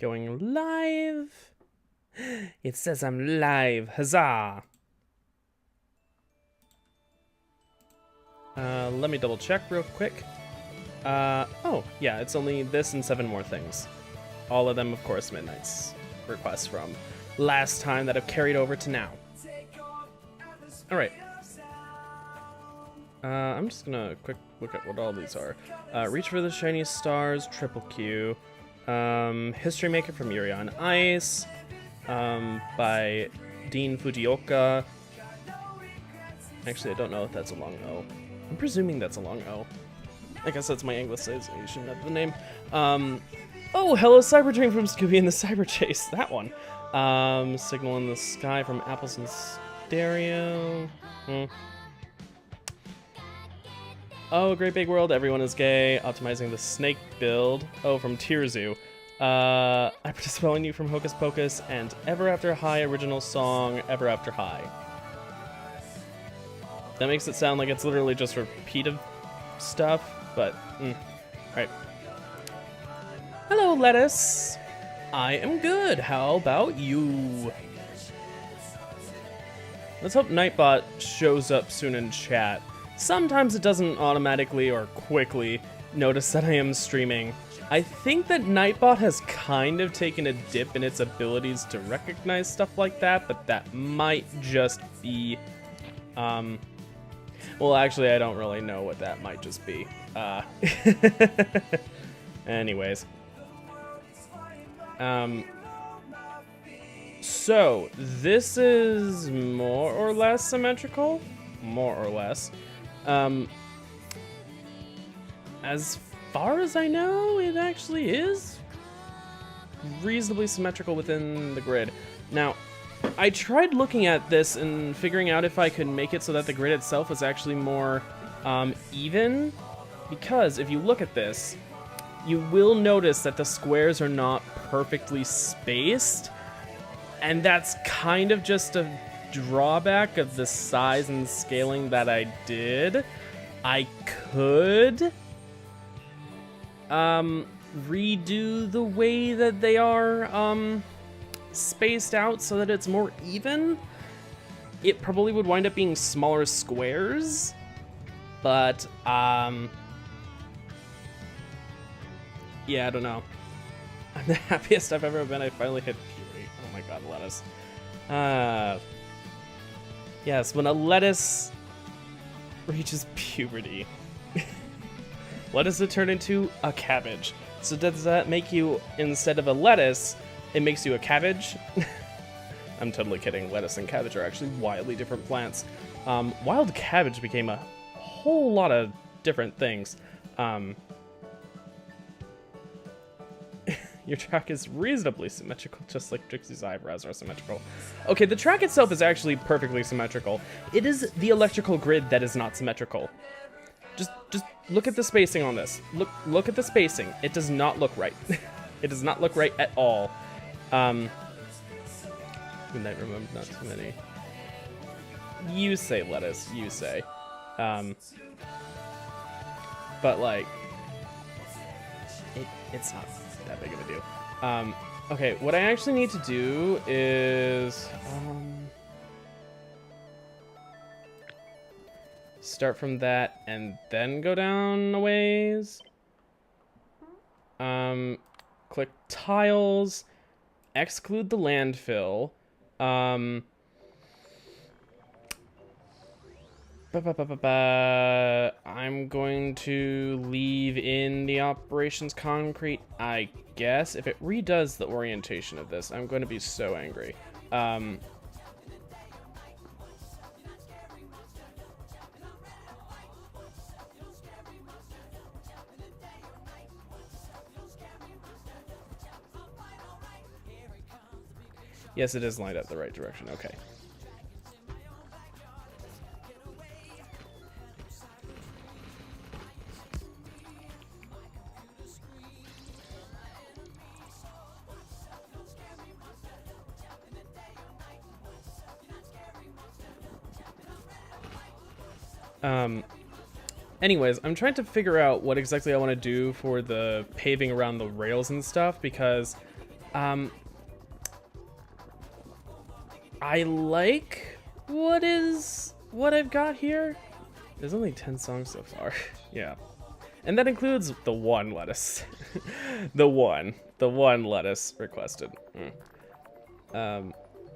Going live. It says I'm live. Huzzah. Let me double check real quick. Oh, yeah, it's only this and 7 more things. All of them, of course, Midnight's requests from last time that have carried over to now. Alright. I'm just gonna quick look at what all these are. Reach for the Shiny Stars, Triple Q. History Maker from Yuri on Ice. By Dean Fujioka. Actually, I don't know if that's a long O. I'm presuming that's a long O. I guess that's my Anglicization of the name. Oh, hello Cyber Dream from Scooby and the Cyber Chase. That one. Signal in the Sky from Apples and Stereo. Oh, Great Big World, everyone is gay. Optimizing the snake build. Oh, from Tearzu. I put a spell on you from Hocus Pocus and Ever After High original song, Ever After High. That makes it sound like it's literally just repeat of stuff, but, Alright. Hello, Lettuce. I am good. How about you? Let's hope Nightbot shows up soon in chat. Sometimes it doesn't automatically or quickly notice that I am streaming. I think that Nightbot has kind of taken a dip in its abilities to recognize stuff like that, but that might just be, well, actually, I don't really know what that might just be. Anyways. So, this is more or less symmetrical? More or less. As far as I know, it actually is reasonably symmetrical within the grid. Now, I tried looking at this and figuring out if I could make it so that the grid itself was actually more even, because if you look at this, you will notice that the squares are not perfectly spaced, and that's kind of just a drawback of the size and scaling that I did. I could redo the way that they are spaced out so that it's more even. It probably would wind up being smaller squares, but yeah, I don't know. I'm the happiest I've ever been. I finally hit puberty. Oh my god, lettuce. Yes, when a lettuce reaches puberty, lettuce will turn into a cabbage. So does that make you, instead of a lettuce, it makes you a cabbage? I'm totally kidding. Lettuce and cabbage are actually wildly different plants. Wild cabbage became a whole lot of different things. Your track is reasonably symmetrical, just like Trixie's eyebrows are symmetrical. Okay, the track itself is actually perfectly symmetrical. It is the electrical grid that is not symmetrical. Just look at the spacing on this. Look at the spacing. It does not look right. It does not look right at all. Midnight remember not too many. You say lettuce, you say. But like, it's not that big of a deal. Okay, what I actually need to do is start from that and then go down a ways. Click tiles, exclude the landfill. I'm going to leave in the operations concrete, I guess. If it redoes the orientation of this, I'm going to be so angry. Yes, it is lined up the right direction. Okay. Anyways, I'm trying to figure out what exactly I want to do for the paving around the rails and stuff, because I like what I've got here. There's only 10 songs so far. Yeah. And that includes the one lettuce. the one lettuce requested. Guys,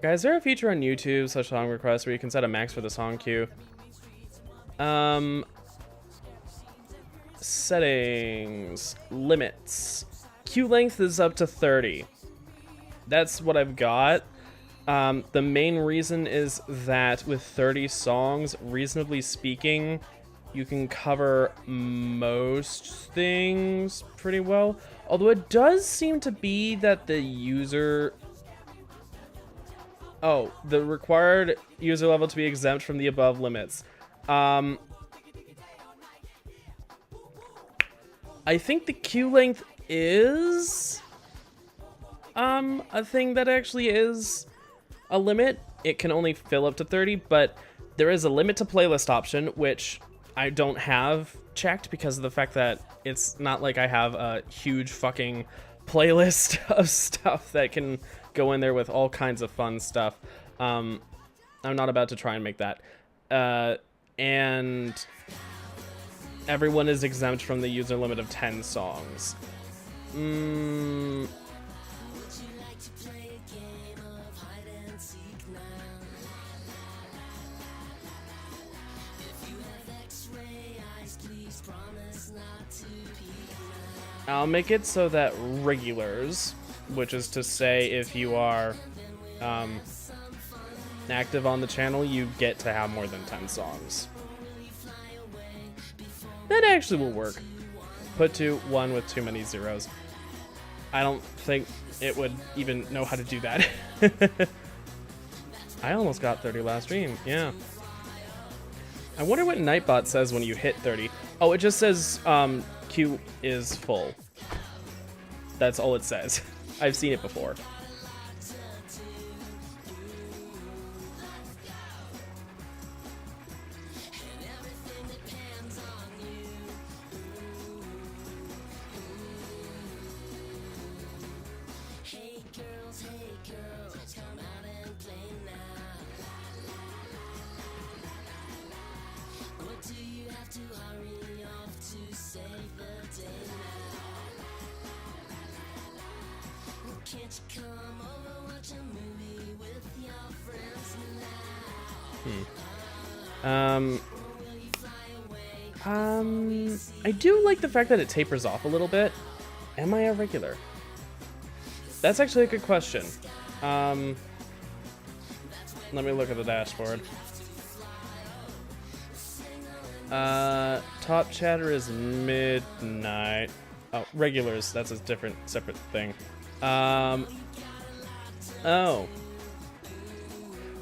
is there a feature on YouTube / song requests where you can set a max for the song queue? Settings, limits. Queue length is up to 30. That's what I've got. The main reason is that with 30 songs, reasonably speaking, you can cover most things pretty well. Although it does seem to be that the user... Oh, the required user level to be exempt from the above limits. I think the queue length is a thing that actually is a limit. It can only fill up to 30, but there is a limit to playlist option, which I don't have checked because of the fact that it's not like I have a huge fucking playlist of stuff that can go in there with all kinds of fun stuff. I'm not about to try and make that. And everyone is exempt from the user limit of 10 songs. I'll make it so that regulars, which is to say if you are active on the channel, you get to have more than 10 songs. That actually will work. Put to 1 with too many zeros. I don't think it would even know how to do that. I almost got 30 last stream, yeah. I wonder what Nightbot says when you hit 30. Oh, it just says queue is full. That's all it says. I've seen it before. I do like the fact that it tapers off a little bit. Am I a regular? That's actually a good question. Let me look at the dashboard. Top chatter is midnight. Oh, regulars, that's a different, separate thing. Oh.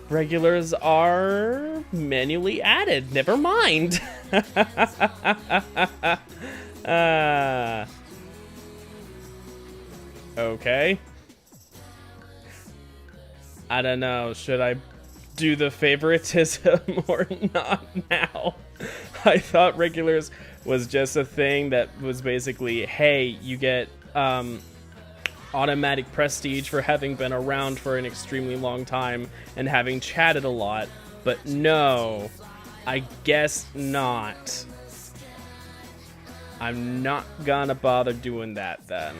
Regulars are manually added. Never mind. Okay. I don't know. Should I do the favoritism or not now? I thought regulars was just a thing that was basically, hey, you get automatic prestige for having been around for an extremely long time and having chatted a lot, but no, I guess not. I'm not gonna bother doing that then.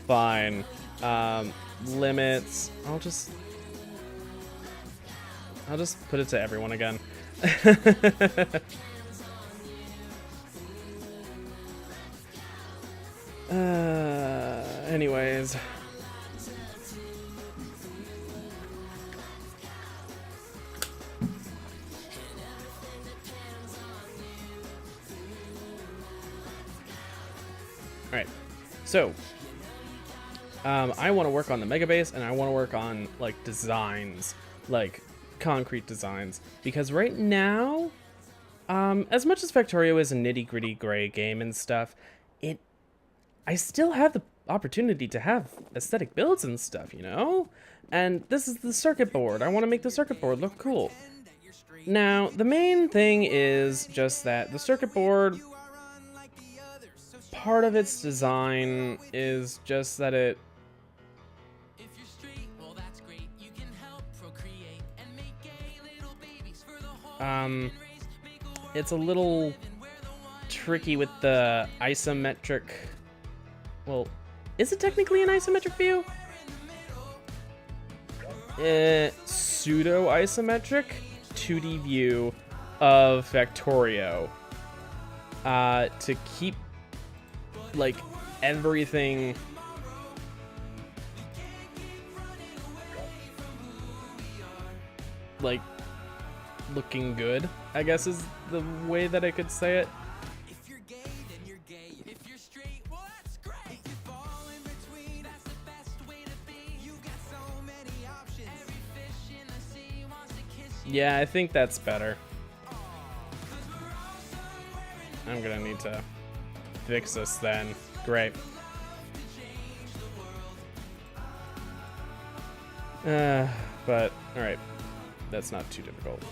Fine. Limits. I'll just put it to everyone again. Anyways. Alright, so I want to work on the mega base, and I want to work on like designs, like concrete designs, because right now, as much as Factorio is a nitty-gritty gray game and stuff, I still have the opportunity to have aesthetic builds and stuff, you know? And this is the circuit board. I want to make the circuit board look cool. Now, the main thing is just that the circuit board, part of its design is just that it's a little tricky with the isometric. Well, is it technically an isometric view? Pseudo isometric 2D view of Factorio. To keep like everything like looking good, I guess is the way that I could say it. Yeah, I think that's better. I'm gonna need to fix this then. Great. But, alright. That's not too difficult.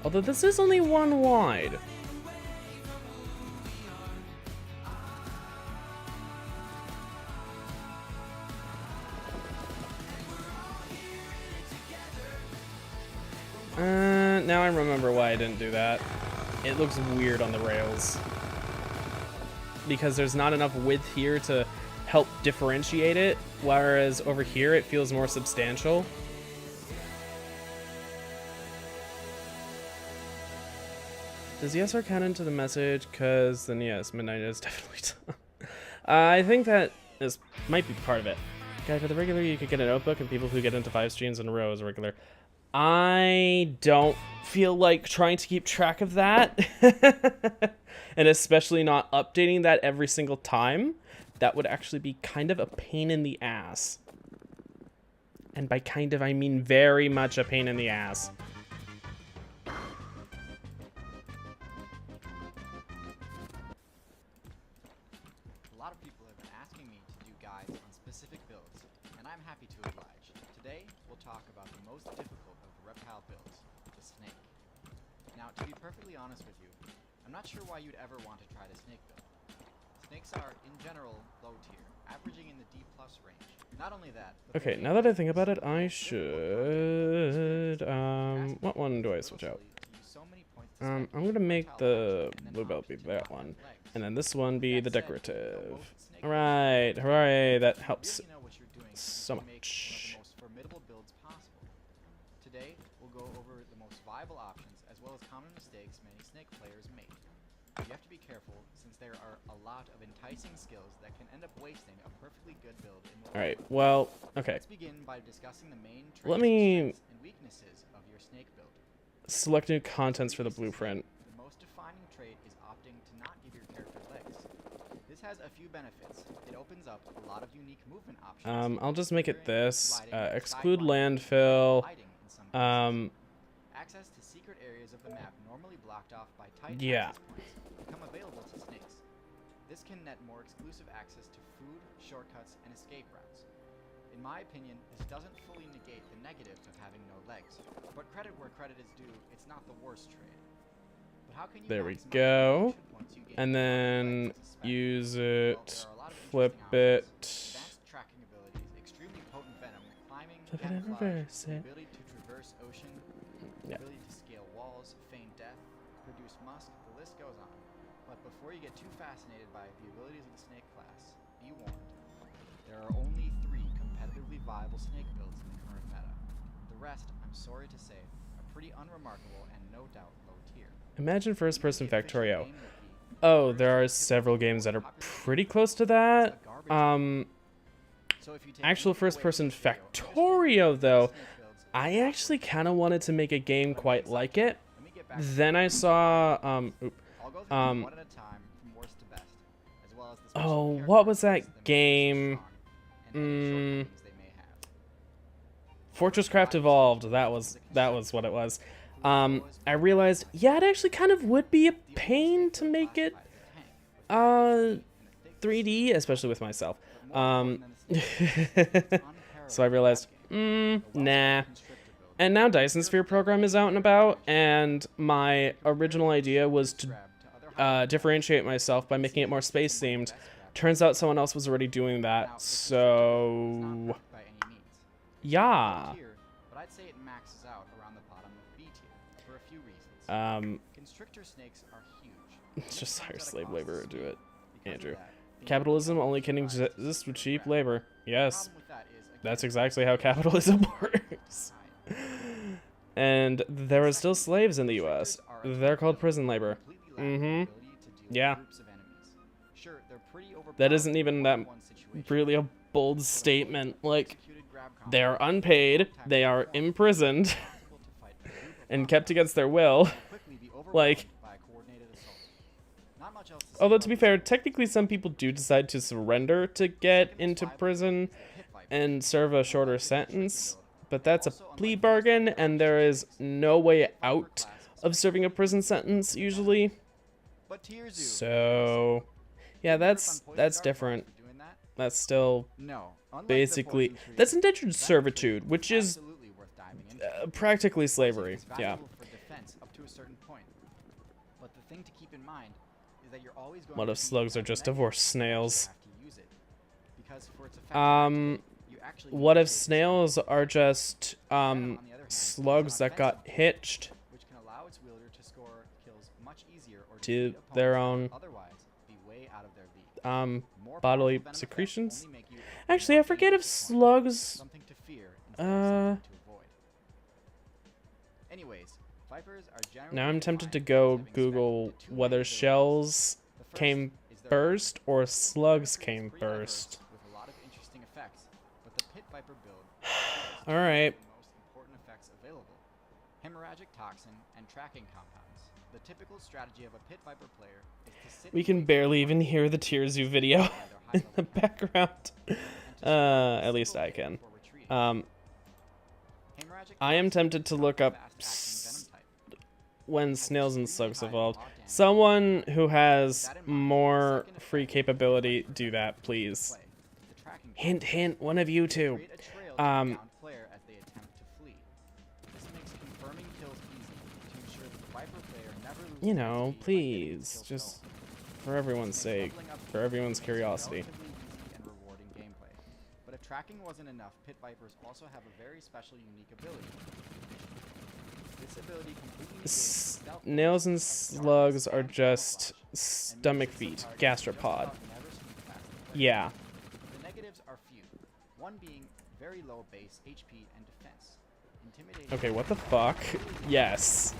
Although this is only one wide. Now I remember why I didn't do that. It looks weird on the rails. Because there's not enough width here to help differentiate it, whereas over here it feels more substantial. Does yes or count into the message? Because then yes, midnight is definitely done. I think that this might be part of it. Okay, for the regular you could get a notebook, and people who get into 5 streams in a row is regular. I don't feel like trying to keep track of that. And especially not updating that every single time. That would actually be kind of a pain in the ass. And by kind of, I mean very much a pain in the ass. A lot of people have been asking me to do guides on specific builds, and I'm happy to oblige. Today, we'll talk about the most difficult of the reptile builds, the snake. Now, to be perfectly honest with you, I'm not sure why you'd ever want to try the snake build. Snakes are, in general, low tier, averaging in the D+ range. Not only that... Okay, now that I think about it, I should... what one do I switch out? I'm gonna make the blue belt be that one, and then this one be the decorative. Alright, hooray, that helps so much. Today, we'll go over the most viable options, as well as common mistakes many snake players make. You have to be careful, since there are a lot of enticing skills that can end up wasting a perfectly good build in the Alright, well, okay. Let's begin by discussing the main Let me and weaknesses of your snake build. select new contents for the blueprint. The most defining trait is opting to not give your character legs. This has a few benefits. It opens up a lot of unique movement options. I'll just make it this. Exclude landfill. Access to secret areas of the map normally blocked off by tight Yeah. access points become available to snakes. This can net more exclusive access to food, shortcuts, and escape routes. In my opinion, this doesn't fully negate the negatives of having no legs, but credit where credit is due, it's not the worst trade. But how can you There we maximize go. the points you gain And from then legs as a spec? use Well, there it, are a lot of flip interesting it. options. Advanced tracking abilities, extremely potent venom, climbing, Flip it and camouflage, reverse the it. ability to traverse ocean, the Yeah. ability to scale walls, feign death, produce musk, the list goes on. But before you get too fascinated by the abilities of the snake class, be warned. There are only 3 competitively viable snake builds in the current meta. The rest, I'm sorry to say, are pretty unremarkable and no doubt low tier. Imagine first-person Factorio. Oh, there are several games that are pretty close to that. So if you take Actual either first-person way, Factorio, though, snake builds, I actually kind of wanted to make a game quite like it. let me get back to Then I saw, I'll go through them one at a time from worst to best, as well as the special oh, character what was that traits make them so game? strong, and any shortcomings they may have. Fortress Craft Evolved. That was what it was. I realized, yeah, it actually kind of would be a pain to make it 3D, especially with myself. So I realized, nah. And now Dyson Sphere program is out and about, and my original idea was to differentiate myself by making it more space themed. Turns out someone else was already doing that, so By any means. yeah. Tier, but I'd say it maxes out around the bottom of B tier for a few reasons. Constrictor snakes are huge. It's just hire slave labor to do it, Because of Andrew. that, being Capitalism able to only can provide exist with cheap crap. labor. The Yes, problem with that is, again, that's exactly how capitalism works. time. And there are still slaves in the U.S. Constrictors are a They're called tool prison labor. completely lacking the Mhm. ability to deal with Yeah. groups of enemies. Sure, they're pretty That overpowered isn't in even that one-on-one situations, really a bold but a statement. fully Like, executed grab combo they are is unpaid, tactical they are form. imprisoned, It's possible to fight a group of and kept crocodiles against their will. and quickly be overwhelmed Like, by a coordinated assault. Not much else to say although about to be this fair, tool. technically some people do decide to surrender to get Second into most viable prison is the pit viper. and serve a shorter Unlike the constrictor sentence, build, but that's a also plea unlike most bargain, other and there is snakes, no way pit viper out class of serving a prison sentence usually. But tier zoo. So, yeah, that's different. That's still No, unlike basically the poison tree, that's indentured that tree servitude, which is absolutely worth diving into. practically Poison slavery. is Yeah. valuable for defense up to a certain point. But the thing to keep in mind is that you're always going What to if be slugs at are a just negative divorced when you actually snails? have to use it. Because for its effect to Um, activate, you actually need what to if take its snails are just venom, on the other hand, is slugs an that got offensive hitched which can allow its wielder to score kills much easier or to defeat their opponents that own would otherwise be way out of their league. More bodily powerful venom effects secretions. only make you Actually, I more forget if dangerous to opponents. slugs. Something to fear instead of something to avoid. Anyways, vipers are generally Now I'm tempted to defined go as having Google spectral to two whether main shells abilities. The first came is their first or slugs Viper is came pretty diverse first. with a lot of interesting effects, but the pit viper build All right. the most important effects available: hemorrhagic toxin and tracking compounds. The typical strategy of a pit viper player is to sit We and can wait for barely the even opponent hear the to Tear Zoo get video by their high in the level counter, background. and to strike a At least single I hit can. before retreating. Hemorrhagic I am tempted to look up when snails and slugs evolved. Someone who has more free capability, do that, please. Hint, hint, one of you two. You know, please, just for everyone's sake, for everyone's curiosity. But if tracking wasn't enough, pit vipers also have a very special, unique ability. This ability completely negates stealth Snails and moves like slugs darkness are and just camouflage, and stomach makes it feet, so targets just gastropod. about never swing past the prey. Yeah. The negatives are few, one being very low base HP and defense. Intimidation. Okay, what the fuck? Yes.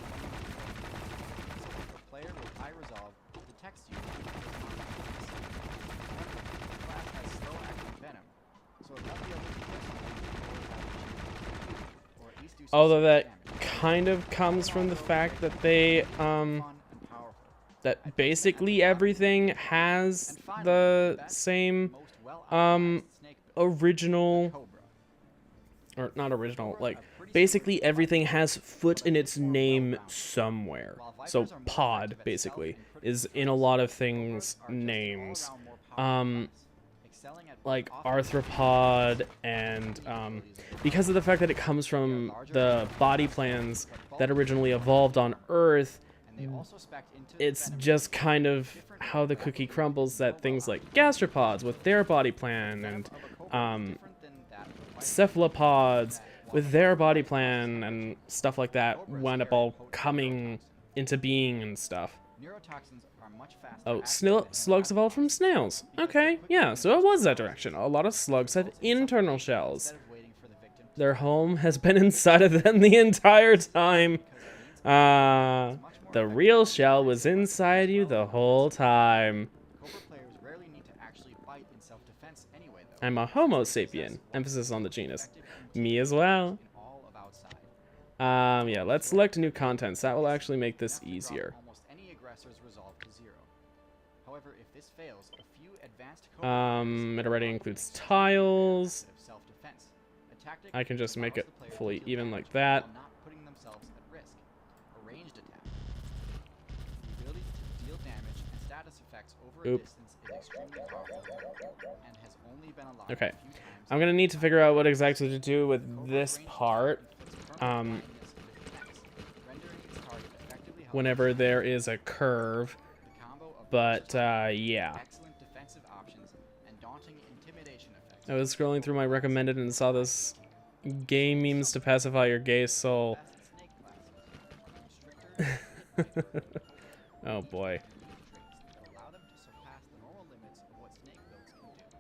The player with high resolve detects you. However, the class has slow acting venom, so it won't be able to kill something or at least do some Although serious that damage. kind of comes from the fact that they, Fun and powerful. that basically everything has And finally, the best, same, most well-optimized snake build, original, Cobra. or not original, Cobras like, are pretty basically similar to everything vipers, has foot but in a its bit more name well-rounded. somewhere. While vipers So are more pod, effective at basically, stealth and critical is in a kills, lot of Cobras things are just an names. all-around more powerful class, excelling at both Like offense arthropod and because of the fact that it comes from the body plans that originally evolved on Earth, and they also spec into it's venom just kind of how the cookie crumbles that things like gastropods with their body plan and different than that of a viper. cephalopods with their body plan and stuff like that wound up all coming into being and stuff. Neurotoxins are much faster Oh, acting than slugs evolved from snails. Okay, yeah, so it was that direction. A lot of slugs have internal shells. instead of waiting for the victim to Their home has been inside of them the entire time. The real shell was inside you the whole time. Cobra players rarely need to actually fight in self-defense anyway, though. I'm a Homo sapien. Emphasis on the genus. Me as well. In all of outside. Yeah, let's select new contents. That will actually make this Enough to drop easier. Almost any aggressor's resolve to 0. However, if this fails, a few advanced Cobra It already includes tiles. self-defense. A tactic I can just that make allows it the player to fully deal even damage like that. while not putting themselves at risk. A ranged attack. The ability to deal damage and status effects over a Oop. distance is extremely powerful and has only been allowed Okay. a few times. I'm gonna need to figure out what exactly to do with this part. Whenever there is a curve. But yeah. Excellent defensive options and daunting intimidation effects. I was scrolling through my recommended and saw this gay memes to pacify your gay soul. Best snake classes. Stricter Oh boy. traits that allow them to surpass the normal limits of what snake builds can do.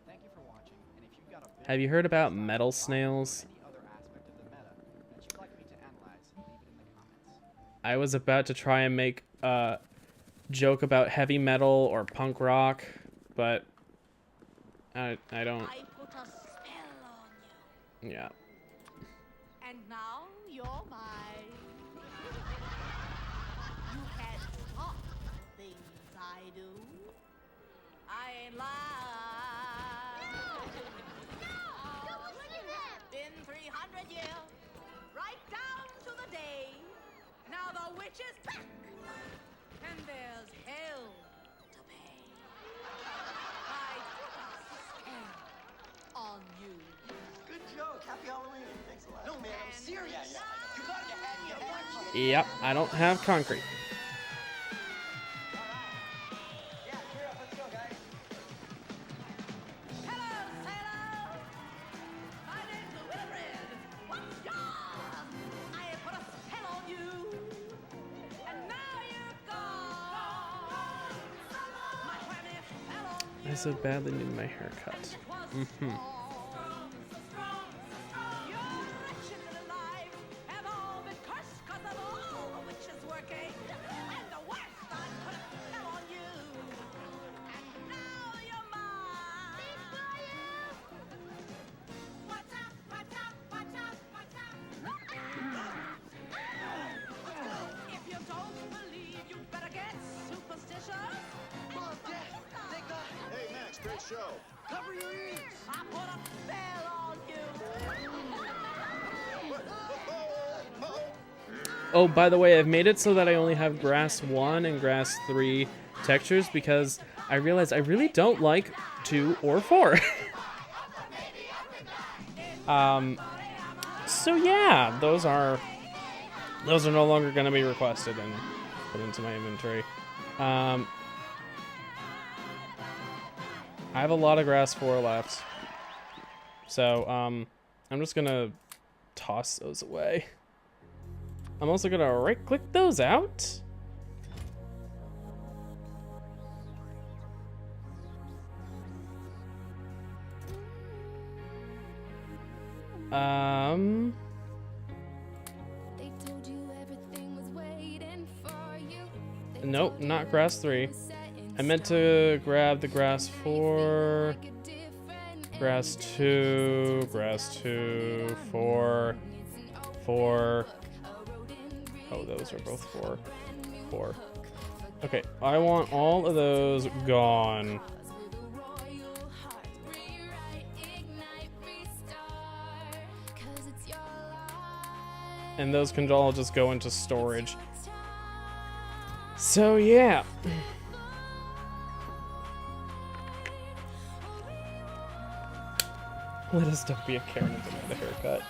Thank you for watching, and if you've got a build Have you heard about metal snails? any other aspect of the meta that you'd like me to analyze, leave it in the comments. I was about to try and make a joke about heavy metal or punk rock, but I don't. I put a spell on you, Yeah. and now you're mine. You can't stop the things I do. I ain't lying. Been 300 years, right down to the day. Now the witch is back, and there's hell to pay. I put a spell on you. Good joke. Happy Halloween. Thanks a lot. No, man, I'm serious. You got your head. Yep, I don't have concrete. Yeah, cheer up. Let's go, guys. Hello, sailor. My name's Wilbred. What's yours? I have put a spell on you, and now you're gone. My twenty fell on you. I so badly need my haircut. Mm-hmm. Your wretched little life have all been cursed 'cause of all the witches working. And the worst, I put a spell on you. And now you're mine. Watch out, watch out, watch out, watch out. If you don't believe, you better get superstitious. Mom, Dad, thank God. Hey, Max, great show. Cover your ears. I put a spell on you. Oh, by the way, I've made it so that I only have grass 1 and grass 3 textures because I realized I really don't like 2 or 4. So yeah, those are no longer going to be requested and put into my inventory. I have a lot of grass 4 left. So, I'm just going to toss those away. I'm also going to right-click those out. Nope, not grass 3. I meant to grab the grass 4, grass 2, 4, 4. Oh, those are both 4. 4. Okay, I want all of those gone. And those can all just go into storage. So yeah. Let us don't be a Karen and demand a haircut.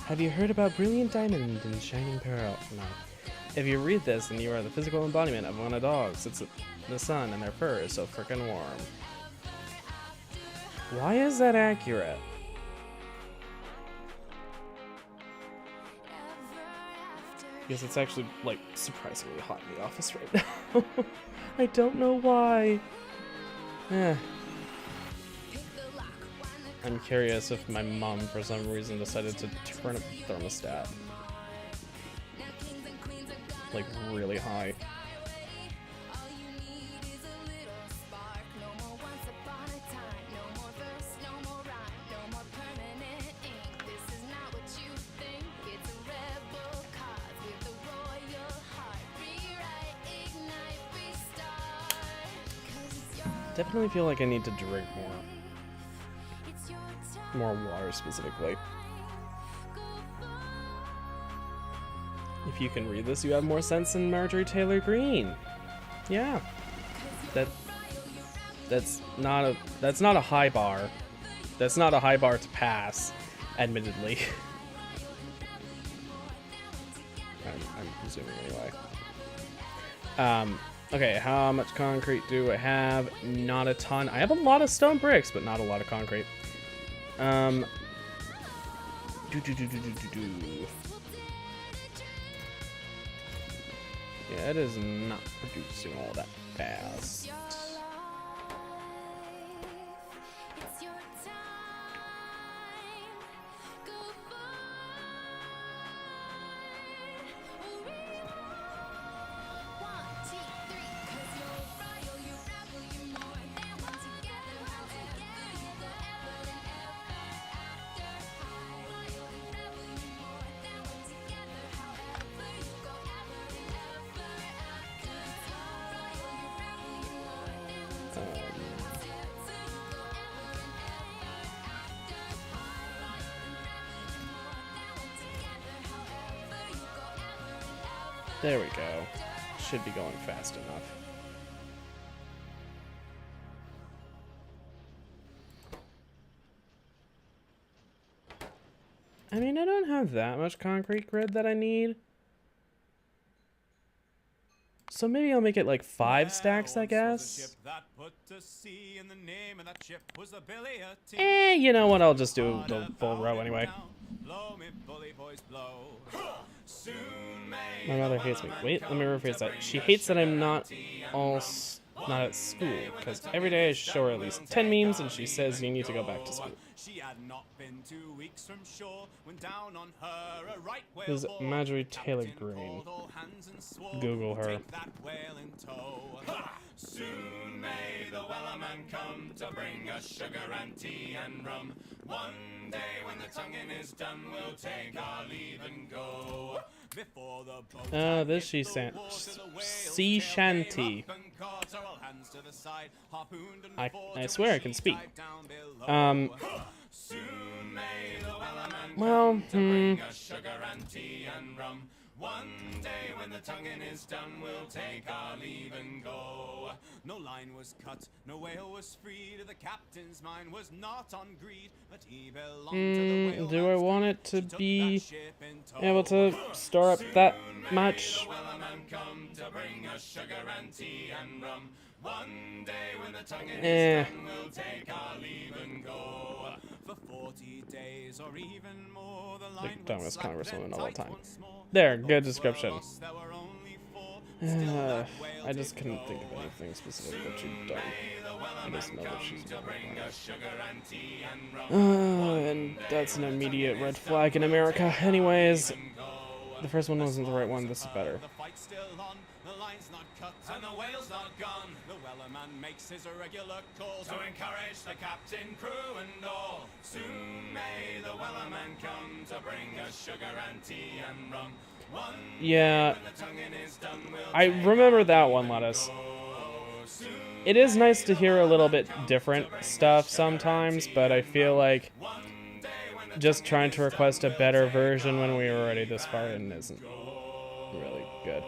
Have you heard about Brilliant Diamond and Shining Pearl? No. If you read this, then you are the physical embodiment of one of dogs. It's the sun and their fur is so frickin' warm. Why is that accurate? Because it's actually, like, surprisingly hot in the office right now. I don't know why. Eh. I'm curious if my mom, for some reason, decided to turn up the thermostat. Like, really high. Definitely feel like I need to drink more. More water, specifically. If you can read this, you have more sense than Marjorie Taylor Greene. Yeah. That's not a high bar. That's not a high bar to pass, admittedly. I'm presuming anyway. Okay, how much concrete do I have? Not a ton. I have a lot of stone bricks, but not a lot of concrete. Do. Yeah, it is not producing all that fast. There we go. Should be going fast enough. I mean, I don't have that much concrete grid that I need. So maybe I'll make it like 5 stacks, I guess. You know what? I'll just do the full row anyway. My mother hates me. Wait, let me rephrase that. She hates that I'm not at school, because every day I show her at least 10 memes, and she says you need to go back to school. This is Marjorie Taylor Greene. Google her. Soon may the Wellerman come to bring us sugar and tea and rum. One day when the tonguing is done, we'll take our leave and go. This sea shanty. I swear I can speak. Well, One day when the tonguing is done, we'll take our leave and go. No line was cut, no whale was freed. The captain's mind was not on greed, but he belonged to the whale. Do I want it to be able to store up that much? One day when the tonguing is done, we'll take our leave and go. For 40 days or even more, the line was Congresswoman all the time. There, good description. I just couldn't think of anything specific that she'd done. I just know that she's and that's an immediate red flag in America. Anyways, the first one wasn't the right one. This is better. The line's not cut and the whale's not gone. The Wellerman makes his irregular calls to encourage the captain, crew and all. Soon may the Wellerman come to bring us sugar and tea and rum. Yeah, I remember that one, Lettuce. It is nice to hear a little bit different stuff sometimes, but I feel like just trying to request a better version when we were already this far in isn't really good.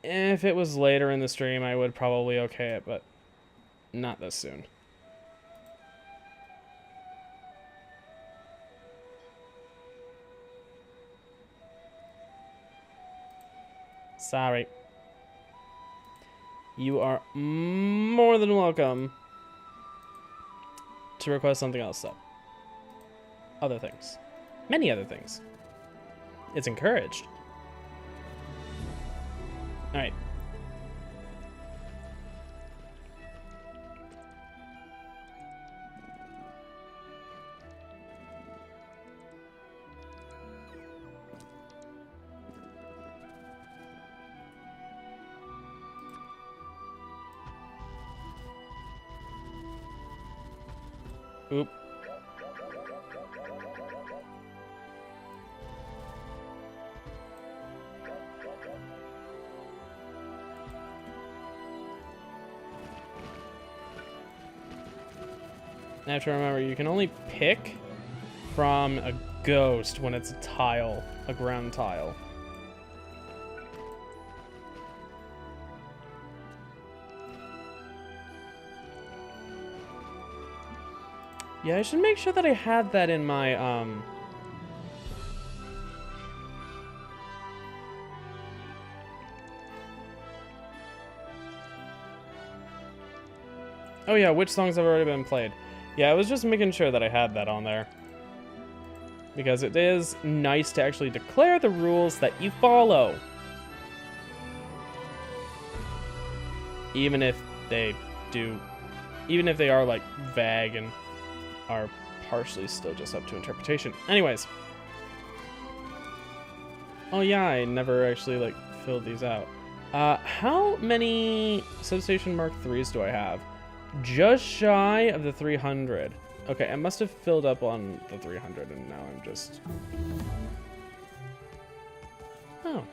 If it was later in the stream, I would probably okay it, but not this soon. Sorry. You are more than welcome to request something else, though. Other things. Many other things. It's encouraged. Alright. Oop. I have to remember, you can only pick from a ghost when it's a tile, a ground tile. Yeah, I should make sure that I had that in my, Oh yeah, which songs have already been played? Yeah, I was just making sure that I had that on there. Because it is nice to actually declare the rules that you follow. Even if they are like vague and are partially still just up to interpretation. Anyways. Oh yeah, I never actually like filled these out. How many Substation Mark IIIs do I have? Just shy of the 300. Okay, I must have filled up on the 300 and now I'm just... Oh.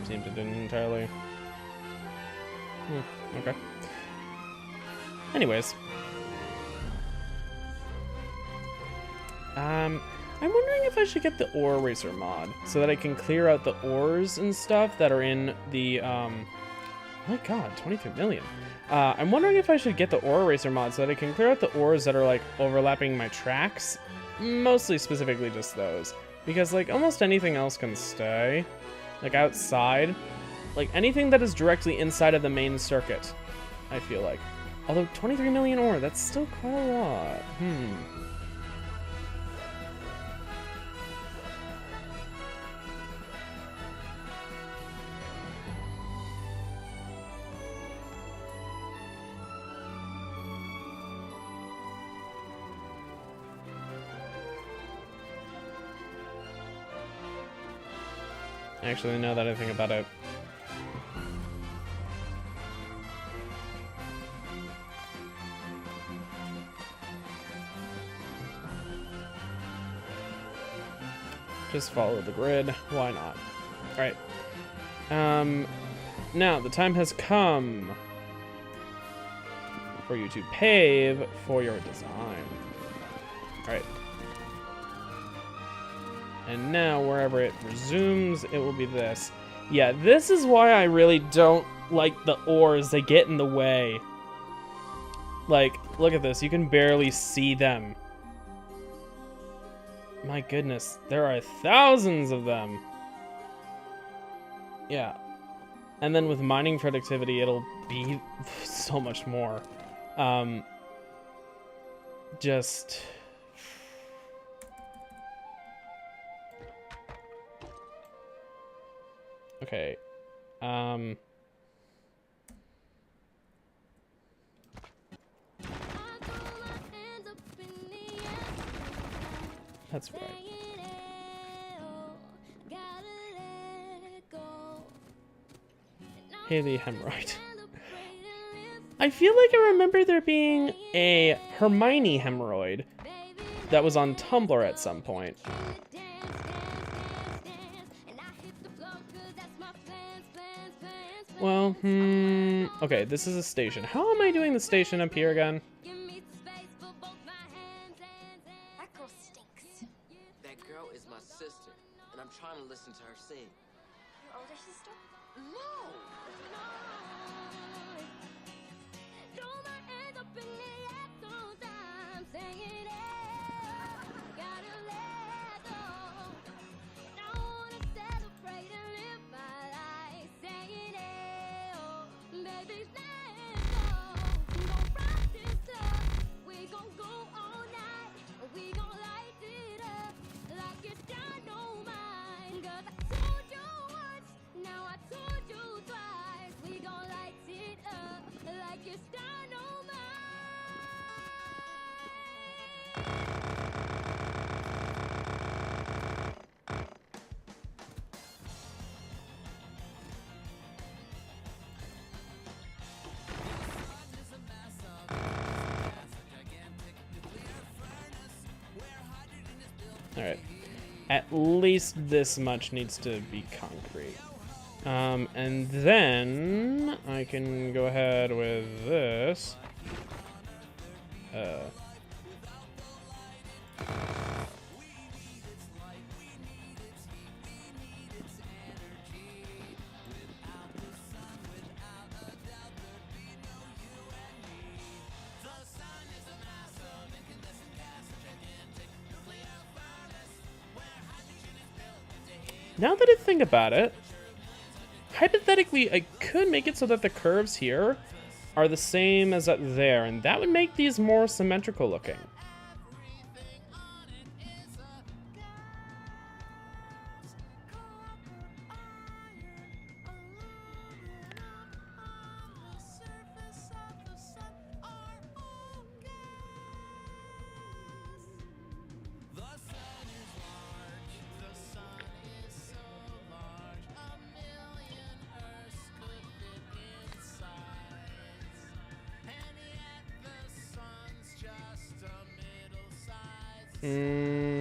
Seemed it didn't entirely... okay. Anyways. I'm wondering if I should get the ore eraser mod so that I can clear out the ores and stuff that are in the, oh my god, 23 million. I'm wondering if I should get the ore eraser mod so that I can clear out the ores that are like overlapping my tracks. Mostly specifically just those. Because like almost anything else can stay. Like outside. Like anything that is directly inside of the main circuit, I feel like. Although 23 million ore, that's still quite a lot. Actually, now that I think about it. Just follow the grid. Why not? Alright. Now, the time has come for you to pave for your design. Alright. And now, wherever it resumes, it will be this. Yeah, this is why I really don't like the ores. They get in the way. Like, look at this. You can barely see them. My goodness, there are thousands of them. Yeah. And then with mining productivity, it'll be so much more. Just... Okay. That's right. Haley hemorrhoid. I feel like I remember there being a Hermione hemorrhoid that was on Tumblr at some point. Well, okay, this is a station. How am I doing the station up here again? That girl stinks. That girl is my sister, and I'm trying to listen to her sing. Your older sister? No! Alright. At least this much needs to be concrete. And then I can go ahead with this. Now that I think about it, hypothetically, I could make it so that the curves here are the same as up there, and that would make these more symmetrical looking. Mm.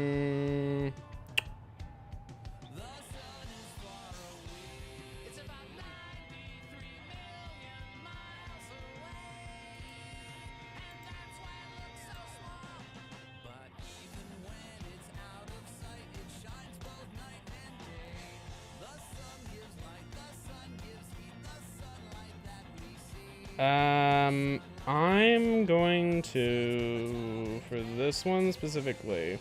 I'm going to, for this one specifically,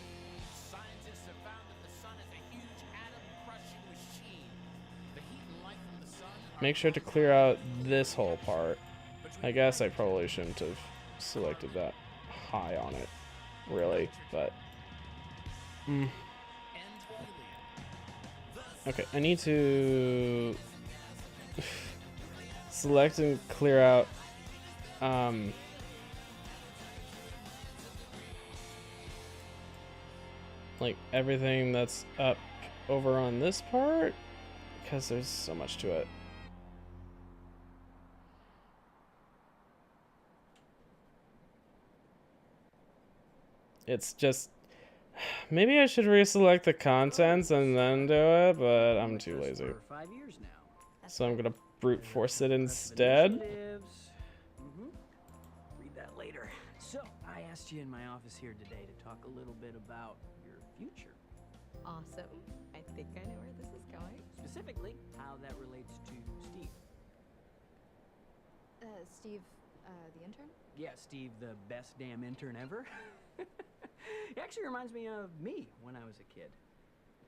make sure to clear out this whole part. I guess I probably shouldn't have selected that high on it, really, but... Okay, I need to select and clear out like everything that's up over on this part, because there's so much to it. It's just, maybe I should reselect the contents and then do it, but I'm too lazy. For 5 years now. So I'm gonna brute force it instead. Read that later. So, I asked you in my office here today to talk a little bit about your future. Awesome. I think I know where this is going. Specifically, how that relates to Steve. Steve, the intern? Yeah, Steve, the best damn intern ever. He actually reminds me of me when I was a kid.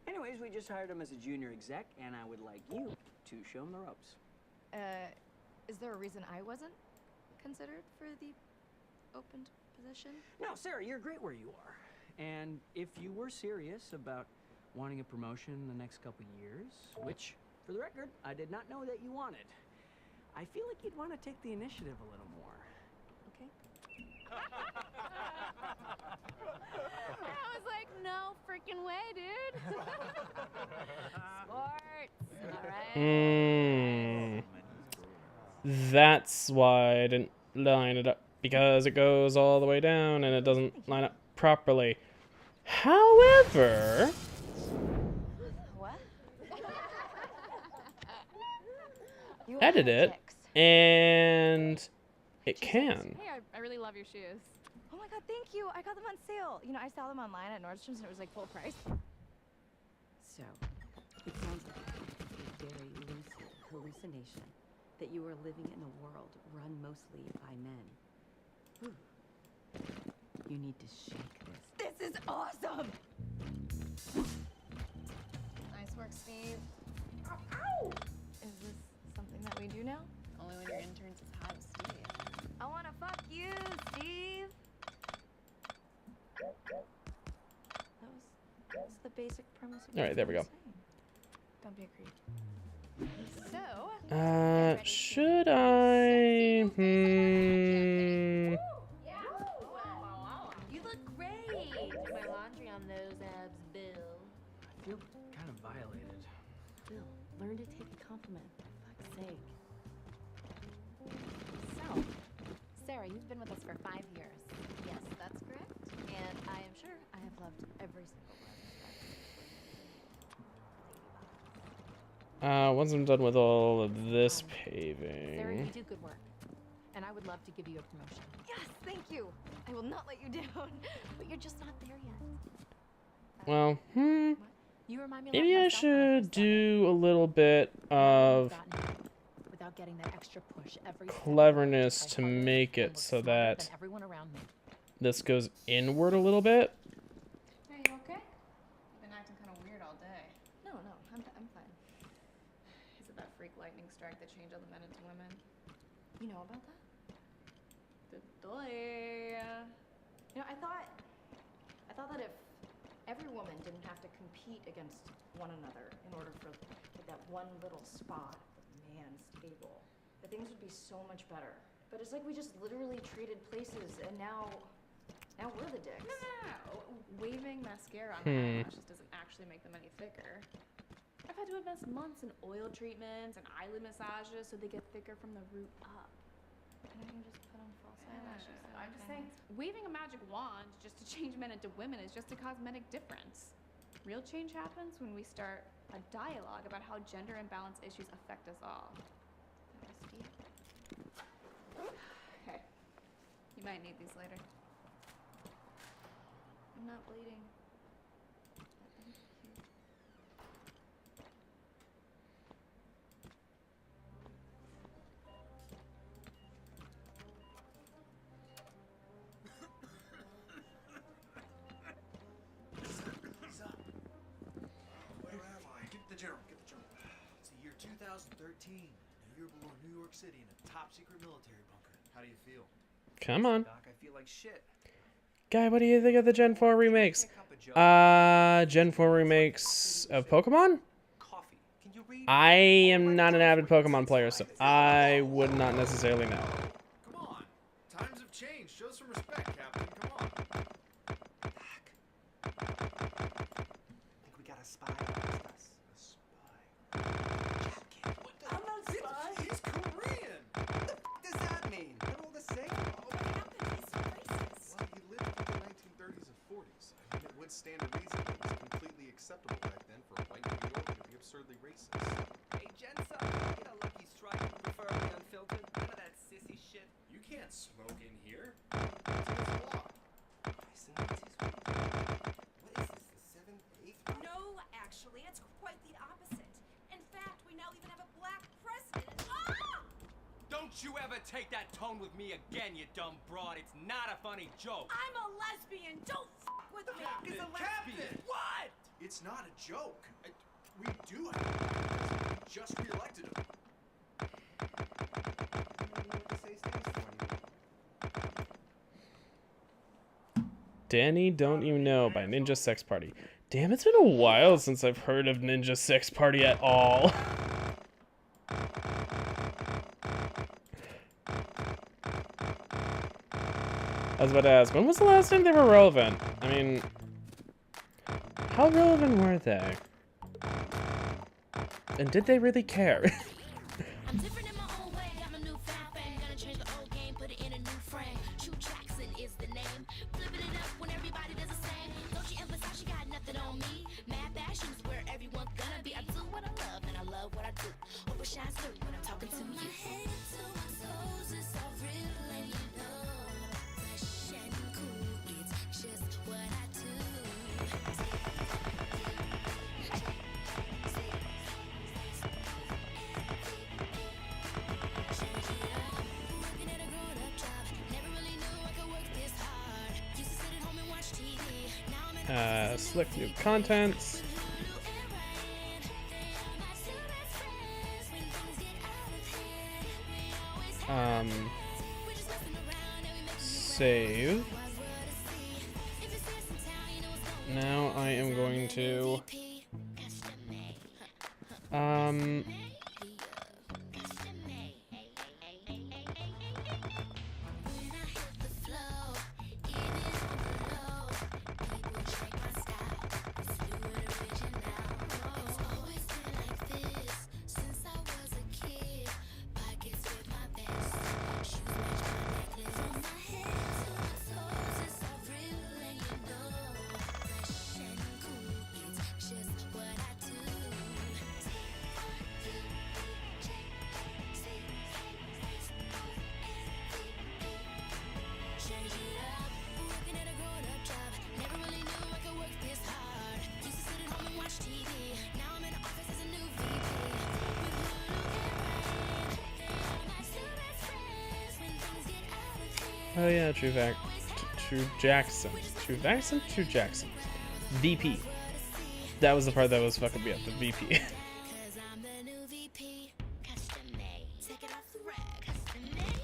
Anyways, we just hired him as a junior exec, and I would like you to show him the ropes. Is there a reason I wasn't considered for the opened position? No, Sarah, you're great where you are. And if you were serious about wanting a promotion in the next couple years, which, for the record, I did not know that you wanted, I feel like you'd want to take the initiative a little more. Okay. I was like, no freaking way, dude. Sports. All right. That's why I didn't line it up, because it goes all the way down and it doesn't line up properly. However, What? edit it and it can. Hey, I really love your shoes. Oh my god, thank you. I got them on sale. You know, I saw them online at Nordstrom's and it was like full price. So, it sounds like a very lucid hallucination that you are living in a world run mostly by men. Ooh. You need to shake this. This is awesome! Nice work, Steve. Ow, ow! Is this something that we do now? Only when your intern's as hot as Steve. I wanna fuck you, Steve! That was the basic premise of Alright, there we go. Don't be a creep. So, Should I? you look great! Do my laundry on those abs, Bill. I feel kind of violated. Bill, learn to take a compliment, for fuck's sake. So, Sarah, you've been with us for 5 years. Yes, that's correct. And I am sure I have loved every single one of Once I'm done with all of this Sarah, you paving. do good work. And I would love to give you a promotion. Yes, thank you. I will not let you down. But you're just not there yet. Well, You remind me a lot maybe of I myself when I should first do a little bit of started. Without getting that extra push every step of the way, cleverness I to harder make and it work so smarter that than everyone around me. this goes inward a little bit. Hey, you okay? You've been acting kind of weird all day. No, I'm fine. Is it that freak lightning strike that changed all the men into women? You know about that? You know, I thought that if every woman didn't have to compete against one another in order for like, that one little spot at the man's table, that things would be so much better. But it's like we just literally traded places, and now we're the dicks. No. Waving mascara on my eyelashes doesn't actually make them any thicker. I've had to invest months in oil treatments and eyelid massages so they get thicker from the root up. And I can just put on false eyelashes. I'm just saying, waving a magic wand just to change men into women is just a cosmetic difference. Real change happens when we start a dialogue about how gender imbalance issues affect us all. That was deep. Okay. You might need these later. I'm not bleeding. Thank you. Where am I? Get the journal. It's the year 2013. You're below New York City in a top secret military bunker. How do you feel? Come on. Doc, I feel like shit. Guy, what do you think of the Gen 4 remakes? Gen 4 remakes of Pokemon? Coffee. Can you read? I am not an avid Pokemon player, so I would not necessarily know. Come on. Times have changed. Show some respect, Captain. Come on. I think we got a spy against us. A spy. I'm not a spy. He's Korean. What the f does that mean? They're all the same. Well, he lived through the 1930s and 40s. I mean, it would stand to reason that it was completely acceptable back then for a white New Yorker to be absurdly racist. Hey, Jensen, get a Lucky Strike, preferably unfiltered. None of that sissy shit. You can't smoke in here. It's against the law. What is this, the 7th, 8th? No, actually, it's quite the opposite. In fact, we now even have a black president. Ah! Don't you ever take that tone with me again, you dumb broad. It's not a funny joke. I'm a lesbian. Don't f with me. Captain! What? It's not a joke. We do have a president. We just re-elected him. I don't know what to say stands for anymore. Danny Don't You Know by Ninja Sex Party. Damn, it's been a while since I've heard of Ninja Sex Party at all. I was about to ask, when was the last time they were relevant? I mean, how relevant were they? And did they really care? I'm different in my own way. I'm a new fan. Gonna change the old game, put it in a new frame. True Jackson is the name. Flipping it up when everybody does the same. Don't you emphasize you got nothing on me? Mad fashion's where everyone's gonna be. I do what I love and I love what I do. Hope it shines through when I'm talking to you. Select new contents. Save. Now I am going to oh yeah, True Jackson. True Jackson. VP. That was the part that was fucking me up, the VP.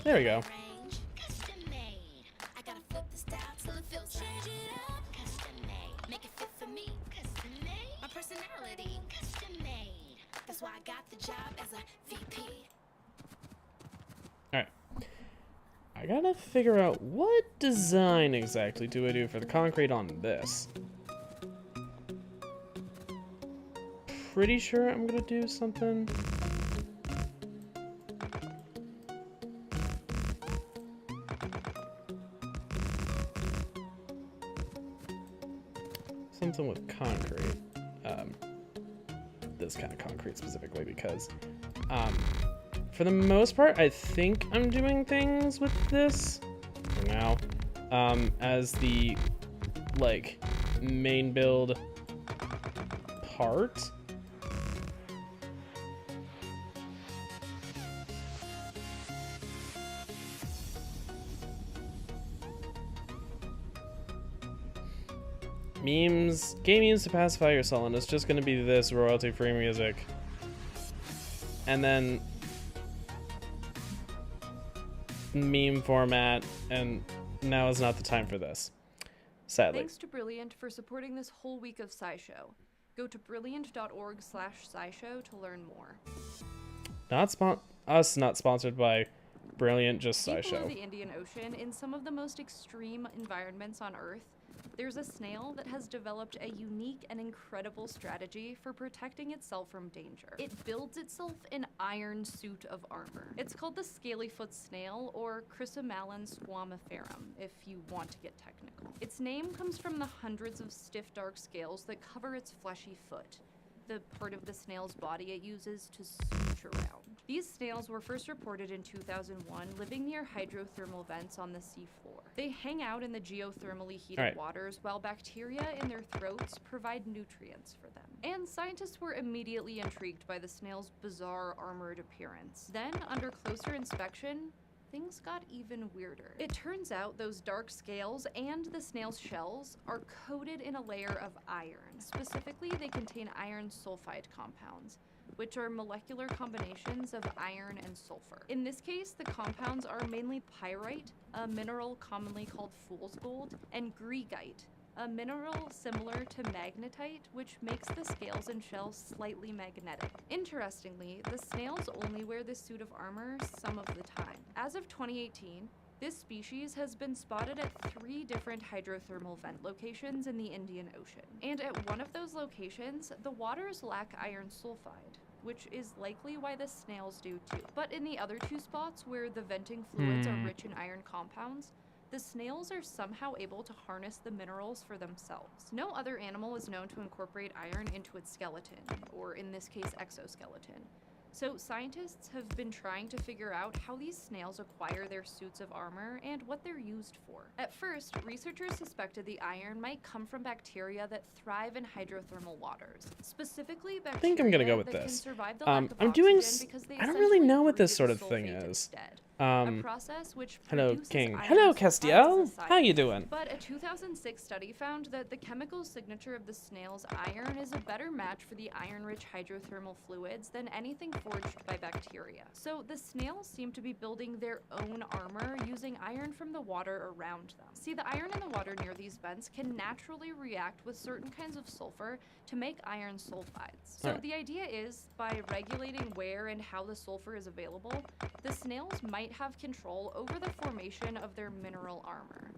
There we go. got the job as a VP. Alright. I gotta figure out what design exactly do I do for the concrete on this. Pretty sure I'm gonna do something. Something with concrete. This kind of concrete specifically because for the most part I think I'm doing things with this for now as the like main build part. Memes, game memes to pacify your sullen. It's just gonna be this royalty-free music. And then meme format, and now is not the time for this. Sadly. Thanks to Brilliant for supporting this whole week of SciShow. Go to brilliant.org/scishow to learn more. Not sponsored by Brilliant, just Deep below SciShow. the Indian Ocean, in some of the most extreme environments on Earth, there's a snail that has developed a unique and incredible strategy for protecting itself from danger. It builds itself an iron suit of armor. It's called the scalyfoot snail, or Chrysomalon squamiferum, if you want to get technical. Its name comes from the hundreds of stiff dark scales that cover its fleshy foot, the part of the snail's body it uses to smooch around. These snails were first reported in 2001, living near hydrothermal vents on the seafloor. They hang out in the geothermally heated waters, while bacteria in their throats provide nutrients for them. And scientists were immediately intrigued by the snail's bizarre armored appearance. Then, under closer inspection, things got even weirder. It turns out those dark scales and the snail's shells are coated in a layer of iron. Specifically, they contain iron sulfide compounds, which are molecular combinations of iron and sulfur. In this case, the compounds are mainly pyrite, a mineral commonly called fool's gold, and greigite, a mineral similar to magnetite, which makes the scales and shells slightly magnetic. Interestingly, the snails only wear this suit of armor some of the time. As of 2018, this species has been spotted at 3 different hydrothermal vent locations in the Indian Ocean. And at one of those locations, the waters lack iron sulfide, which is likely why the snails do too. But in the other 2 spots where the venting fluids are rich in iron compounds, the snails are somehow able to harness the minerals for themselves. No other animal is known to incorporate iron into its skeleton, or in this case, exoskeleton. So scientists have been trying to figure out how these snails acquire their suits of armor and what they're used for. At first, researchers suspected the iron might come from bacteria that thrive in hydrothermal waters. Specifically, bacteria I think I'm gonna go with that can this. survive the lack of I'm doing. oxygen because they I don't really essentially know what this breathe sort of sulfate thing is. instead. A process which Hello, produces King. iron Hello, sulfides Castiel. as a side How you effect. doing? But a 2006 study found that the chemical signature of the snail's iron is a better match for the iron-rich hydrothermal fluids than anything forged by bacteria. So the snails seem to be building their own armor using iron from the water around them. See, the iron in the water near these vents can naturally react with certain kinds of sulfur to make iron sulfides. So the idea is, by regulating where and how the sulfur is available, the snails might have control over the formation of their mineral armor.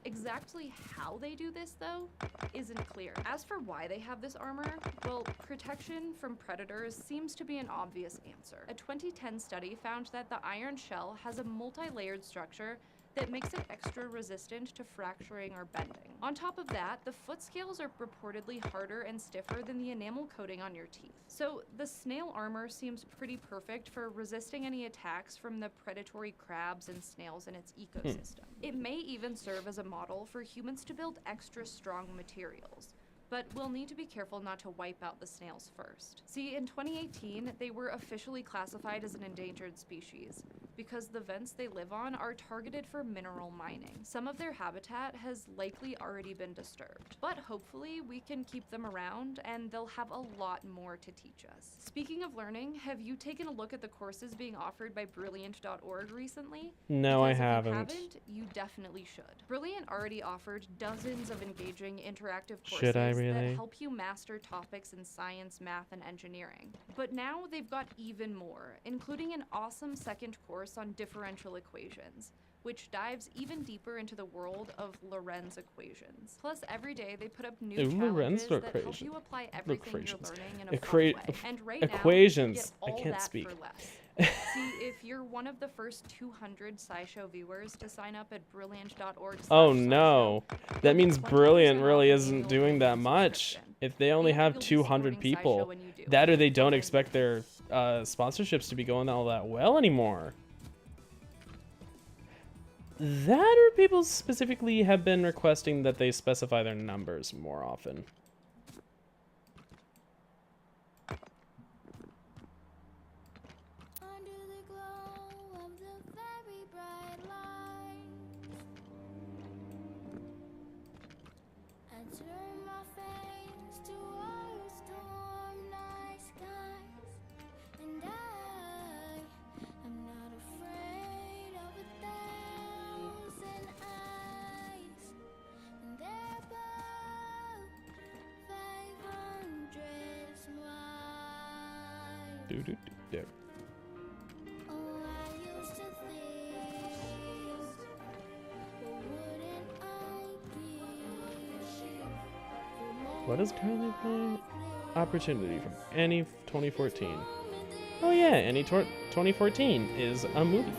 Exactly how they do this, though, isn't clear. As for why they have this armor, well, protection from predators seems to be an obvious answer. A 2010 study found that the iron shell has a multi-layered structure that makes it extra resistant to fracturing or bending. On top of that, the foot scales are reportedly harder and stiffer than the enamel coating on your teeth. So the snail armor seems pretty perfect for resisting any attacks from the predatory crabs and snails in its ecosystem. It may even serve as a model for humans to build extra strong materials, but we'll need to be careful not to wipe out the snails first. See, in 2018, they were officially classified as an endangered species because the vents they live on are targeted for mineral mining. Some of their habitat has likely already been disturbed, but hopefully we can keep them around and they'll have a lot more to teach us. Speaking of learning, have you taken a look at the courses being offered by Brilliant.org recently? No, I Because haven't. If you haven't, you definitely should. Brilliant already offered dozens of engaging interactive courses Should I really? that help you master topics in science, math, and engineering. But now they've got even more, including an awesome second course on differential equations, which dives even deeper into the world of Lorentz equations. Plus, every day they put up new Lorentz challenges that help equation. you apply everything you're Equations. learning in a fun way. And right now, you Equations. get I all can't that speak. for less. See, if you're one of the first 200 SciShow viewers to sign up at brilliant.org. Oh no. That means Brilliant really isn't doing that much. If they only have 200 people, that or they don't expect their sponsorships to be going all that well anymore. That or people specifically have been requesting that they specify their numbers more often. What is currently playing? Opportunity from Annie 2014. Oh yeah, Annie 2014 is a movie.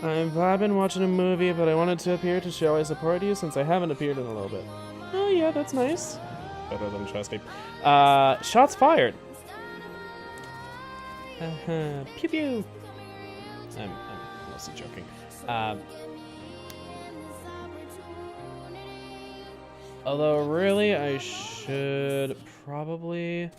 I'm vibing watching a movie, but I wanted to appear to show I support you since I haven't appeared in a little bit. Oh yeah, that's nice. Better than trusty. Shots fired. Pew pew. I'm mostly joking. Although really, I should probably.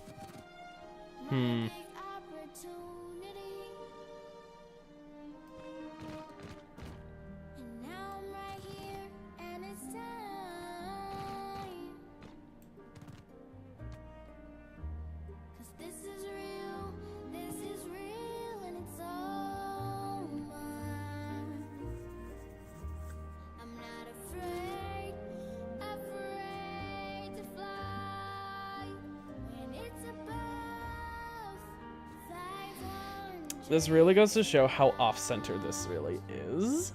This really goes to show how off-center this really is.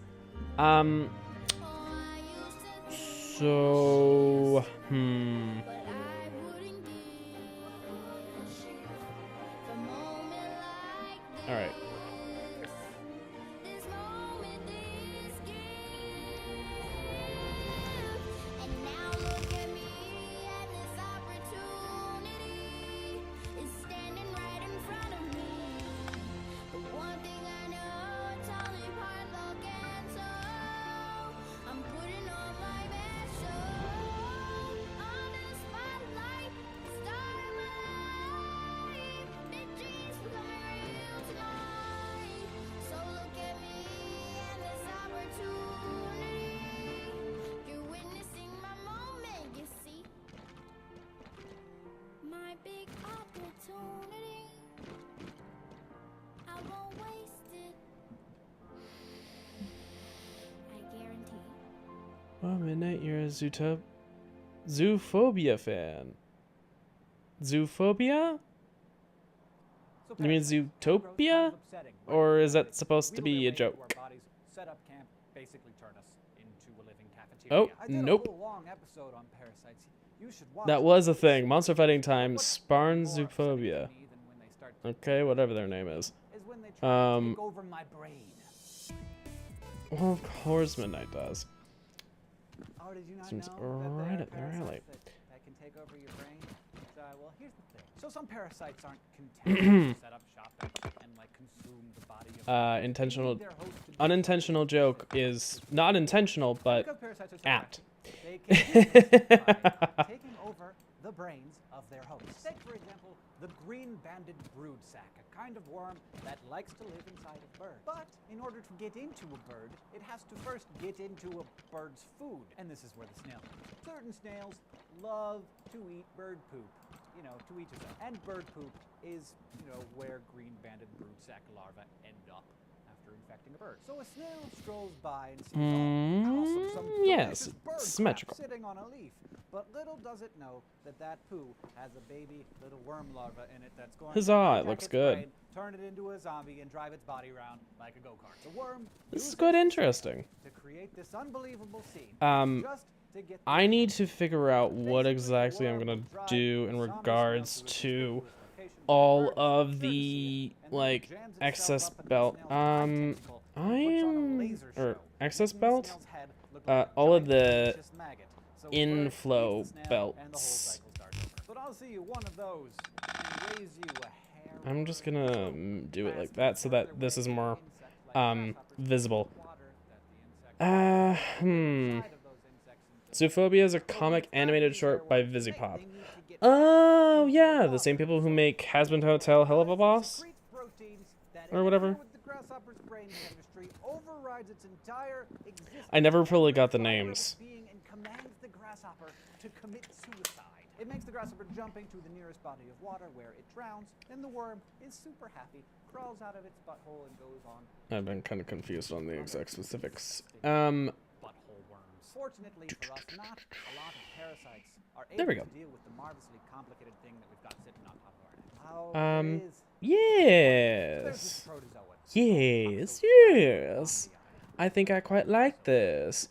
So, all right. Oh, Midnight, you're a Zoophobia fan. Zoophobia? You mean Zootopia? Or is that supposed to be a joke? Oh, nope. That was a thing. Monster fighting time, Sparn Zoophobia. Okay, whatever their name is. Well, of course Midnight does. Oh, did you not Seems know right that up their alley. that can take over your brain? Well, here's the thing. So some parasites aren't content to set up shop and like consume the body of unintentional joke is not intentional, but apt. They can by taking over the brains of their hosts. Take, for example, the green-banded broodsack, a kind of worm that likes to live inside a bird. But in order to get into a bird, it has to first get into a bird's food. And this is where the snail comes in. Certain snails love to eat bird poop. you know, to each his own. And bird poop is, you know, where green banded broodsack larvae end up after infecting a bird. So a snail strolls by and sees, oh, awesome, some yes, delicious bird symmetrical. crap sitting on a leaf. But little does it know that that poo has a baby little worm larva in it that's going Huzzah, to it attack looks its good. brain, turn it into a zombie, and drive its body around like a go-kart. The worm This is uses quite the interesting. snail to create this unbelievable scene. Just to get I need to figure out what exactly I'm gonna do in regards to all of the, like, excess belt. Excess belt? All of the inflow belts. But I'll see you one of those and raise you a hair. I'm just gonna do it like that so that this is more, visible. Zoophobia is a comic animated short by Visipop. Oh, yeah, the same people who make Has-Been Hotel Hell of a Boss? Or whatever. I never fully got the names. It makes the grasshopper jump into the nearest body of water where it drowns, then the worm is super happy, crawls out of its butthole and goes on. I've been kind of confused on the exact specifics. Butthole worms. Fortunately for us, not a lot of parasites are able There we go. to deal with the marvelously complicated thing that we've got sitting on top of our neck. Yes. Yes, yes. I think I quite like this.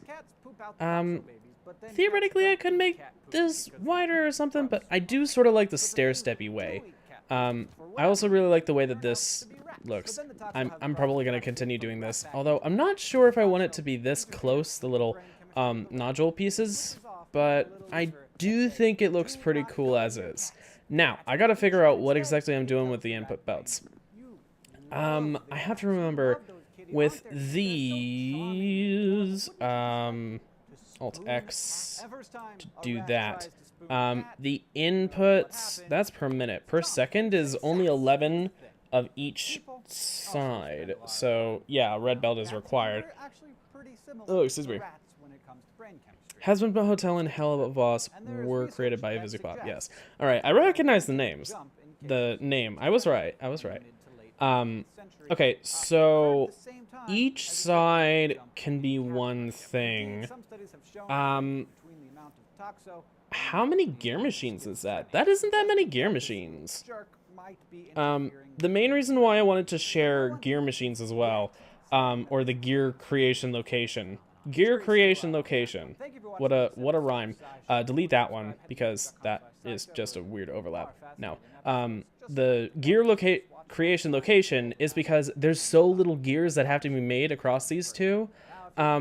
Theoretically, I could make this wider or something, but I do sort of like the stair-steppy way. I also really like the way that this looks. I'm probably going to continue doing this, although I'm not sure if I want it to be this close, the little nodule pieces, but I do think it looks pretty cool as is. Now, I got to figure out what exactly I'm doing with the input belts. I have to remember with these, Alt-X to do that. The inputs, that's per minute. Per second is only 11 of each side. So, yeah, red belt is required. Oh, excuse me. Has-Been Hotel and Hell of a Boss were created by Visipop, yes. Alright, I recognize the names. The name. I was right. I was right. Okay, so each side can be one thing. How many gear machines is that? That isn't that many gear machines. The main reason why I wanted to share gear machines as well, or the gear creation location. Gear creation location. What a rhyme. Delete that one because that is just a weird overlap. No. The gear creation location is because there's so little gears that have to be made across these two. How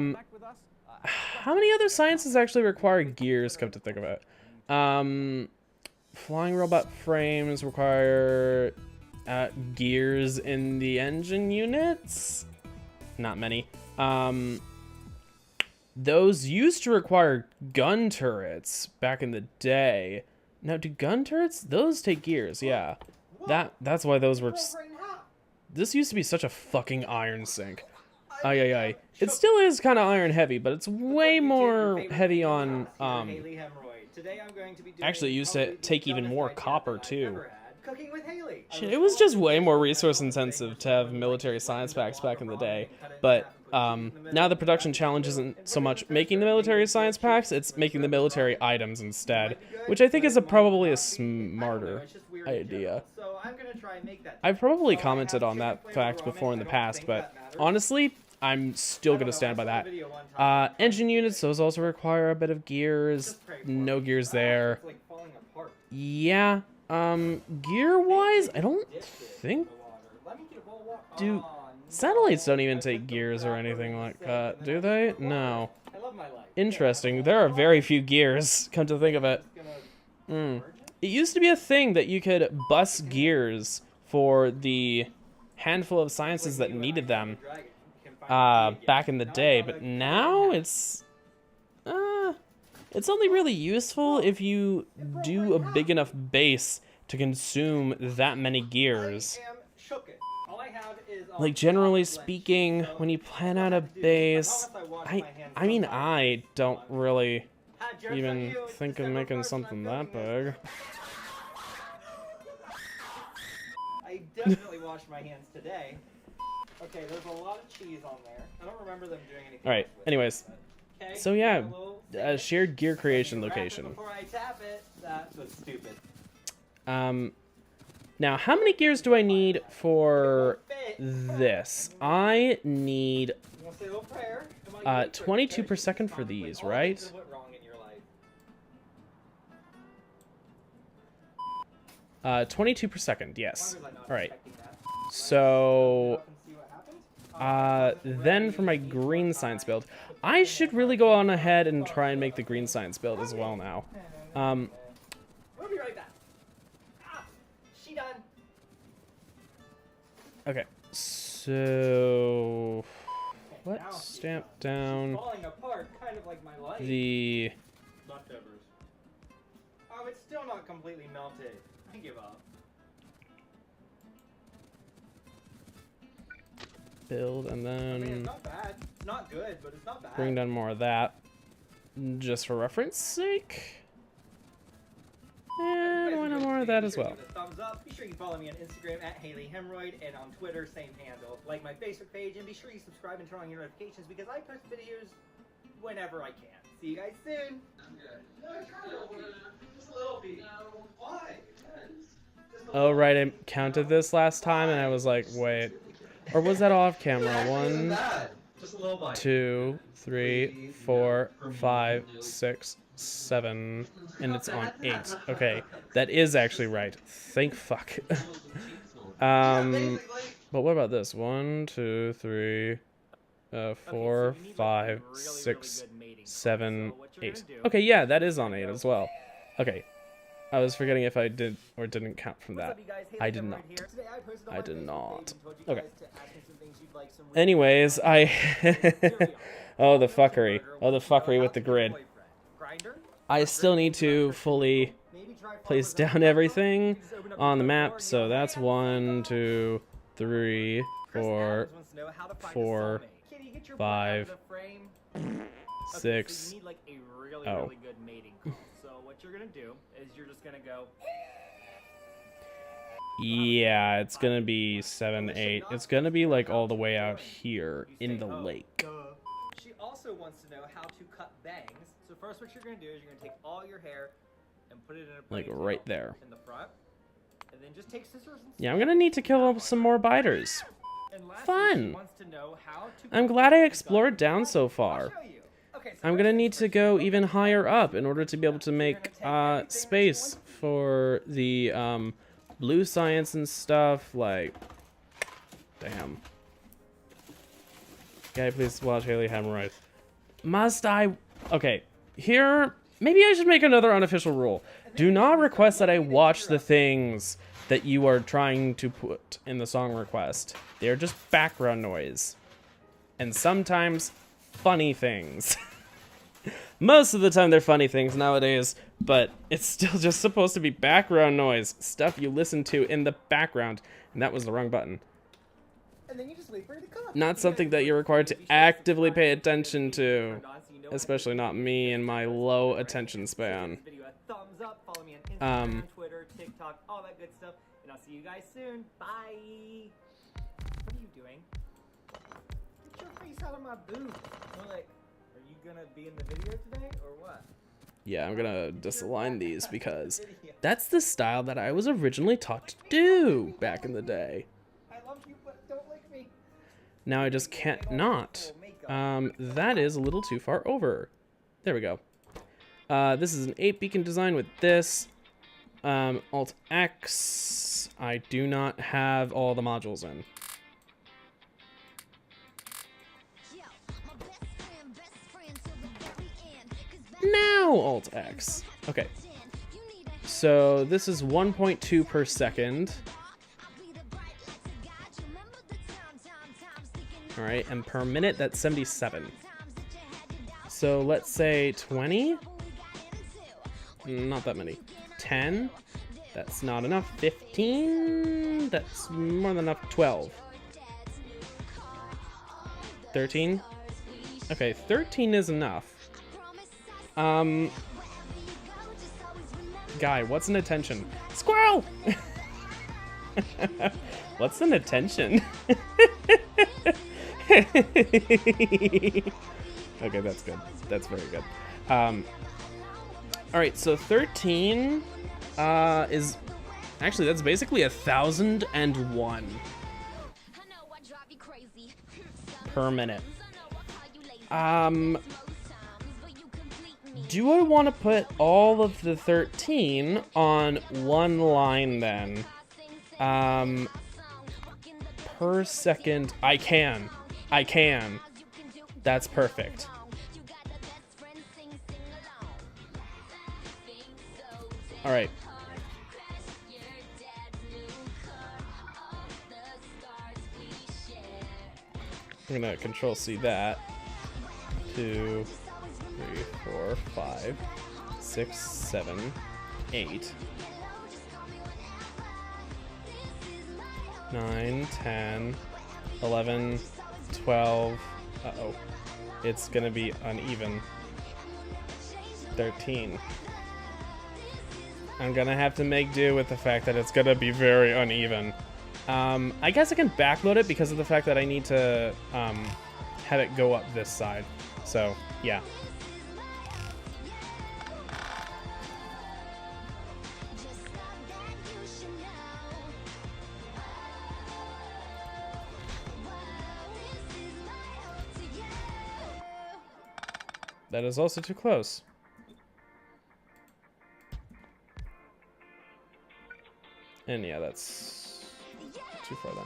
many other sciences actually require gears, come to think of it? Flying robot frames require gears in the engine units? Not many. Those used to require gun turrets back in the day. Now, do gun turrets? Those take gears, yeah. That's why those were... This used to be such a fucking iron sink. Ay. It still is kind of iron heavy, but it's way more heavy on... Actually, it used to take even more copper, too. Shit, it was just way more resource intensive to have military science packs back in the day. But now the production challenge isn't so much making the military science packs, it's making the military items instead, which I think is probably a smarter idea. I've probably commented on that fact before in the past, but honestly, I'm still going to stand by that. Engine units, those also require a bit of gears. No gears there. Yeah. Gear-wise, I don't think... Satellites don't even take gears or anything like that, do they? No. Interesting. There are very few gears, come to think of it. It used to be a thing that you could bus gears for the handful of sciences that needed them back in the day, but now it's only really useful if you do a big enough base to consume that many gears. Like, generally speaking, when you plan out a base, I mean, I don't really even think of making something that big. definitely washed my hands today. Okay, there's a lot of cheese on there. I don't remember them doing anything. All right. else with Anyways, it. Okay, so yeah, a little shared gear creation wrap it location. Before I tap it, that was stupid. Now how many gears do I need for this? I need You want to say a little prayer? Come on, give me 22 per second for these, right? What wrong in your life? 22 per second, yes. Why was I not All right. expecting that? So, See what happens? then for my green science build, I should really go on ahead and try and make the green science build as well now. We'll be right back. Ah, she done. Okay, so Now let's stamp down falling apart, kind of like my life. the Leftovers. Oh, it's still not completely melted. I give up. build, and I mean, it's then not bad. It's not good, but it's not bad. bring down more of that, just for reference sake. And why not more of that as well? Give it a thumbs up. Be sure you follow me on Instagram at Haley Hemorrhoid, and on Twitter, same handle. Like my Facebook page, and be sure you subscribe and turn on your notifications because I post videos whenever I can. See you guys soon. Just a little bit. No, why? Oh right, I counted this last time, and I was like, wait. Or was that off camera? 1, 2, 3, 4, 5, 6, 7, and it's on 8. Okay, that is actually right. Thank fuck. But what about this? 1, 2, 3, 4, 5, 6, 7, 8. Okay, yeah, that is on 8 as well. Okay. I was forgetting if I did or didn't count from that. I did not. I did not. Okay. Anyways, I... oh, the fuckery. Oh, the fuckery with the grid. I still need to fully place down everything on the map. So that's 1, 2, 3, 4, 4, 5, 6. Oh. So what you're gonna do is you're just gonna go. Yeah, it's gonna be 7, 8. It's gonna be like all the way out here in the lake. She also wants to know how to cut bangs. So first, what you're gonna do is you're gonna take all your hair and put it in a Like ponytail right there. in the front, and then just take scissors and Yeah, I'm gonna need to kill up some more biters. And lastly, she Fun! wants to know how to I'm glad I explored down so far. I'm gonna need to go even higher up in order to be able to make space for the blue science and stuff. Like, damn. Guy, please watch Haley Hemorrhoid. Must I? Okay, here maybe I should make another unofficial rule. Do not request that I watch the things that you are trying to put in the song request. They are just background noise, and sometimes funny things. Most of the time they're funny things nowadays, but it's still just supposed to be background noise, stuff you listen to in the background, and that was the wrong button. And then you just wait for it to come. Not something that you're required to actively pay attention to, especially not me and my low attention span. Thumbs up, follow me on Instagram, Twitter, TikTok, all that good stuff, and I'll see you guys soon. Bye. What are you doing? Get your face out of my booth. Or like, are you gonna be in the video today or what? Yeah, I'm gonna disalign these because that's the style that I was originally taught to do back in the day. I love you, but don't lick me. Now I just can't not. That is a little too far over. There we go. This is an 8 beacon design with this. Alt X. I do not have all the modules in. Now Alt X. Okay. So this is 1.2 per second. All right, and per minute that's 77. So let's say 20. Not that many. 10. That's not enough. 15. That's more than enough. 12. 13. Okay, 13 is enough. Guy, what's an attention? Squirrel! What's an attention? Okay, that's good. That's very good. Alright, so 13 is... Actually, that's basically 1,001 per minute. Do I want to put all of the 13 on one line then? Per second. I can. That's perfect. All right. I'm gonna Control C that. 2, 3, 4, 5, 6, 7, 8, 9, 10, 11, 12. Uh-oh. It's gonna be uneven. 13. I'm gonna have to make do with the fact that it's gonna be very uneven. I guess I can backload it because of the fact that I need to have it go up this side. So, yeah. That is also too close. And yeah, that's too far then.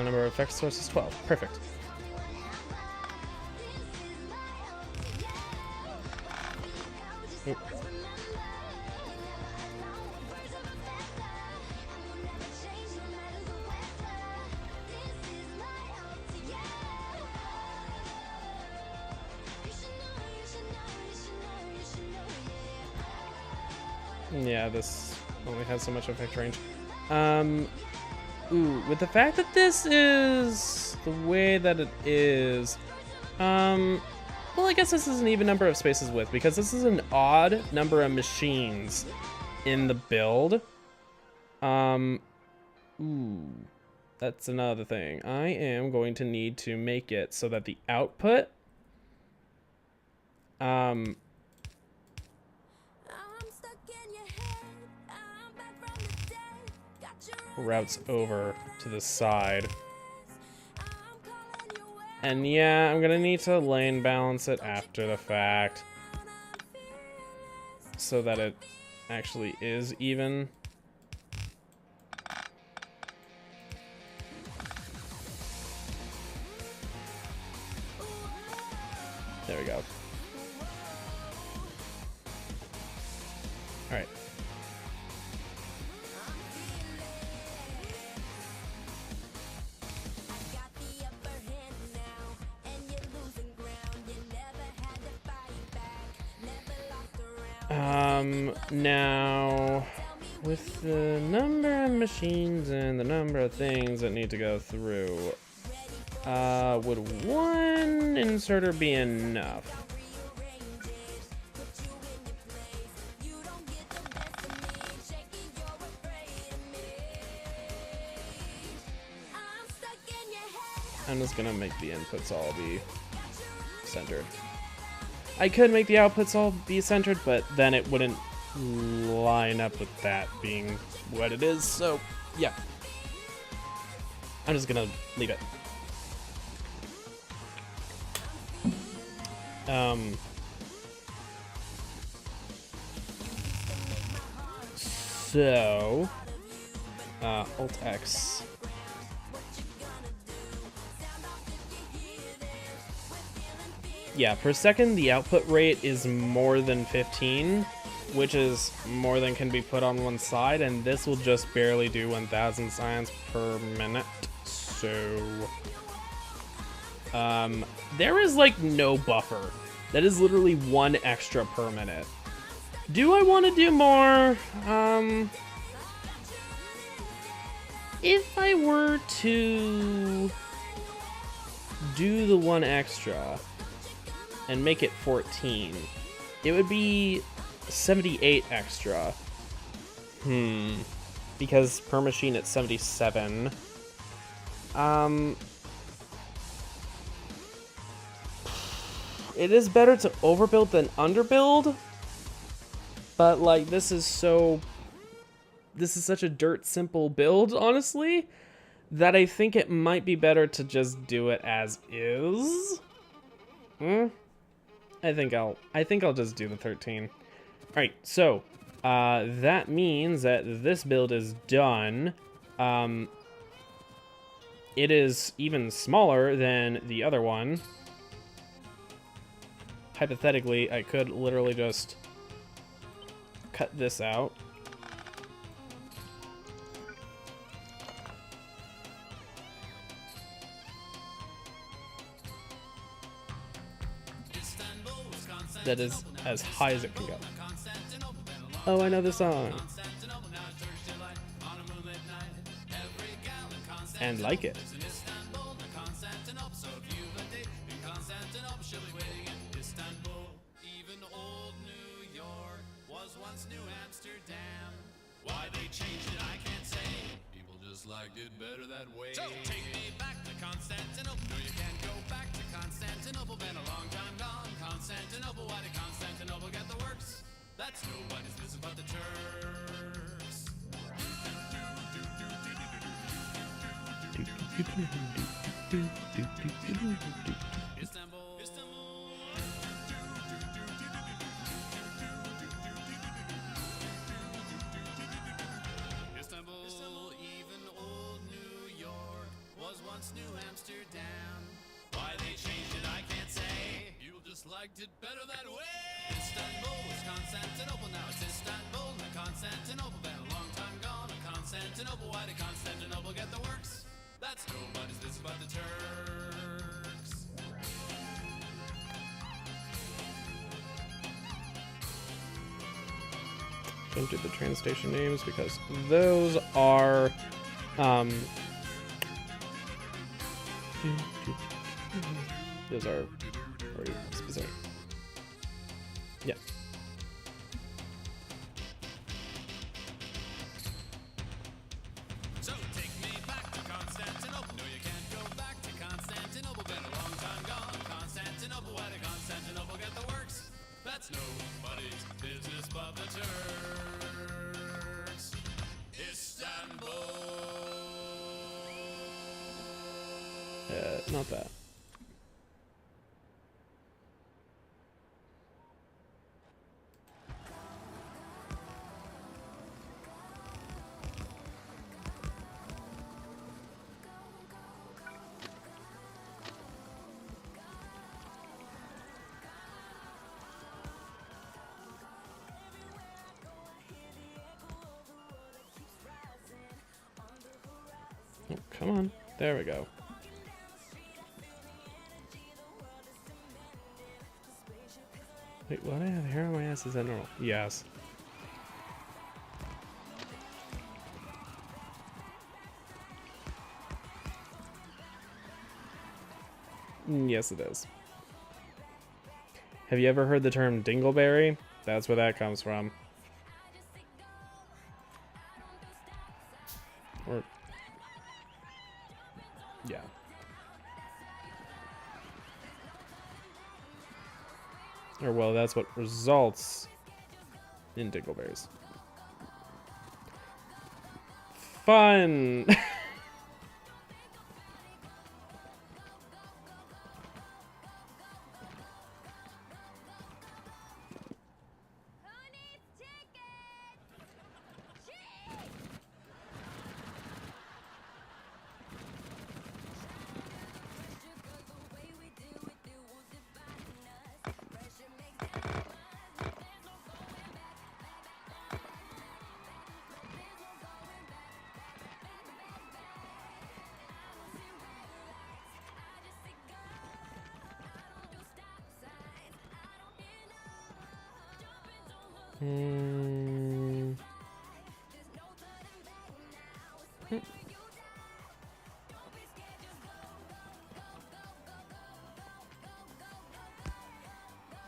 Number of effect sources 12. Perfect. Oop. Yeah, this only has so much effect range. Ooh, with the fact that this is the way that it is, well, I guess this is an even number of spaces width because this is an odd number of machines in the build. Ooh, that's another thing. I am going to need to make it so that the output, routes over to the side. And yeah, I'm gonna need to lane balance it after the fact so that it actually is even. There we go. All right. Now, with the number of machines and the number of things that need to go through, would one inserter be enough? I'm just gonna make the inputs all be centered. I could make the outputs all be centered, but then it wouldn't line up with that being what it is, so yeah. I'm just gonna leave it. So, Alt-X. Yeah, per second, the output rate is more than 15, which is more than can be put on one side, and this will just barely do 1,000 science per minute. So, there is like no buffer. That is literally 1 extra per minute. Do I want to do more? If I were to do the 1 extra and make it 14, it would be 78 extra. Because per machine it's 77. It is better to overbuild than underbuild, but like this is such a dirt simple build, honestly, that I think it might be better to just do it as is. I think I'll just do the 13. All right, so that means that this build is done. It is even smaller than the other one. Hypothetically, I could literally just cut this out. That is as high as it can go. Oh, I know the song. And like it. Why they changed it, I can't say. People just liked it better that way. So take me back to Constantinople. No, you can't go back to Constantinople. Been a long time gone. Constantinople, why did Constantinople get the works? That's nobody's business but the Turks. Istanbul. Istanbul, even old New York was once New Amsterdam. Why they changed it, I can't say. You just liked it better that way. Istanbul was Constantinople, now it's Istanbul, not Constantinople. Been a long time gone, Constantinople. Why did Constantinople get the works? That's nobody's business but the Turks. Don't do the train station names because those are very specific. Yeah. So take me back to Constantinople. No, you can't go back to Constantinople. Been a long time gone. Constantinople, why did Constantinople get the works? That's nobody's business but the Turks. Istanbul. Not that. Oh, come on. There we go. Wait, what? I have hair on my ass? Is that normal? Yes. Yes, it is. Have you ever heard the term dingleberry? That's where that comes from. Or... yeah. Or, well, that's what results in dingleberries. Fun!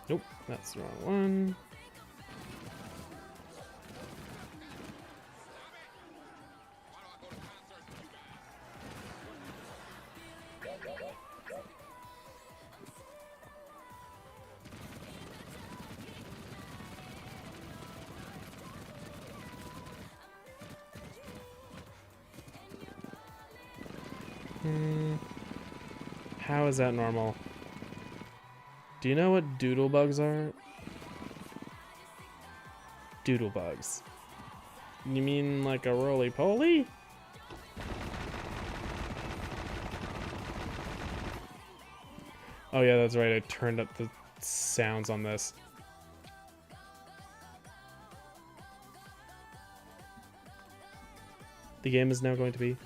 Nope, that's the wrong one. How is that normal? Do you know what doodle bugs are? Doodle bugs. You mean like a roly-poly? Oh yeah, that's right. I turned up the sounds on this. The game is now going to be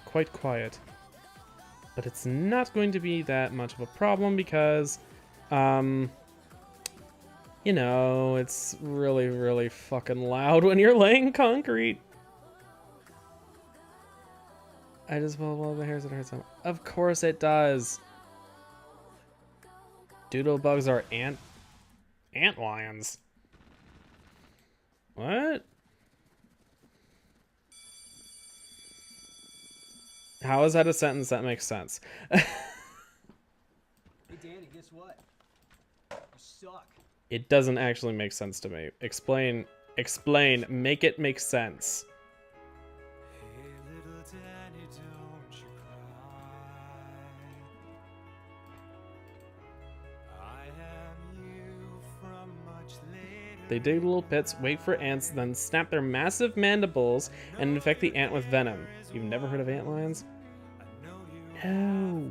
quite quiet. But it's not going to be that much of a problem because, you know, it's really, really fucking loud when you're laying concrete. I just pull the hairs that hurt some. Of course it does. Doodle bugs are ant lions. What? How is that a sentence that makes sense? Hey Danny, guess what? You suck. It doesn't actually make sense to me. Explain. Make it make sense. They dig little pits, wait for ants, then snap their massive mandibles and infect the ant with venom. You've never heard of ant lions? No.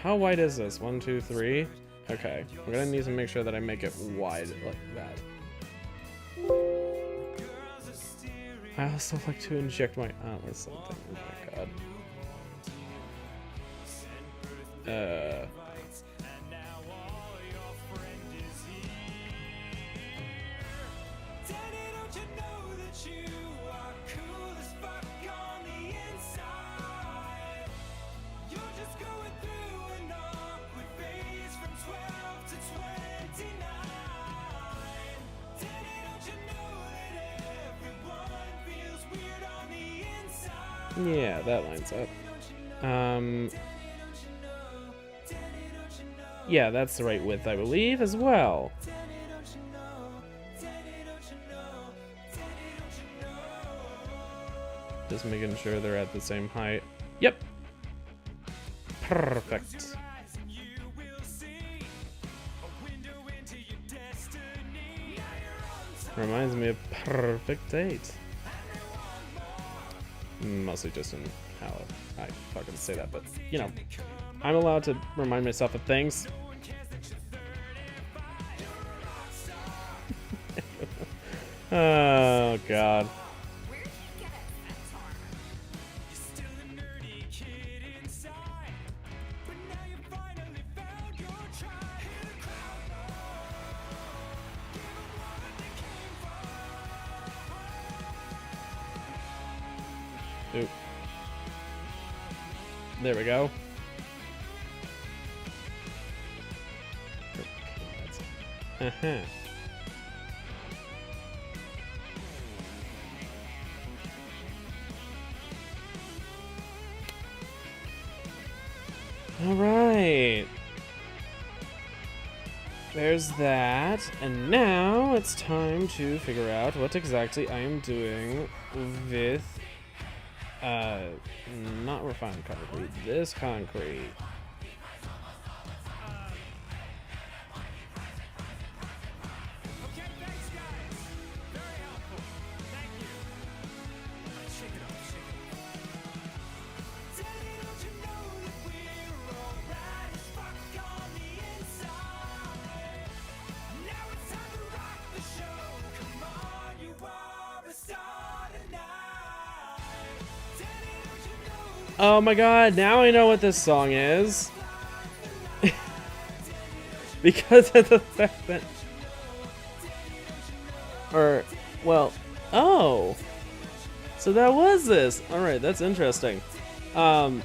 How wide is this? 1, 2, 3. Okay, I'm gonna need to make sure that I make it wide like that. I also like to inject my with something. Oh my god. Yeah, that lines up. Yeah, that's the right width, I believe, as well. Just making sure they're at the same height. Yep. Perfect. Reminds me of Perfect Date. Mostly just in how I fucking say that, but you know, I'm allowed to remind myself of things. Oh god. Oop. There we go. Uh-huh. All right. There's that. And now it's time to figure out what exactly I am doing with not refined concrete, this concrete. Oh my god, now I know what this song is. Because of the fact that... Or, well, oh. So that was this. Alright, that's interesting. At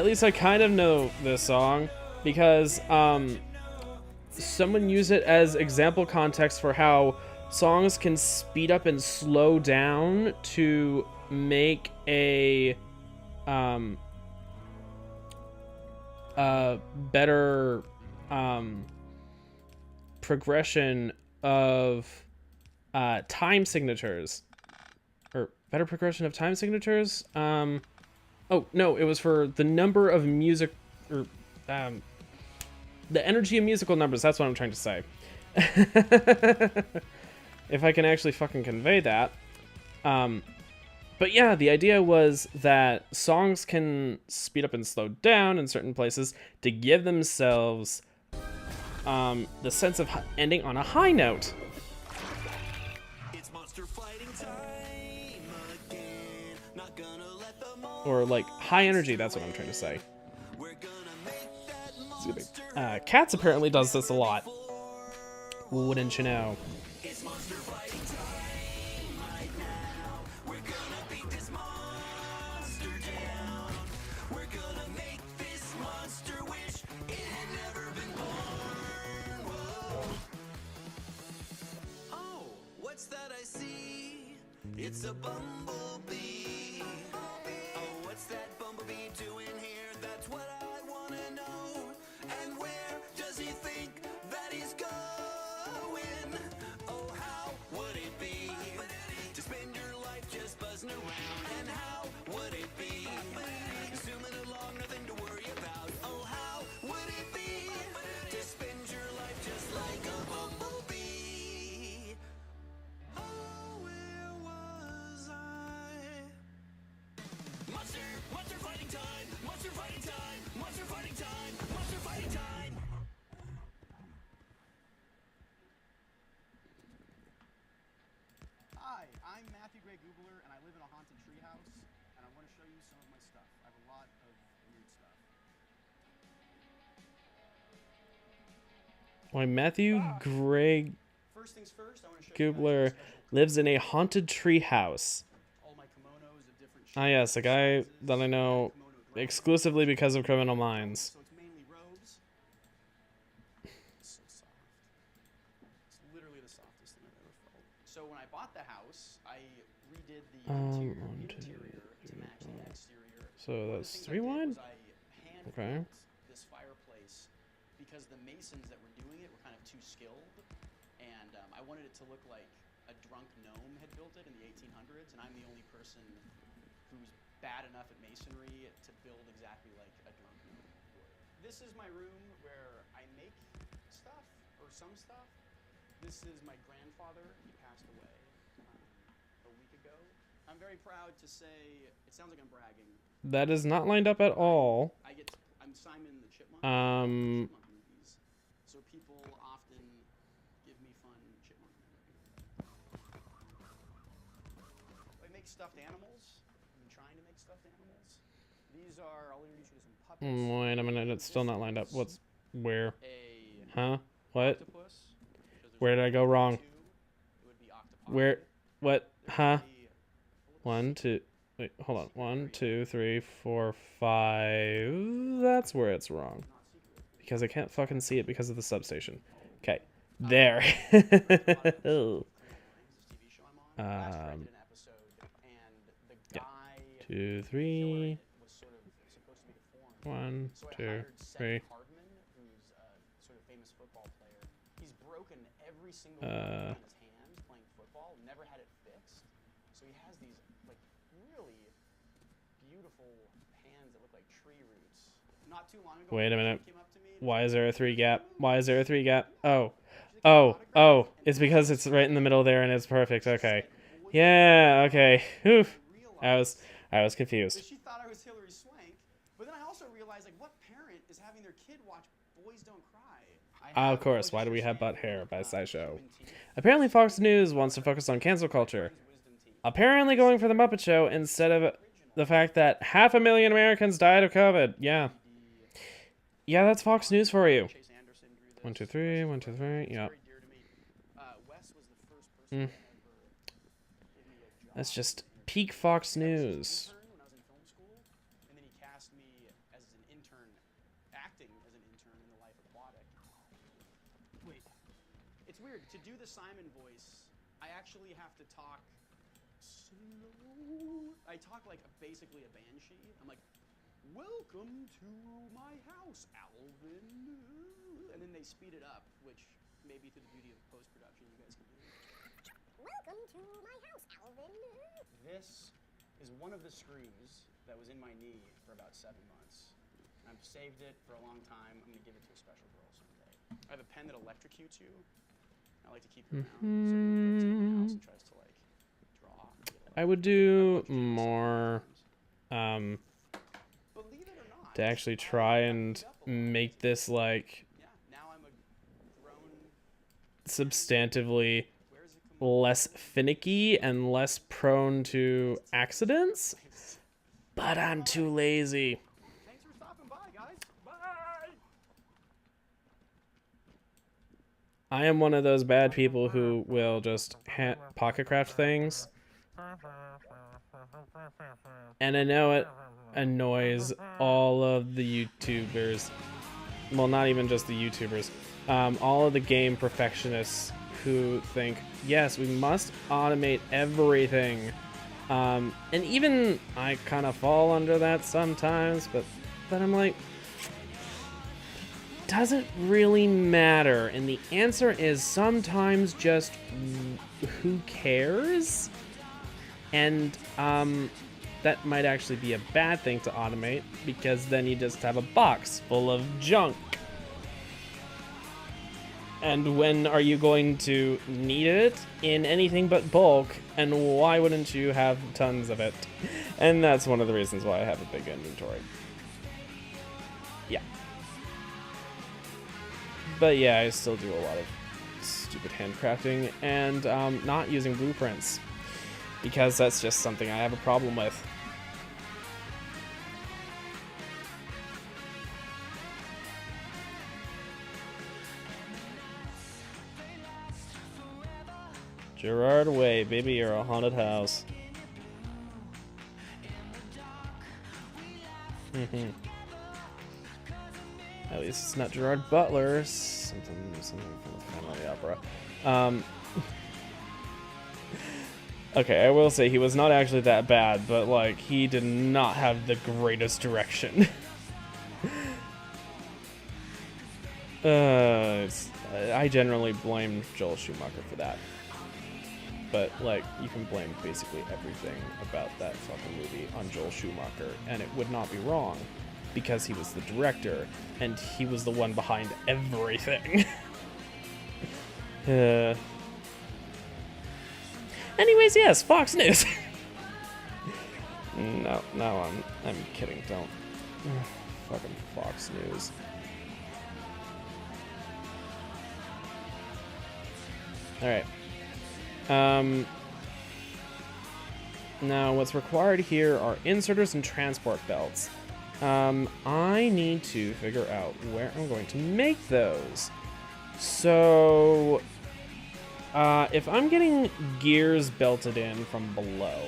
least I kind of know this song because someone used it as example context for how songs can speed up and slow down to make a better progression of time signatures, or better progression of time signatures. Oh no, it was for the number of music, or the energy of musical numbers. That's what I'm trying to say. If I can actually fucking convey that. But yeah, the idea was that songs can speed up and slow down in certain places to give themselves the sense of ending on a high note. It's monster fighting time again. Not gonna let them all Or like high energy, that's what I'm trying to say. Excuse me. Cats apparently does this a lot. Wouldn't you know? It's monster fighting time right now. We're gonna beat this monster down. We're gonna make this monster wish it had never been born. Whoa. Oh, what's that I see? It's a bumblebee. Oh, what's that bumblebee doing here? That's what I wanna know. And where does he think that he's going? Oh, how would it be to spend your life just buzzing around? And how would it be zooming along, nothing to worry about? Oh, how would it be to spend your life just like a bumblebee? Oh, where was I? Monster fighting time, monster fighting time, monster fighting time, monster fighting time. Hi, I'm Matthew Gray Googler, and I live in a haunted treehouse, and I want to show you some of my stuff. I have a lot of weird stuff. Why Matthew Gray First things first, I want to show you Goobler lives in a haunted tree house. all my kimonos of different Ah yes, a guy that I know exclusively because of Criminal Minds. So it's mainly robes. It's so soft. It's literally the softest thing I've ever felt. So when I bought the house, I redid the interior to match the exterior. So that's 3 wide? Okay. This fireplace because the masons that were doing it were kind of too skilled, and I wanted it to look like a drunk gnome had built it in the 1800s, and I'm the only person who's bad enough at masonry to build exactly like a drunk gnome would. This is my room where I make stuff, or some stuff. This is my grandfather. He passed away a week ago. I'm very proud to say, it sounds like I'm bragging. That is not lined up at all. I'm Simon the Chipmunk. Um, Chipmunk movies. So people often give me fun chipmunk memory. I make stuffed animals. I'm trying to make stuffed animals. These are, I'll introduce you to some puppets. wait a minute, it's still not lined up. What's, where? Huh? What? Where did I go wrong? Where, what? Huh? 1, 2, wait, hold on. 1, 2, 3, 4, 5. That's where it's wrong. Because I can't fucking see it because of the substation. Okay. There. 2, 3. 1, 2, 3. Sort of famous football player. He's broken every single bone in his hands playing football, never had it fixed. So he has these like really beautiful hands that look like tree roots. Not too long ago, Wait a minute. came up to me. Why is there a 3 gap? Why is there a 3 gap? Oh. Oh. Oh. It's because it's right in the middle there and it's perfect. Okay. Yeah, okay. Oof. I was confused. She thought I was Hillary Swank, but then I also realized like what parent is having their kid watch Boys Don't Cry? Of course, why do we have butt hair by SciShow? Apparently Fox News wants to focus on cancel culture. Apparently going for the Muppet Show instead of the fact that 500,000 Americans died of COVID. Yeah. Yeah, that's Fox News for you. 1, 2, 3, 1, 2, 3. Yeah. That's just peak Fox News. When I was in film school, and then he cast me as an intern, acting as an intern in The Life Aquatic. Wait, it's weird. To do the Simon voice, I actually have to talk slow. I talk like basically a banshee. I'm like, welcome to my house, Alvin. And then they speed it up, which maybe through the beauty of post-production you guys can do. Welcome to my house, Alvin. This is one of the screws that was in my knee for about 7 months. I've saved it for a long time. I'm going to give it to a special girl someday. I have a pen that electrocutes you. I like to keep it around. So everyone goes to my house and tries to like draw. I would do more to actually try and make this like substantively less finicky and less prone to accidents, but I'm too lazy. Thanks for stopping by, guys. Bye. I am one of those bad people who will just pocket craft things, and I know it annoys all of the YouTubers. Well, not even just the YouTubers. All of the game perfectionists who think, yes, we must automate everything. And even I kind of fall under that sometimes, but I'm like, doesn't really matter. And the answer is sometimes just who cares? And that might actually be a bad thing to automate, because then you just have a box full of junk. And when are you going to need it? In anything but bulk, and why wouldn't you have tons of it? And that's one of the reasons why I have a big inventory. Yeah. But yeah, I still do a lot of stupid handcrafting and not using blueprints, because that's just something I have a problem with. Gerard Way, baby, you're a haunted house. At least it's not Gerard Butler. Something from the Family Opera. Okay, I will say he was not actually that bad, but like he did not have the greatest direction. I generally blame Joel Schumacher for that. But, like, you can blame basically everything about that fucking movie on Joel Schumacher, and it would not be wrong, because he was the director, and he was the one behind everything. Anyways, yes, Fox News. No, I'm kidding, don't. Fucking Fox News. Alright. Now what's required here are inserters and transport belts. I need to figure out where I'm going to make those. So, if I'm getting gears belted in from below,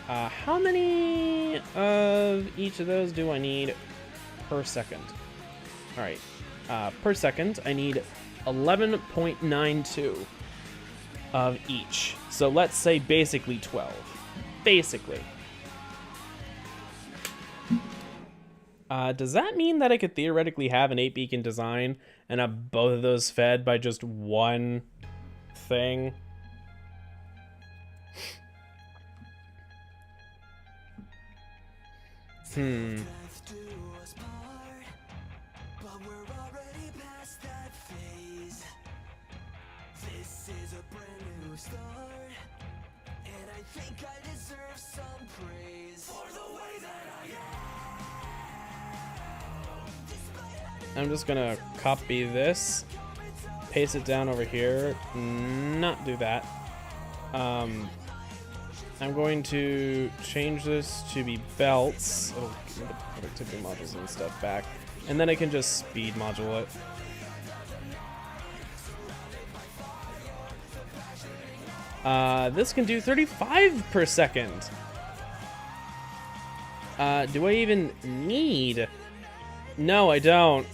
how many of each of those do I need per second? Alright, per second I need 11.92 of each. So let's say basically 12. Basically. Does that mean that I could theoretically have an 8-beacon design and have both of those fed by just one thing? I'm just gonna copy this, paste it down over here, not do that, I'm going to change this to be belts. Oh, give me the productivity modules and stuff back. And then I can just speed module it. This can do 35 per second. Do I even need? No, I don't.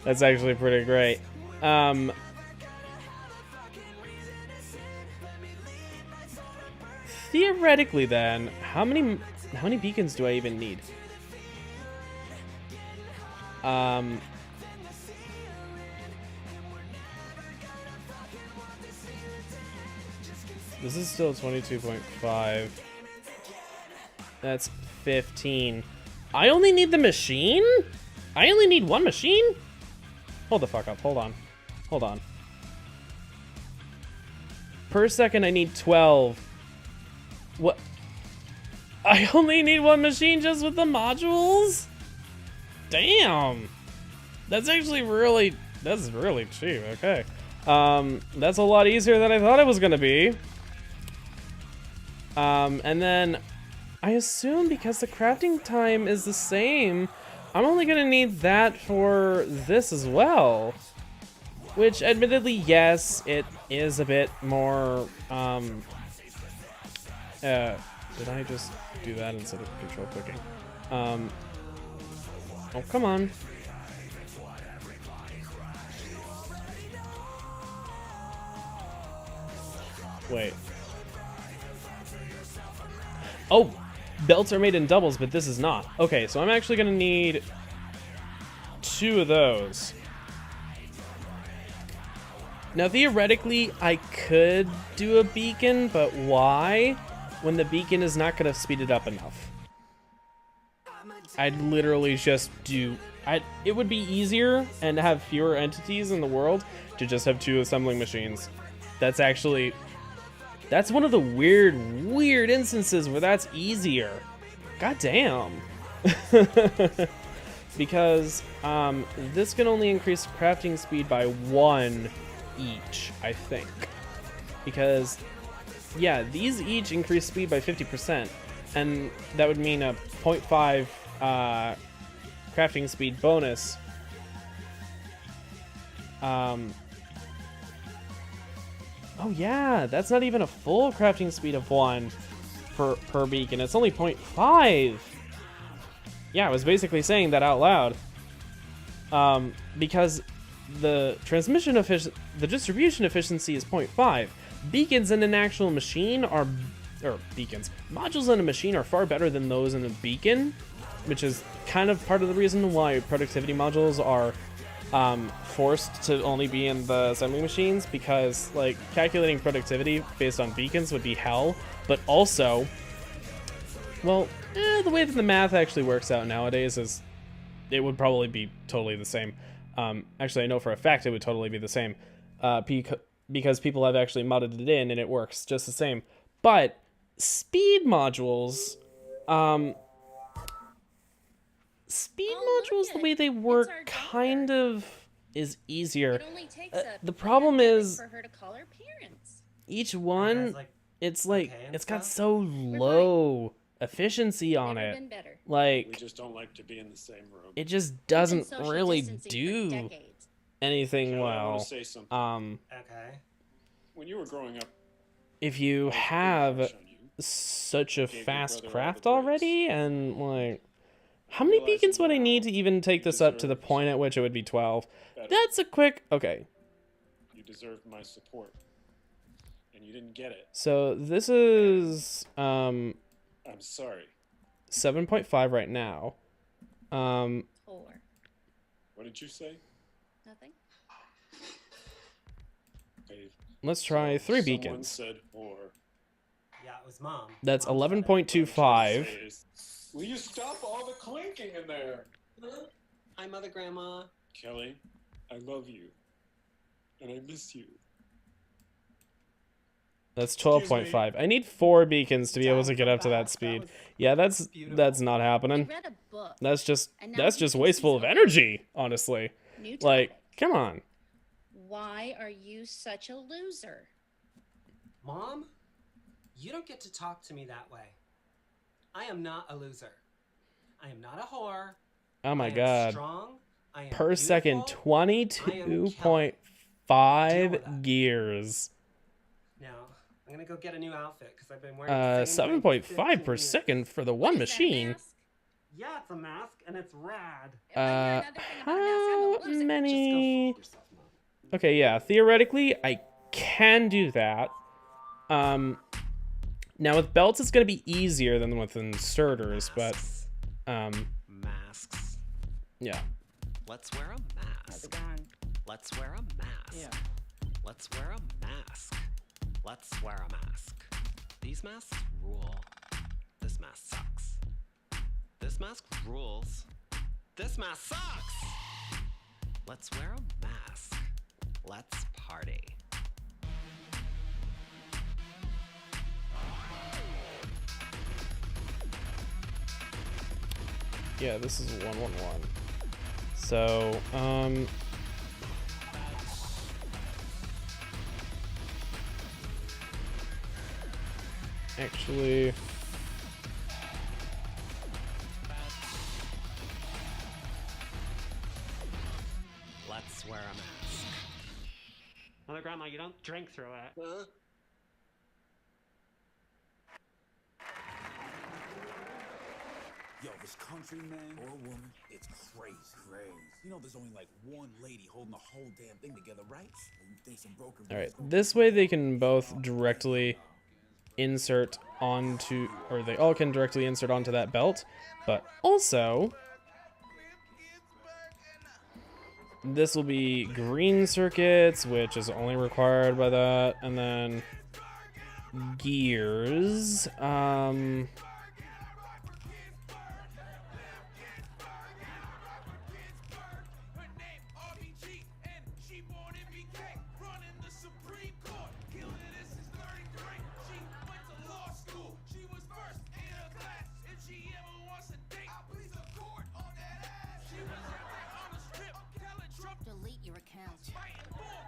That's actually pretty great. Theoretically, then, how many beacons do I even need? This is still 22.5. That's 15. I only need the machine? I only need one machine? Hold the fuck up. Hold on. Hold on. Per second, I need 12. What? I only need one machine just with the modules? Damn. That's actually really... That's really cheap. Okay. That's a lot easier than I thought it was gonna be. And then... I assume because the crafting time is the same, I'm only gonna need that for this as well. Which, admittedly, yes, it is a bit more, did I just do that instead of control clicking? Oh, come on. Wait. Oh! Belts are made in doubles, but this is not. Okay, so I'm actually gonna need 2 of those. Now, theoretically, I could do a beacon, but why? When the beacon is not gonna speed it up enough. I'd literally just do... it would be easier and have fewer entities in the world to just have 2 assembling machines. That's actually... That's one of the weird instances where that's easier. God damn. Because this can only increase crafting speed by 1 each, I think. Because, yeah, these each increase speed by 50%, and that would mean a 0.5 crafting speed bonus. Oh yeah, that's not even a full crafting speed of 1 per beacon. It's only 0.5. Yeah, I was basically saying that out loud. Because the distribution efficiency is 0.5. Beacons in an actual machine are, beacons. Modules in a machine are far better than those in a beacon, which is kind of part of the reason why productivity modules are forced to only be in the assembly machines, because like calculating productivity based on beacons would be hell, but also, well, the way that the math actually works out nowadays is it would probably be totally the same. Actually, I know for a fact it would totally be the same, because people have actually modded it in and it works just the same. But speed modules, the way they work kind of is easier. The problem is for her to call her parents. Each one, it's got so low efficiency on Never it. been better. Like, We just don't like to be in the same room. it just doesn't social really distancing for do decades. anything Kelly, I well. wanna say something. Okay. When you were growing up, If you have such a fast craft already, and like, how many beacons would I need to even take this up to the point at which it would be 12? That's a quick, okay. you deserved my support, and you didn't get it. So this is I'm sorry. 7.5 right now. 4. What did you say? Nothing. Okay. Let's try 3 Someone beacons. said whore. Yeah, it was Mom. That's Mom said it. 11.25. Will you stop all the clinking in there? Hi, Mother Grandma. Kelly, I love you. And I miss you. That's 12.5. I need 4 beacons to be able to get up to that speed. Yeah, that's not happening. read a book, That's just and now he thinks wasteful he's of energy, honestly. New Like, topic. come on. Why are you such a loser? Mom? You don't get to talk to me that way. I am not a loser. I am not a whore. Oh my I am god. strong. I am Per second, beautiful. I am Kelly. 22.5 gears. Now, I'm gonna go get a new outfit because I've been wearing the same one 7.5 per second for the one machine. Yeah, it's a mask and it's rad. How many? Okay, yeah. Theoretically, I can do that. Now with belts, it's gonna be easier than with inserters, but Masks. yeah. Let's wear a mask. Let's wear a mask. Yeah. Let's wear a mask. Let's wear a mask. These masks rule. This mask sucks. This mask rules. This mask sucks! Let's wear a mask. Let's party. Yeah, this is 111. So, actually, Let's wear a mask. Mother Grandma, you don't drink through it. Huh? Yo, this country man or woman, it's crazy. You know there's only like one lady holding the whole damn thing together, right? And you think some broken all right. This way they can both directly insert onto, or they all can directly insert onto that belt, but also this will be green circuits, which is only required by that, and then gears. Delete your account.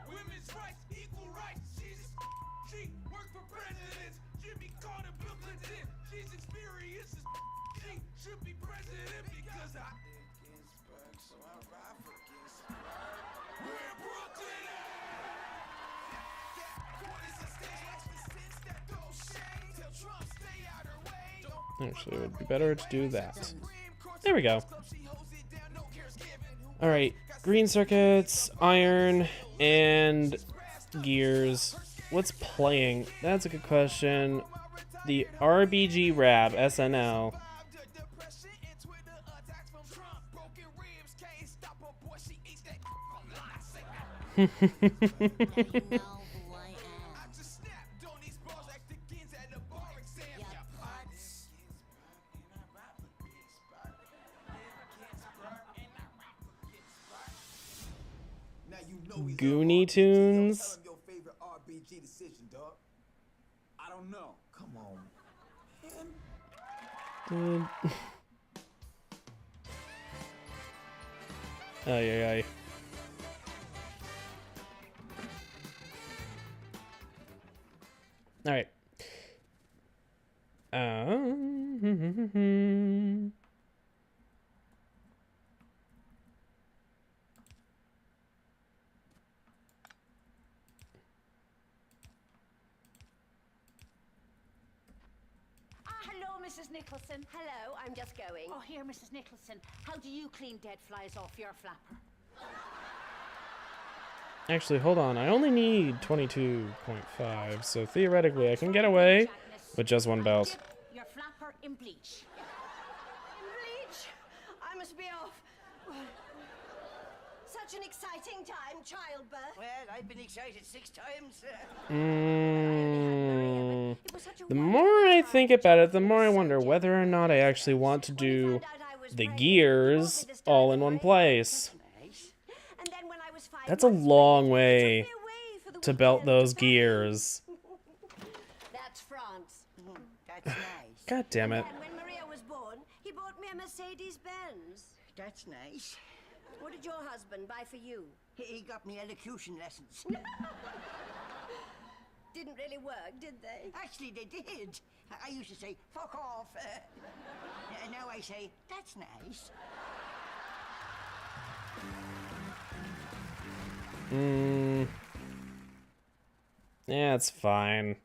Women's rights, equal rights. She worked for presidents. Jimmy Carter, Bill Clinton. She's experienced. She should be president because I Ginsburg, so I ride for Ginsburg. We're in Brooklyn. Actually, it would be better to do that. There we go. All right, green circuits, iron, and gears. What's playing? That's a good question. The RBG Rab SNL. Goonie Tunes. Your favorite RBG decision, dog. I don't know. Come on. Ay, ay, ay. All right. Hello, Mrs. Nicholson. Hello, I'm just going. Oh, here, Mrs. Nicholson. How do you clean dead flies off your flapper? Actually, hold on. I only need 22.5, so theoretically I can get away with just one belt. Your flapper in bleach. In bleach? I must be off. Such an exciting time, childbirth. Well, I've been excited 6 times. The more I think about it, the more I wonder whether or not I actually want to do the gears all in one place. That's a long way to belt those gears. That's France. That's nice. God damn it. And when Maria was born, he bought me a Mercedes-Benz. That's nice. What did your husband buy for you? He got me elocution lessons. didn't really work, did they? Actually, they did. I used to say, fuck off. Now I say, that's nice. Yeah, it's fine.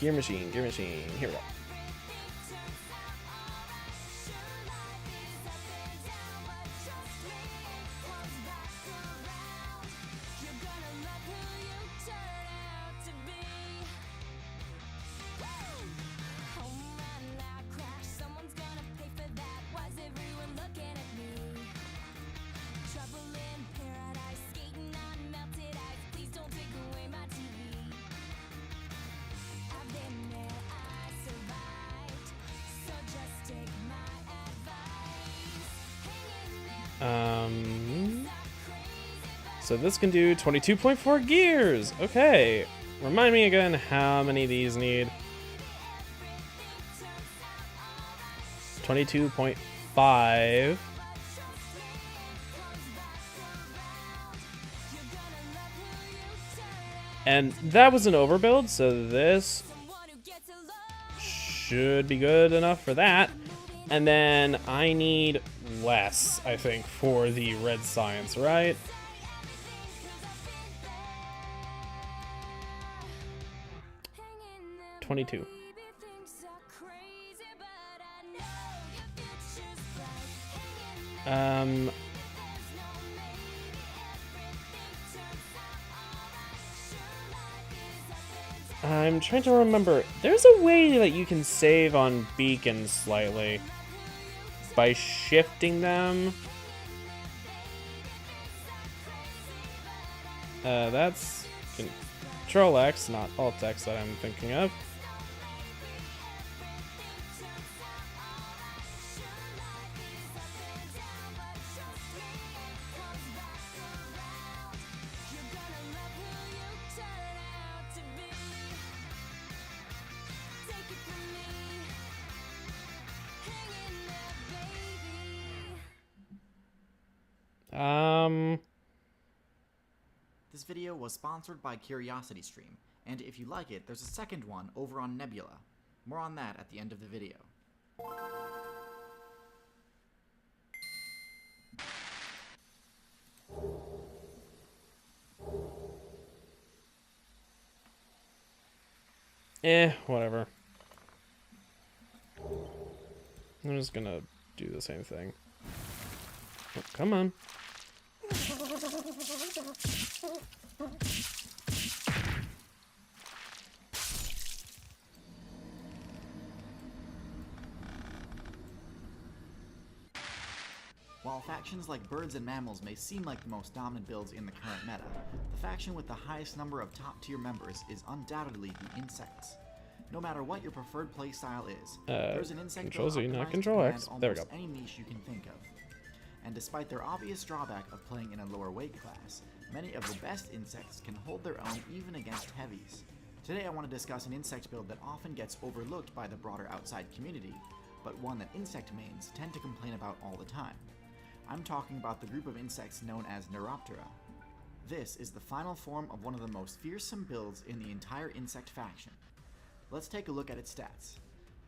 Gear machine, here we go. So this can do 22.4 gears. Okay. Remind me again how many of these need. 22.5. And that was an overbuild, so this should be good enough for that. And then I need less, I think, for the red science, right? $22. I'm trying to remember. There's a way that you can save on beacons slightly by shifting them. That's Control X, not Alt X that I'm thinking of. This video was sponsored by CuriosityStream, and if you like it, there's a second one over on Nebula. More on that at the end of the video. Whatever. I'm just gonna do the same thing. Oh, come on. While factions like birds and mammals may seem like the most dominant builds in the current meta, the faction with the highest number of top-tier members is undoubtedly the insects. No matter what your preferred playstyle is, there's an insect Control Z, build not optimized Control to X. command There we almost go. any niche you can think of. And despite their obvious drawback of playing in a lower weight class, many of the best insects can hold their own even against heavies. Today I want to discuss an insect build that often gets overlooked by the broader outside community, but one that insect mains tend to complain about all the time. I'm talking about the group of insects known as Neuroptera. This is the final form of one of the most fearsome builds in the entire insect faction. Let's take a look at its stats.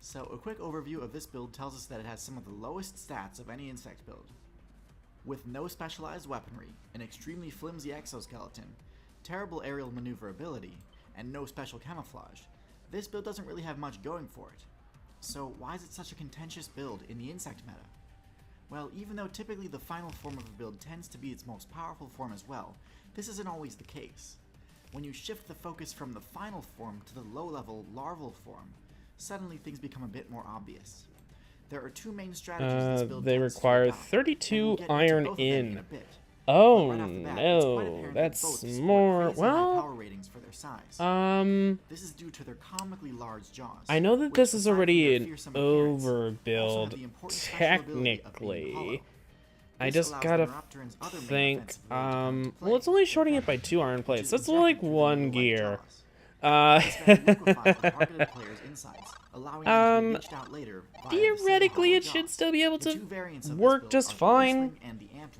So a quick overview of this build tells us that it has some of the lowest stats of any insect build. With no specialized weaponry, an extremely flimsy exoskeleton, terrible aerial maneuverability, and no special camouflage, this build doesn't really have much going for it. So why is it such a contentious build in the insect meta? Well, even though typically the final form of a build tends to be its most powerful form as well, this isn't always the case. When you shift the focus from the final form to the low-level larval form, suddenly things become a bit more obvious. There are two main strategies this build They tends to require adopt, and 32 we'll get into iron both of them in. a bit. Oh But right off the bat, it's quite no, apparent that that's both sport more. crazy high power Well, ratings for their size. This is due to their comically large jaws. I know that which, this is aside from already their an fearsome appearance, also have overbuild the important special ability of being technically. hollow. I This just allows gotta the Raptoran's other main think. offensive ability to come into Well, it's only shorting it by 2 iron plates. That's like 1 gear. Theoretically, it should still be able to work just fine.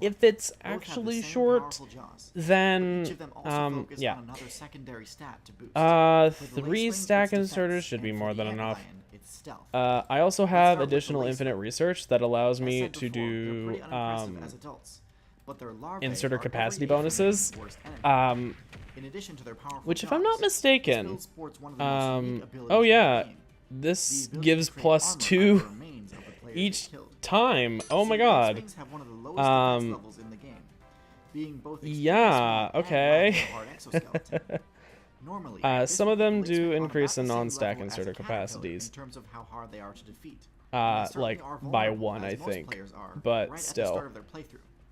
If it's actually short, then yeah. 3 stack inserters should be more than enough. I also have additional infinite research that allows me to do inserter capacity bonuses. Which, if I'm not mistaken, oh yeah, this gives +2 each time. Oh my god. Yeah, okay. Some of them do increase the non-stack inserter capacities. Like by 1, I think. But still.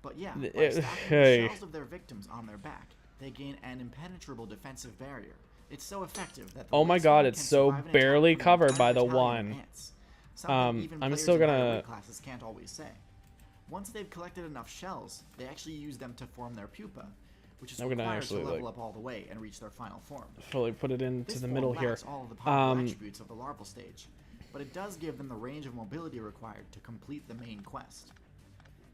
But yeah, by stacking the shells of their victims on their back, they gain an impenetrable defensive barrier. It's so effective that the oh my god, it's so barely covered with by the battalion 1. ants. Something even I'm players still in higher gonna. weight classes can't always say. Once they've collected enough shells, they actually use them to form their pupa, which is I'm gonna required actually, to level like, up all the way and reach their final form. Fully put it into This the form middle here. lacks all of the powerful attributes of the larval stage, but it does give them the range of mobility required to complete the main quest.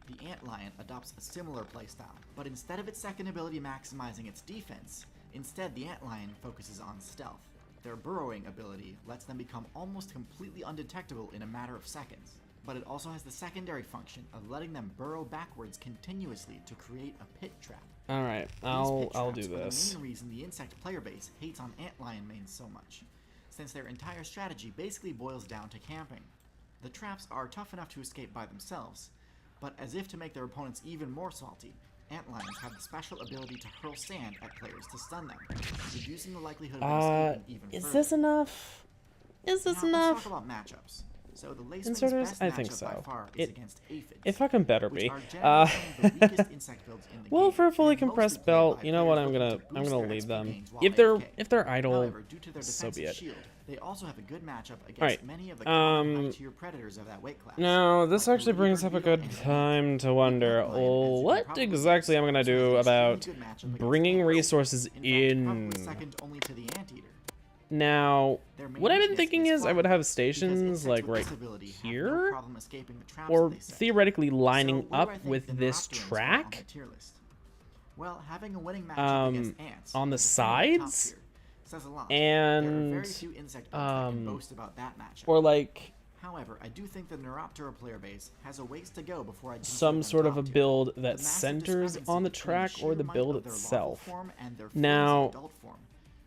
The antlion adopts a similar playstyle, but instead of its second ability maximizing its defense, instead the antlion focuses on stealth. Their burrowing ability lets them become almost completely undetectable in a matter of seconds, but it also has the secondary function of letting them burrow backwards continuously to create a pit trap. All right, I'll do this. The main reason the insect player base hates on antlion mains so much, since their entire strategy basically boils down to camping. The traps are tough enough to escape by themselves, but as if to make their opponents even more salty, antlions have the special ability to hurl sand at players to stun them, reducing the likelihood of them escaping even is further. this enough? Is this Now, enough? Let's talk about matchups. So the Laceman's Inserters, best I think matchup so. by far is It against aphids, it fucking better which be. are generally some of the weakest insect builds in the Well, game, for a fully and mostly compressed played belt, by you know what? players I'm looking gonna to boost their leave XP them. gains while If they're idle, However, due to their so be defensive it. shield, they also have a good matchup against Alright, many of the common high-tier predators of that weight class. Now, this actually brings up a good time to wonder, what exactly I'm gonna do about bringing resources in. Second only to the anteater. Now, what I've been thinking is I would have stations like right here, or theoretically lining up with this track, Well, having a winning matchup against ants on the with a team at the top sides, tier says a lot. and there are very few insect builds that can boast about that matchup. or like However, I do think the Neuroptera player base has a ways to go before I consider some them sort of a top tier. build The that massive centers discrepancy on the between track sheer or the might build of their larval itself. form and their Now, flimsy adult form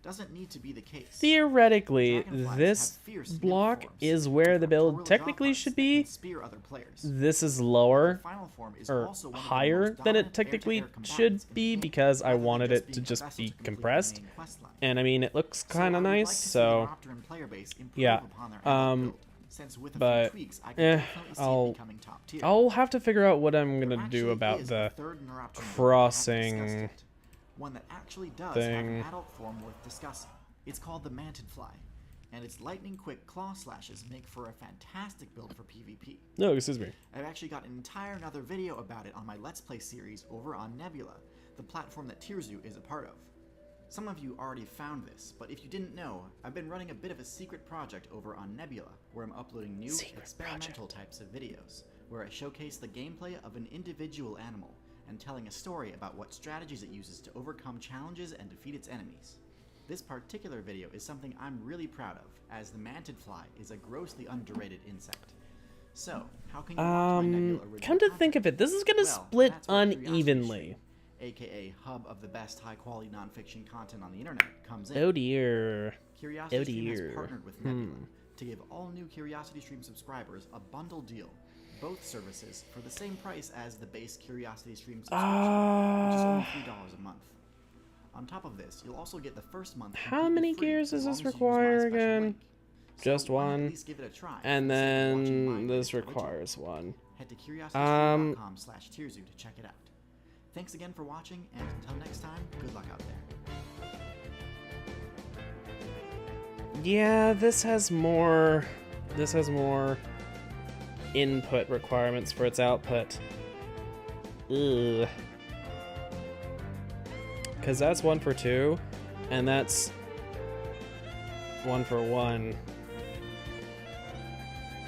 doesn't need to be the case. theoretically, Dragonflies this have fierce block nymph forms is where the build pectoral technically jaws should that be. can spear other players. This is lower Their final form is or also one of the higher most than it dominant technically air-to-air should combatants in the be game, because I rather than wanted it to being a just vessel be to complete the compressed. main questline. And I mean, it looks So kind I of would like nice, to see the so Neuropteran player base improve yeah. upon their adult build, since with a few But tweaks, I can definitely see it becoming top tier. I'll have to figure out what I'm gonna do There about actually the is a third Neuropteran build we haven't discussed crossing yet, one that actually does have an thing. adult form worth discussing. It's called the Mantid Fly, and its lightning-quick claw slashes make for a fantastic build for PvP. No, excuse me. I've actually got an entire another video about it on my Let's Play series over on Nebula, the platform that Tirzu is a part of. Some of you already found this, but if you didn't know, I've been running a bit of a secret project over on Nebula, where I'm uploading new experimental types of videos, where I showcase the gameplay of an individual animal, and telling a story about what strategies it uses to overcome challenges and defeat its enemies. This particular video is something I'm really proud of, as the mantid fly is a grossly underrated insect. So, how can you watch my Nebula original come to think of it, this is gonna Well, split that's where Curiosity unevenly. aka hub of the best high-quality nonfiction content on the internet, comes in. Oh dear. Curiosity Oh Stream has dear. partnered with Nebula to give all new Curiosity Stream subscribers a bundle deal, both services for the same price as the base Curiosity Stream subscription, which is only $3 a month. On top of this, you'll also get the first month How completely many free gears as does long this as you use my require special again? link. just why not at one, least give it a try? and Instead of watching my then this latest original. requires one. Head to curiositystream.com/tierzoo to check it out. Thanks again for watching, and until next time, good luck out there. Yeah, this has more input requirements for its output. Ugh. Because that's 1 for 2, and that's 1 for 1.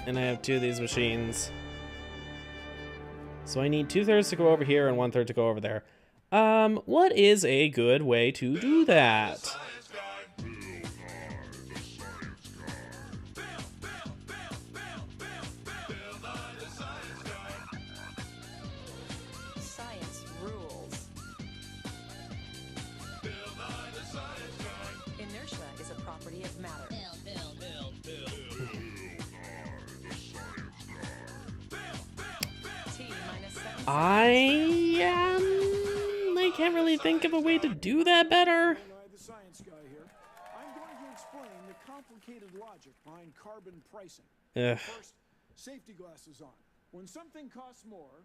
And I have 2 of these machines. So I need 2/3 to go over here and 1/3 to go over there. What is a good way to do that? Science rules. Inertia is a property of matter. I can't really think of a way to do that better. The science guy here. I'm going to explain the complicated logic behind carbon pricing. Ugh. First, safety glasses on. When something costs more,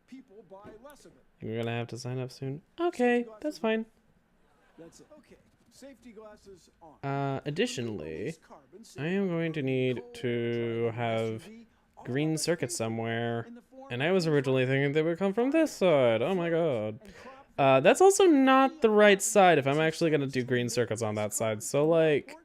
people buy less of it. You're gonna have to sign up soon. Okay, that's fine. That's it. Okay. Safety glasses on. Additionally, I am going to need to have green circuits somewhere, and I was originally thinking they would come from this side. Oh my god. That's also not the right side if I'm actually gonna do green circuits on that side, so like...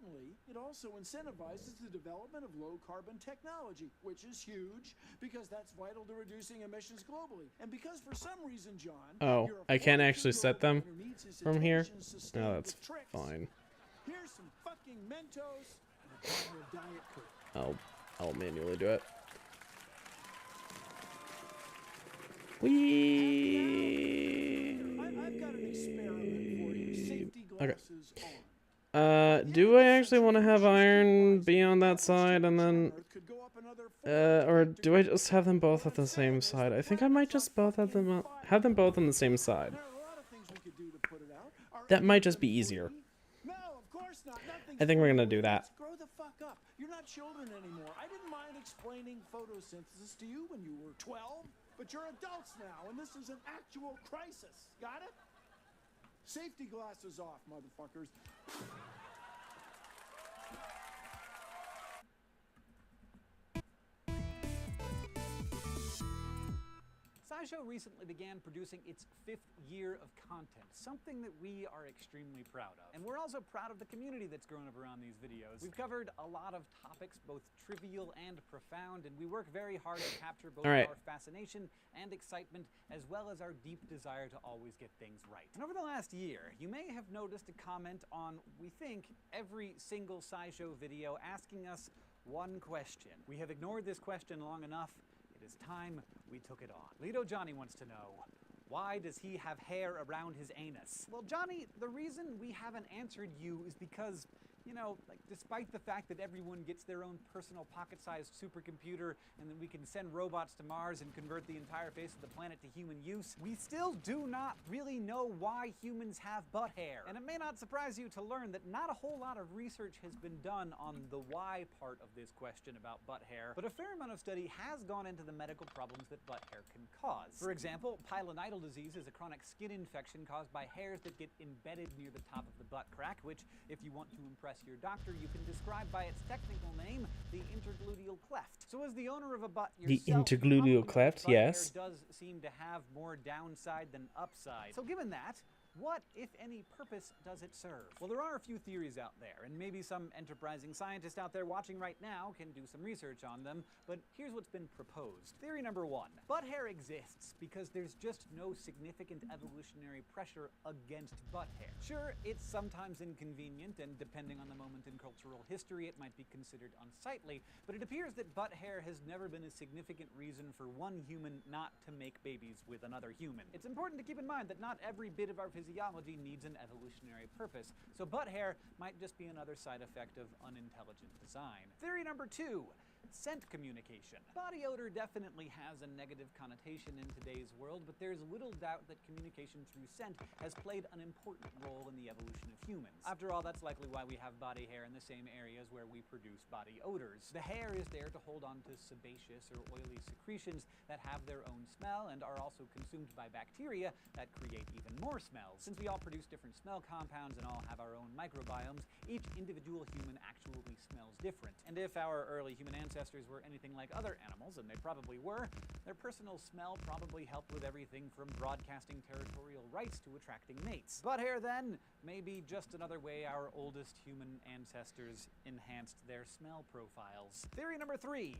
It also incentivizes the development of low-carbon technology, which is huge, because that's vital to reducing emissions globally. And because for some reason, John... Oh, I can't actually set them from here? No, that's fine. Here's some fucking Mentos and a bottle of Diet Coke. I'll manually do it. I've got an experiment for you. Safety glasses on. Do I actually want to have iron be on that side and then... or do I just have them both at the same side? I think I might just both have them both on the same side. That might just be easier. I think we're gonna do that. Grow the fuck up. You're not children anymore. I didn't mind explaining photosynthesis to you when you were 12, but you're adults now, and this is an actual crisis. Got it? Safety glasses off, motherfuckers. SciShow recently began producing its 5th year of content, something that we are extremely proud of. And we're also proud of the community that's grown up around these videos. We've covered a lot of topics, both trivial and profound, and we work very hard to capture both our fascination and excitement, as well as our deep desire to always get things right. And over the last year, you may have noticed a comment on, we think, every single SciShow video asking us one question. We have ignored this question long enough. It is time we took it on. Lido Johnny wants to know, why does he have hair around his anus? Well, Johnny, the reason we haven't answered you is because, you know, like, despite the fact that everyone gets their own personal pocket-sized supercomputer and that we can send robots to Mars and convert the entire face of the planet to human use, we still do not really know why humans have butt hair. And it may not surprise you to learn that not a whole lot of research has been done on the why part of this question about butt hair, but a fair amount of study has gone into the medical problems that butt hair can cause. For example, pilonidal disease is a chronic skin infection caused by hairs that get embedded near the top of the butt crack, which, if you want to impress your doctor, you can describe by its technical name, the intergluteal cleft. So as the owner of a butt yourself, the intergluteal cleft, yes. Hair does seem to have more downside than upside. So given that, what, if any, purpose does it serve? Well, there are a few theories out there, and maybe some enterprising scientist out there watching right now can do some research on them, but here's what's been proposed. Theory number 1. Butt hair exists because there's just no significant evolutionary pressure against butt hair. Sure, it's sometimes inconvenient, and depending on the moment in cultural history, it might be considered unsightly, but it appears that butt hair has never been a significant reason for one human not to make babies with another human. It's important to keep in mind that not every bit of our physiology needs an evolutionary purpose, so butt hair might just be another side effect of unintelligent design. Theory number 2. scent communication. Body odor definitely has a negative connotation in today's world, but there's little doubt that communication through scent has played an important role in the evolution of humans. After all, that's likely why we have body hair in the same areas where we produce body odors. The hair is there to hold on to sebaceous or oily secretions that have their own smell and are also consumed by bacteria that create even more smells. Since we all produce different smell compounds and all have our own microbiomes, each individual human actually smells different. And if our early human ancestors were anything like other animals, and they probably were, their personal smell probably helped with everything from broadcasting territorial rights to attracting mates. Butt hair, then, may be just another way our oldest human ancestors enhanced their smell profiles. Theory number 3.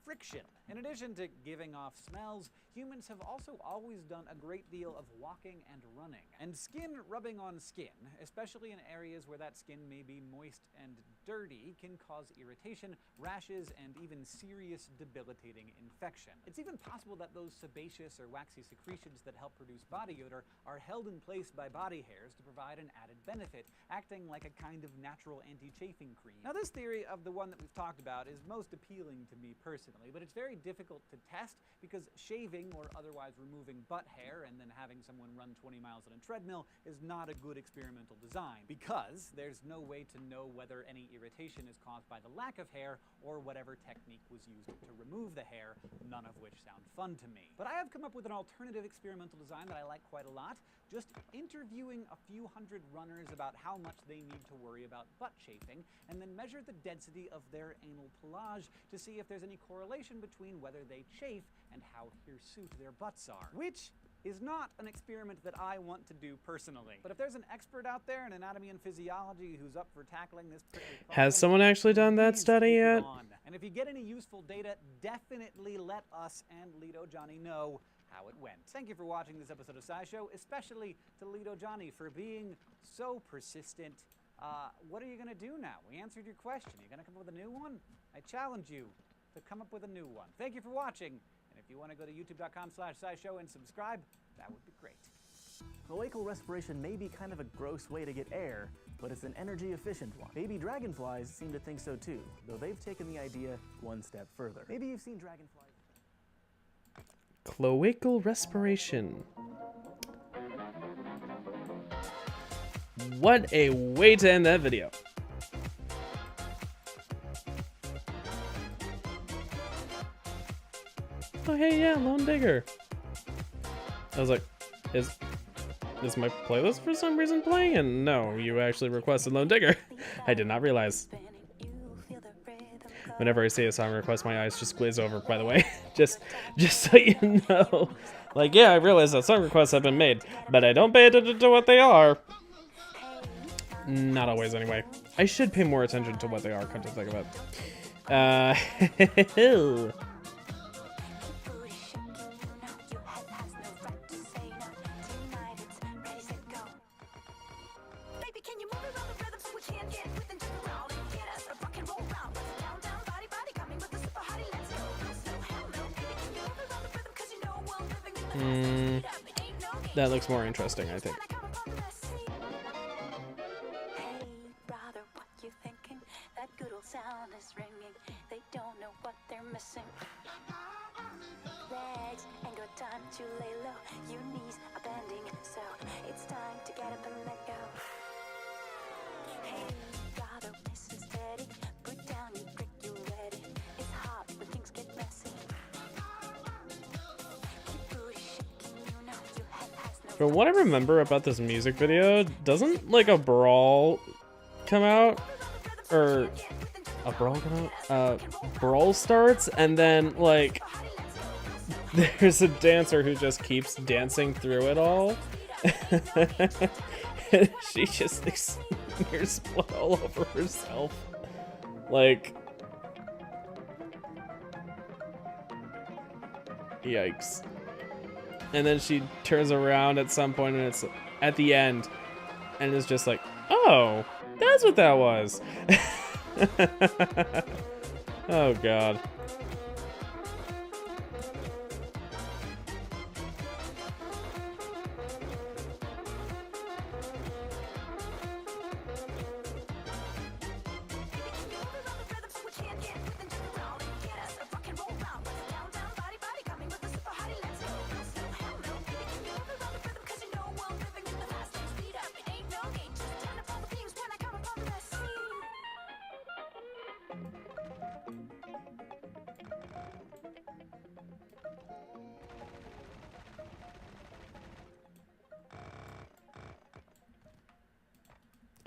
Friction. In addition to giving off smells, humans have also always done a great deal of walking and running. And skin rubbing on skin, especially in areas where that skin may be moist and dirty, can cause irritation, rashes, and even serious debilitating infection. It's even possible that those sebaceous or waxy secretions that help produce body odor are held in place by body hairs to provide an added benefit, acting like a kind of natural anti-chafing cream. Now, this theory of the one that we've talked about is most appealing to me personally, but it's very difficult to test because shaving or otherwise removing butt hair and then having someone run 20 miles on a treadmill is not a good experimental design, because there's no way to know whether any irritation is caused by the lack of hair or whatever technique was used to remove the hair, none of which sound fun to me. But I have come up with an alternative experimental design that I like quite a lot, just interviewing a few hundred runners about how much they need to worry about butt chafing, and then measure the density of their anal pelage to see if there's any correlation between whether they chafe and how hirsute their butts are. Which is not an experiment that I want to do personally. But if there's an expert out there in anatomy and physiology who's up for tackling this prickly problem, Has someone actually done that study yet? and if you get any useful data, definitely let us and Lido Johnny know how it went. Thank you for watching this episode of SciShow, especially to Lido Johnny for being so persistent. What are you gonna do now? We answered your question. You gonna come up with a new one? I challenge you to come up with a new one. Thank you for watching. And if you want to go to youtube.com/SciShow and subscribe, that would be great. Cloacal respiration may be kind of a gross way to get air, but it's an energy-efficient one. Baby dragonflies seem to think so too, though they've taken the idea one step further. Maybe you've seen dragonflies. Cloacal respiration. What a way to end that video. Oh hey, yeah, Lone Digger. I was like, is my playlist for some reason playing? And no, you actually requested Lone Digger. I did not realize. Whenever I see a song request, my eyes just glaze over, by the way. just so you know. Like, yeah, I realize that song requests have been made, but I don't pay attention to what they are. Not always, anyway. I should pay more attention to what they are, come to think of it. That looks more interesting, I think. Brother, what you thinking? That good old sound is ringing. They don't know what they're missing. Legs ain't got time to lay low. Your knees are bending, so it's time to get up and let go. Hey, brother, listen steady. Put down your brick, you're ready. It's hard when things get messy. From what I remember about this music video, doesn't like a brawl come out? Or a brawl come out? Brawl starts and then like there's a dancer who just keeps dancing through it all. And she just like, smears blood all over herself. Like, yikes. And then she turns around at some point and it's at the end and it's just like, oh, that's what that was. Oh god.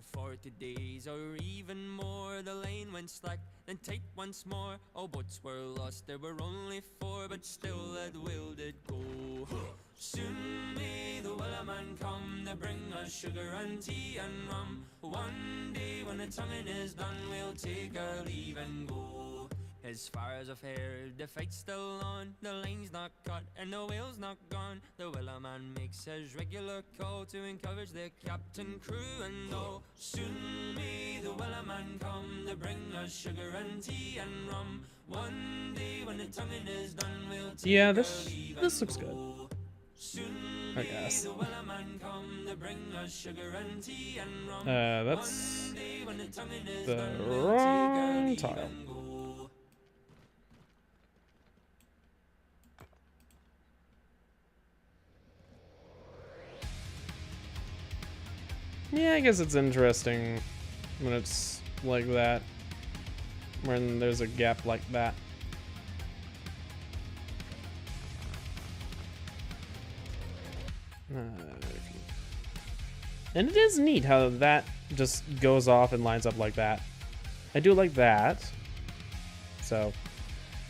For 40 days or even more, the lane went slack, then tight once more. All boats were lost, there were only 4, but still that will did go. Soon may the wellerman come to bring us sugar and tea and rum. One day when the tonguing is done, we'll take our leave and go. As far as I've heard, the fight's still on. The line's not cut and the whale's not gone. The wellerman makes his regular call to encourage the captain, crew, and all. Soon may the wellerman come to bring us sugar and tea and rum. One day when the tonguing is done, we'll take Yeah, our this leave looks and good. go. Soon I may guess. the wellerman come to bring us sugar and tea and rum. That's One day when the tonguing is the done, we'll take our wrong leave tile. and go. Yeah, I guess it's interesting when it's like that. When there's a gap like that. And it is neat how that just goes off and lines up like that. I do like that. So,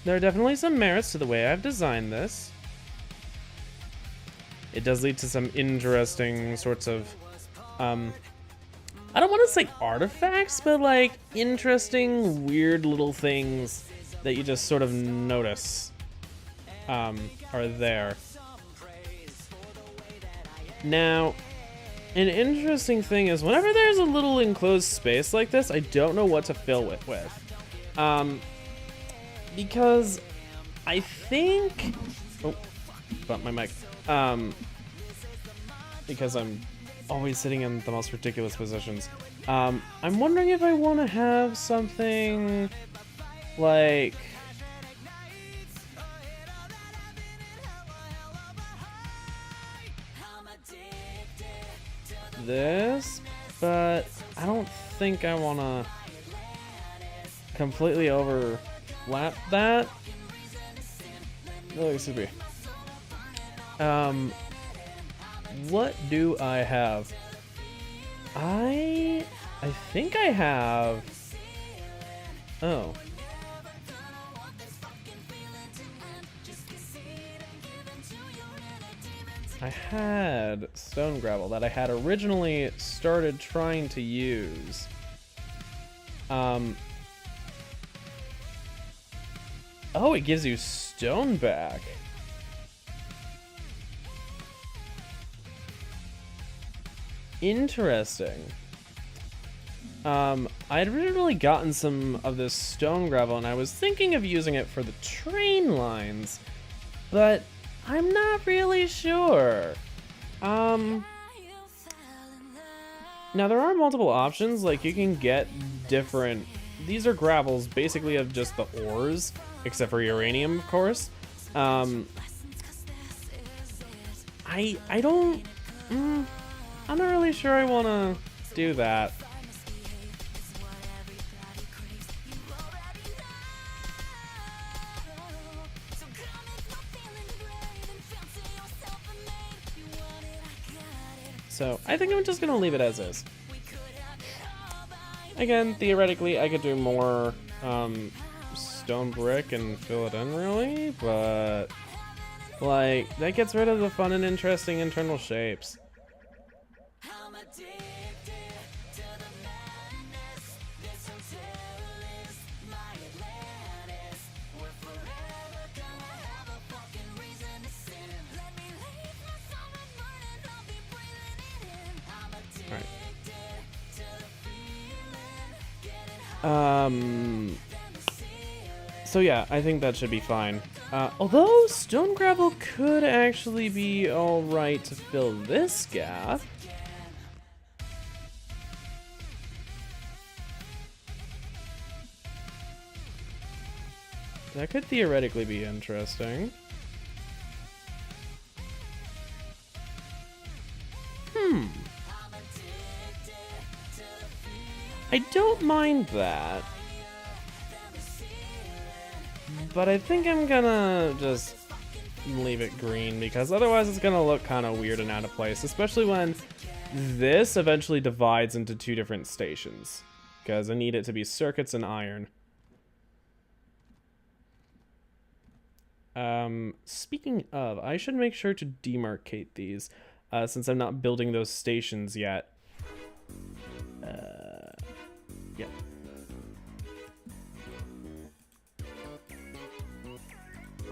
there are definitely some merits to the way I've designed this. It does lead to some interesting sorts of, I don't want to say artifacts, but like interesting, weird little things that you just sort of notice are there. Now, an interesting thing is whenever there's a little enclosed space like this, I don't know what to fill it with. Because I think... Oh, bumped my mic. Because I'm always sitting in the most ridiculous positions. I'm wondering if I want to have something like... this, but I don't think I want to completely overlap that. Oh, excuse me. What do I have? I think I have... Oh. I had stone gravel that I had originally started trying to use. Oh, it gives you stone back. Interesting. I'd originally gotten some of this stone gravel and I was thinking of using it for the train lines, but I'm not really sure. Now there are multiple options, like you can get different, these are gravels basically of just the ores, except for uranium, of course. I'm not really sure I want to do that. So I think I'm just gonna leave it as is. Again, theoretically, I could do more stone brick and fill it in, really, but like that gets rid of the fun and interesting internal shapes. So yeah, I think that should be fine. Although stone gravel could actually be alright to fill this gap. That could theoretically be interesting. I don't mind that. But I think I'm gonna just leave it green because otherwise it's gonna look kind of weird and out of place, especially when this eventually divides into 2 different stations, because I need it to be circuits and iron. Speaking of, I should make sure to demarcate these, since I'm not building those stations yet. Yeah.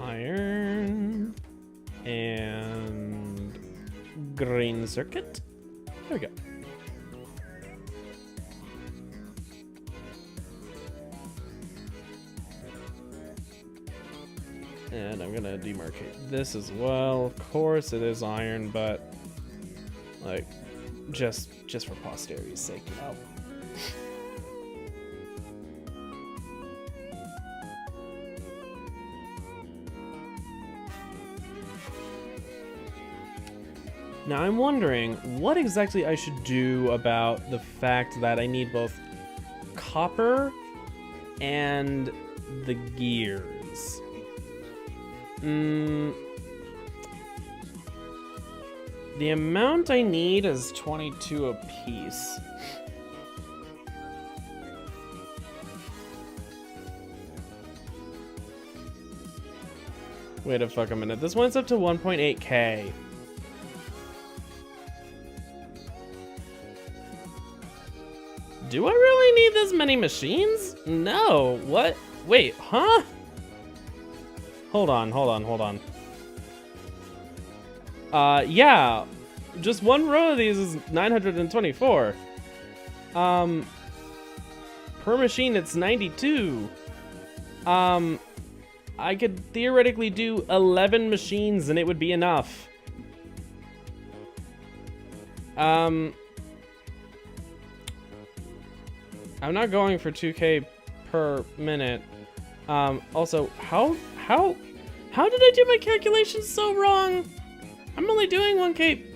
Iron and green circuit. There we go. And I'm gonna demarcate this as well. Of course it is iron, but like just for posterity's sake, you know. Now I'm wondering what exactly I should do about the fact that I need both copper and the gears. The amount I need is 22 apiece. Wait a fuck a minute. This one's up to 1.8k. Do I really need this many machines? No. What? Wait, huh? Hold on. Yeah. Just one row of these is 924. Per machine, it's 92. I could theoretically do 11 machines and it would be enough. I'm not going for 2k per minute. Also, how did I do my calculations so wrong? I'm only doing 1k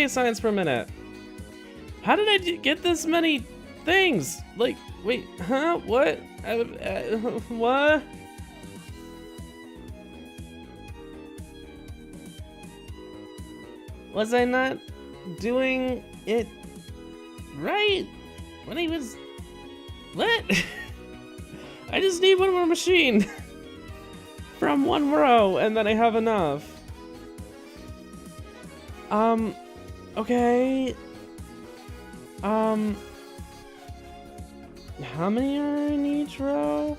science per minute. How did I get this many things? Like, wait, huh? What? What? Was I not doing it right? What? I just need one more machine from one row and then I have enough. Okay. How many are in each row?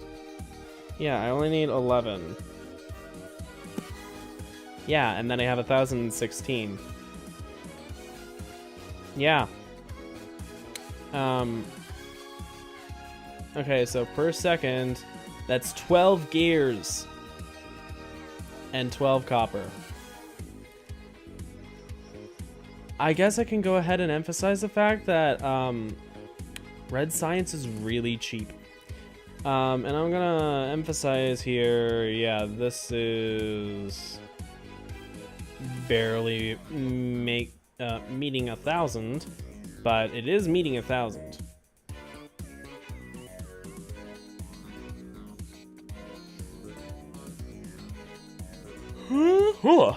Yeah, I only need 11. Yeah, and then I have 1,016. Yeah. Okay, so per second, that's 12 gears and 12 copper. I guess I can go ahead and emphasize the fact that red science is really cheap. And I'm gonna emphasize here, yeah, this is barely meeting 1,000, but it is meeting 1,000. All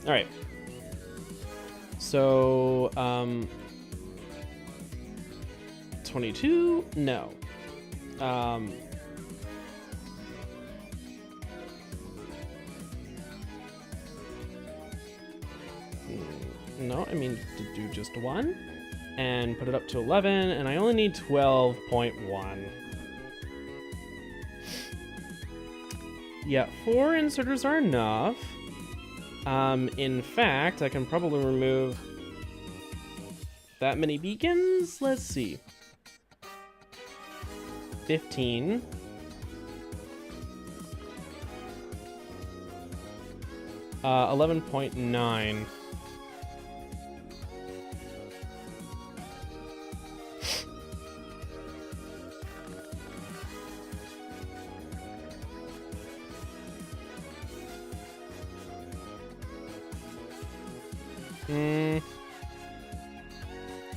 right. So, 22? No. No, I mean to do just one and put it up to 11, and I only need 12.1. Yeah, 4 inserters are enough. In fact, I can probably remove that many beacons. Let's see. 15. Uh, 11.9.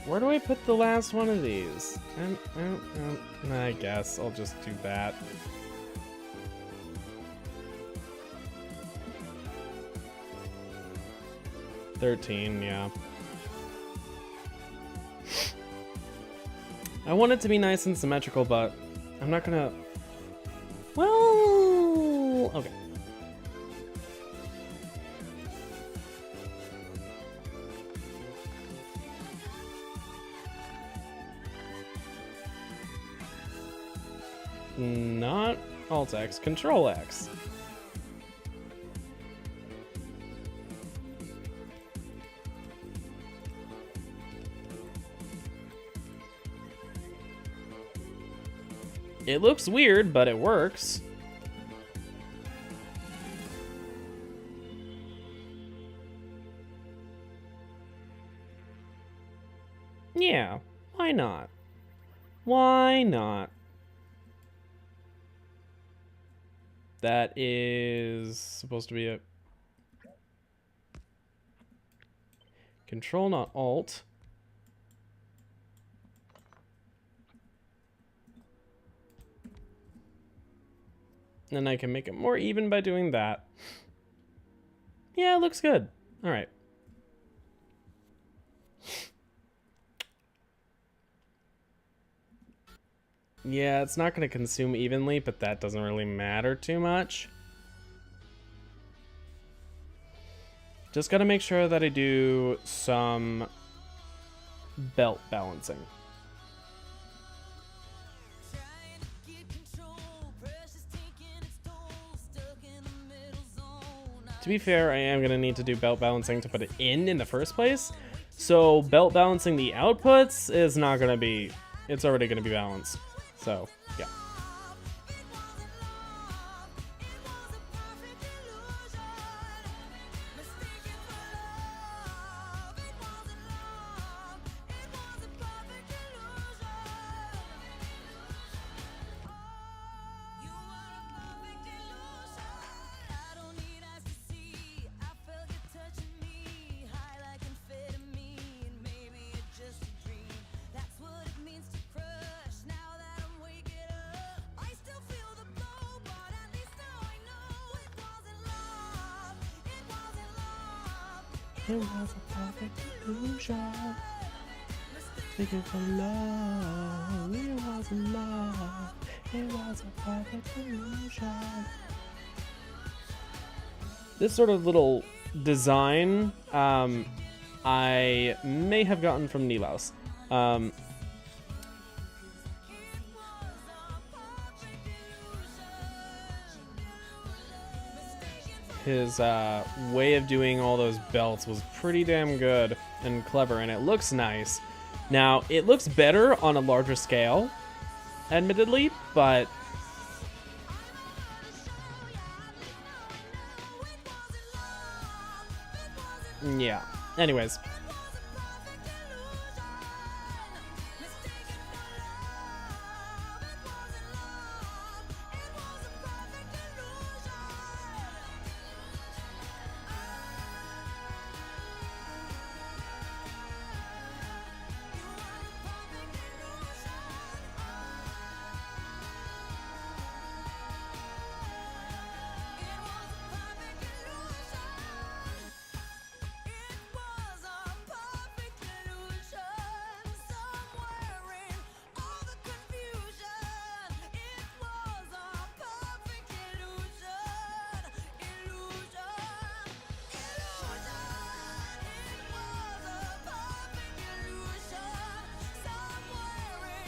Where do I put the last one of these? I guess I'll just do that. $13, yeah. I want it to be nice and symmetrical, but I'm not gonna... Well... Okay. Not Alt-X, Control-X. It looks weird, but it works. Yeah, why not? Why not? That is supposed to be a Control, not Alt. And I can make it more even by doing that. Yeah, it looks good. All right. Yeah, it's not going to consume evenly, but that doesn't really matter too much. Just got to make sure that I do some belt balancing. To be fair, I am going to need to do belt balancing to put it in the first place. So belt balancing the outputs is not going to be, it's already going to be balanced. So, yeah. It was a perfect illusion. Thinking for love. It wasn't love. It was a perfect illusion. This sort of little design, I may have gotten from Nilaus. His way of doing all those belts was pretty damn good and clever, and it looks nice. Now, it looks better on a larger scale, admittedly, but... yeah. Anyways.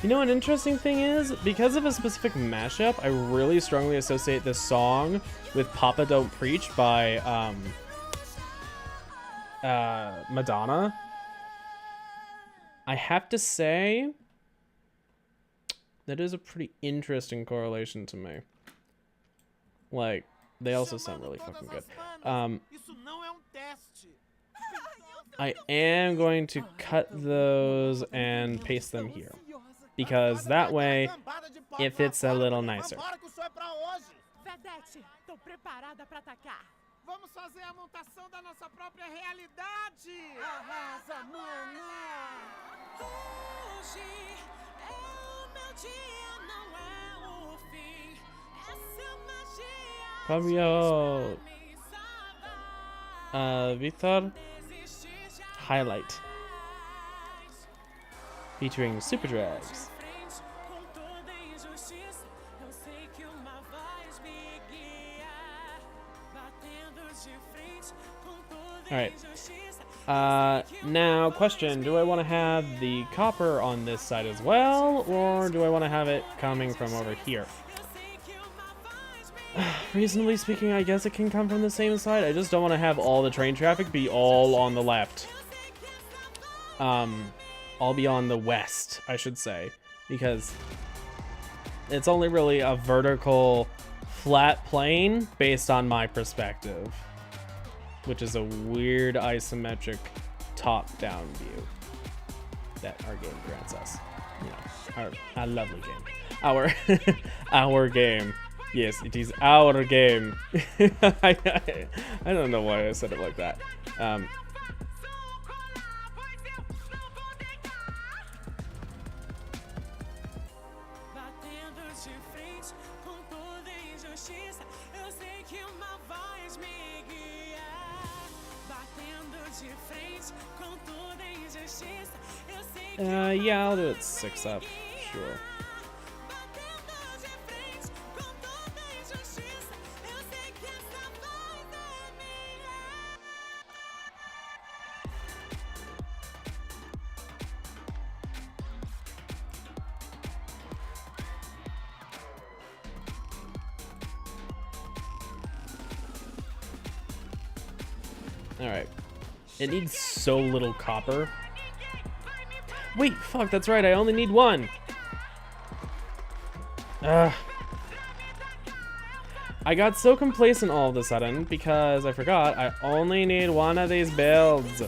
You know, an interesting thing is, because of a specific mashup, I really strongly associate this song with Papa Don't Preach by Madonna. I have to say, that is a pretty interesting correlation to me. Like, they also sound really fucking good. I am going to cut those and paste them here, because that way it fits a little nicer. Vedete, tô preparada pra atacar. Vamos fazer a montação da nossa própria realidade. Arrasa, mana. Hoje é o meu dia, não é o fim. Essa magia. Fabio. Vitor. Highlight. Featuring Super Drags. Alright. Now, question. Do I want to have the copper on this side as well, or do I want to have it coming from over here? Reasonably speaking, I guess it can come from the same side. I just don't want to have all the train traffic be all on the left. I'll be on the west, I should say, because it's only really a vertical flat plane based on my perspective, which is a weird isometric top-down view that our game grants us. You know, our lovely game. Our game. Yes, it is our game. I don't know why I said it like that. Yeah, I'll do it 6 up, sure. Alright. It needs so little copper. Wait, fuck, that's right, I only need 1. I got so complacent all of a sudden because I forgot I only need 1 of these builds.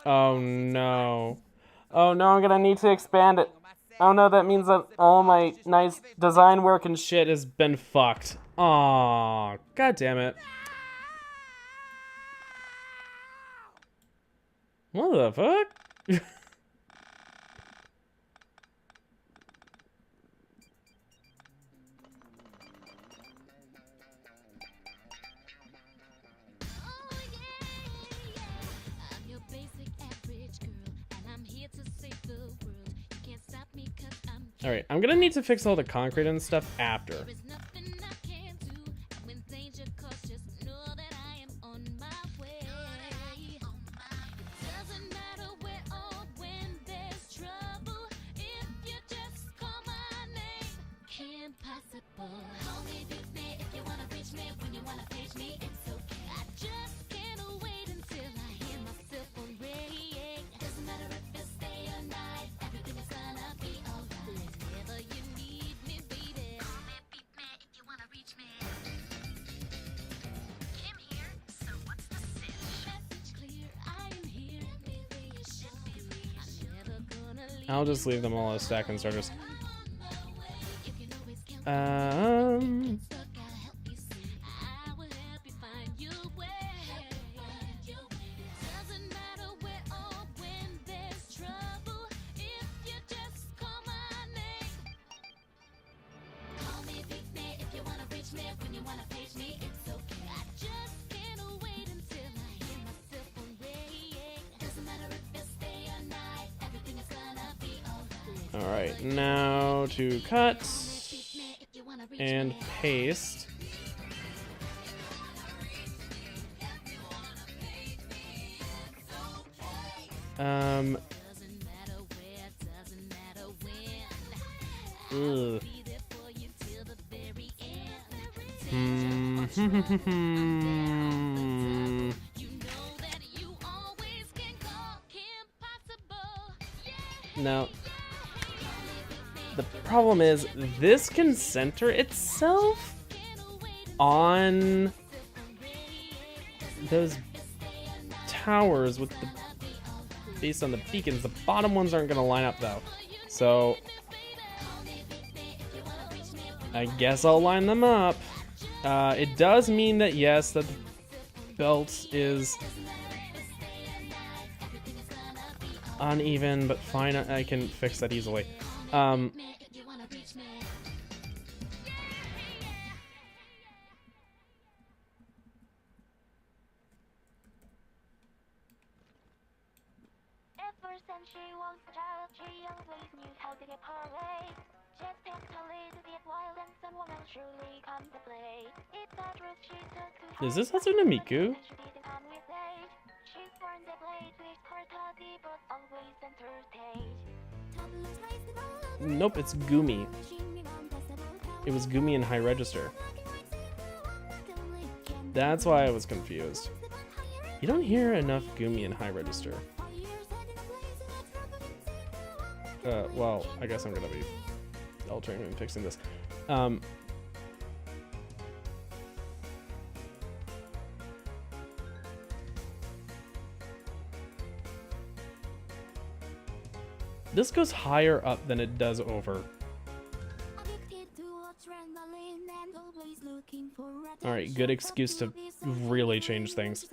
Oh no. Oh no, I'm gonna need to expand it. Oh no, that means that all my nice design work and shit has been fucked. Aw, god damn it. What the fuck? Alright, I'm gonna need to fix all the concrete and stuff after. I'll just leave them all as stack and starters. Alright, now to cut and paste. Ugh. Now, the problem is this can center itself on those towers with the based on the beacons. The bottom ones aren't going to line up though, so I guess I'll line them up. It does mean that yes, that the belt is uneven, but fine, I can fix that easily. first and she was a child. She always knew how to get her way. Just totally to get wild and someone else surely come to play. It's the truth she took to Is this Hatsune Miku? she didn't come with age. She's born the blade with her toddy but always center stage. Nope, it's Gumi. It was Gumi in high register. That's why I was confused. You don't hear enough Gumi in high register. Well, I guess I'm gonna be altering and fixing this. This goes higher up than it does over. Alright, good excuse to really change things.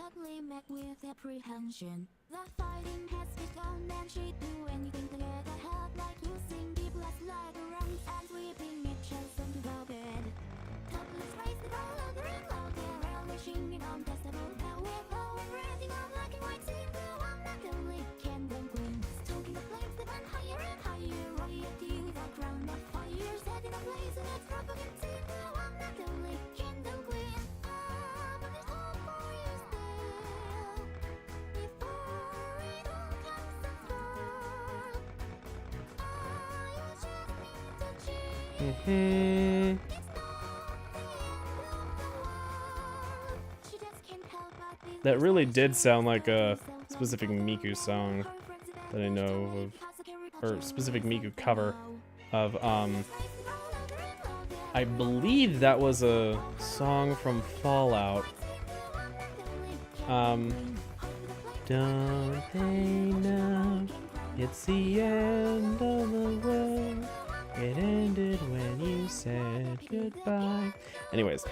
That really did sound like a specific Miku song that I know of, or specific Miku cover of, I believe that was a song from Fallout. Don't they know it's the end of the world? It ended when you said goodbye. Anyways.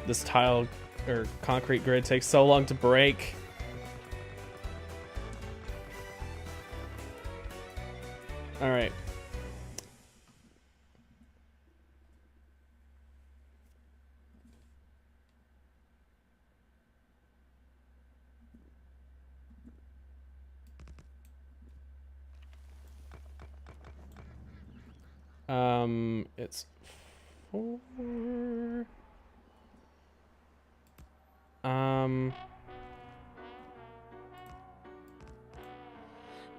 This tile or concrete grid takes so long to break. All right. It's 4.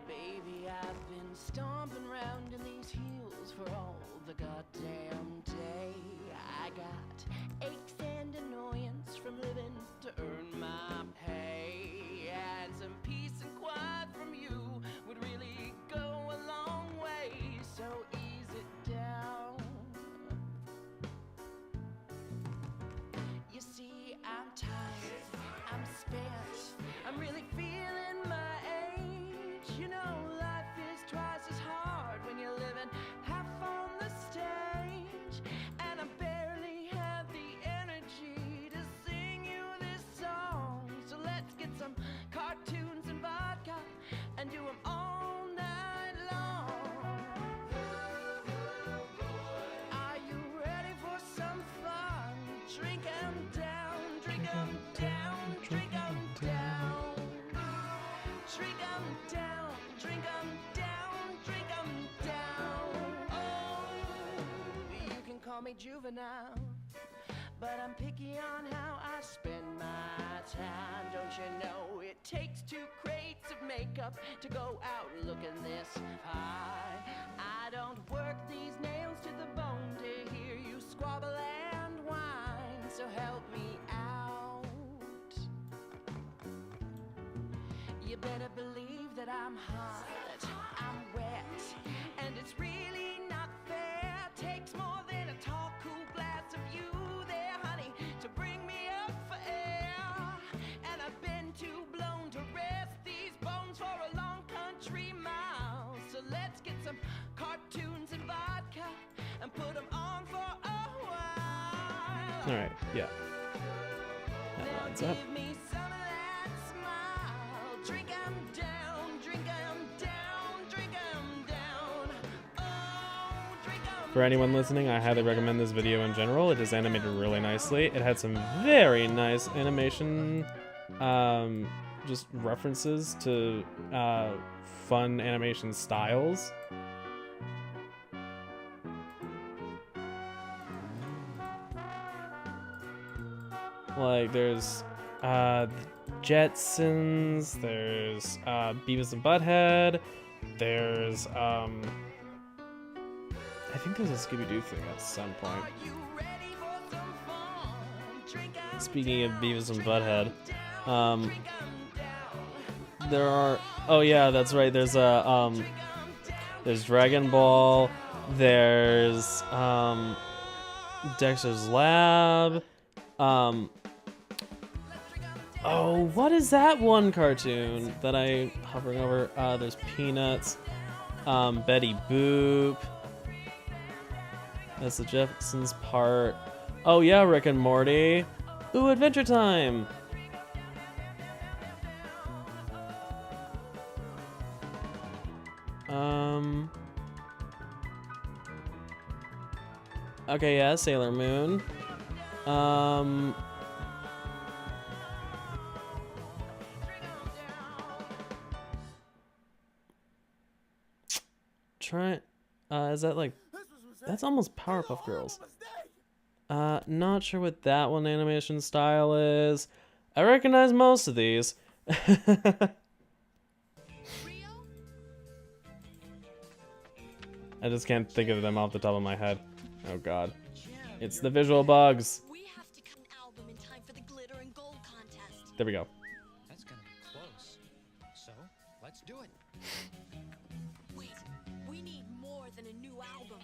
Baby, I've been stomping around in these heels for all the goddamn day. I got aches and annoyance from living to earn my pay. And some peace and quiet from you would really go a long way. So ease it down. You see, I'm tired, I'm spent, I'm really feeling my age. You know, life is twice as hard when you're living half on the stage. And I barely have the energy to sing you this song. So let's get some cartoons and vodka and do them all night long. Are you ready for some fun? Drink 'em down, drink 'em down, drink 'em down. Drink 'em down, drink 'em down, drink 'em down. Oh, you can call me juvenile, but I'm picky on how I spend my time. Don't you know it takes 2 crates of makeup to go out looking this fine? I don't work these nails to the bone to hear you squabble and whine. So help me out. You better believe that I'm hot, I'm wet, and it's really not fair. Takes more than a tall, cool glass of you there, honey, to bring me up for air. And I've been too blown to rest these bones for a long country mile. So let's get some cartoons and vodka and put them on for a while. All right. Yeah. That lines up. Give me some of that smile. Drink 'em down, drink 'em down, drink 'em down. Oh, drink 'em For anyone listening, I highly recommend this video in general. It is animated really nicely. It had some very nice animation, just references to fun animation styles. Like there's the Jetsons, there's Beavis and Butthead, there's I think there's a Scooby-Doo thing at some point. Speaking of Beavis and Butthead, there are, oh yeah, that's right, there's Dragon Ball, there's Dexter's Lab, oh, what is that one cartoon that I'm hovering over? There's Peanuts, Betty Boop. That's the Jetsons part. Oh yeah, Rick and Morty. Ooh, Adventure Time. Okay, yeah, Sailor Moon. Is that like, that's almost Powerpuff Girls. Not sure what that one animation style is. I recognize most of these. I just can't think of them off the top of my head. Oh god. It's the visual bugs. There we go. That's gonna be close. So, let's do it. Wait, we need more than a new album.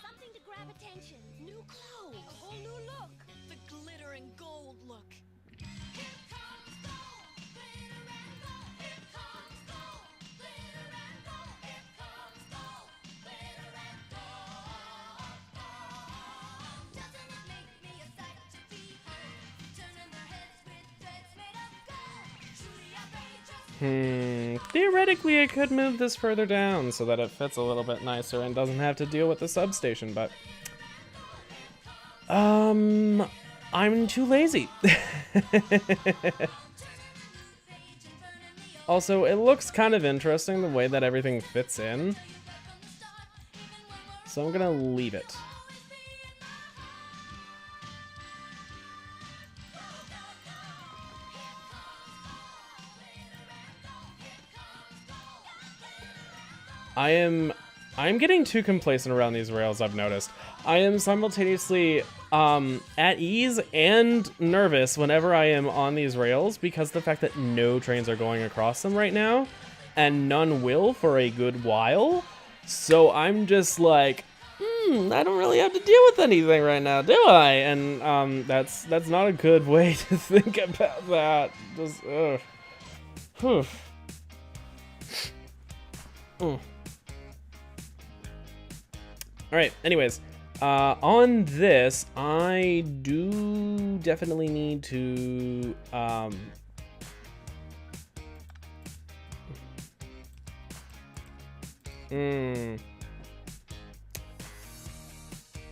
Something to grab attention. New clothes. A whole new look. The glitter and gold look. Here comes gold. Glitter and gold. Here comes gold. Glitter and gold. Here comes gold. Glitter and gold. Doesn't it make me a sight to behold? Turning their heads with threads made of gold. Truly outrageous. Theoretically, I could move this further down so that it fits a little bit nicer and doesn't have to deal with the substation, but I'm too lazy. Also, it looks kind of interesting the way that everything fits in, so I'm gonna leave it. I'm getting too complacent around these rails, I've noticed. I am simultaneously at ease and nervous whenever I am on these rails because of the fact that no trains are going across them right now, and none will for a good while. So I'm just like, I don't really have to deal with anything right now, do I? And that's not a good way to think about that. Just, ugh. Alright, anyways, on this, I do definitely need to,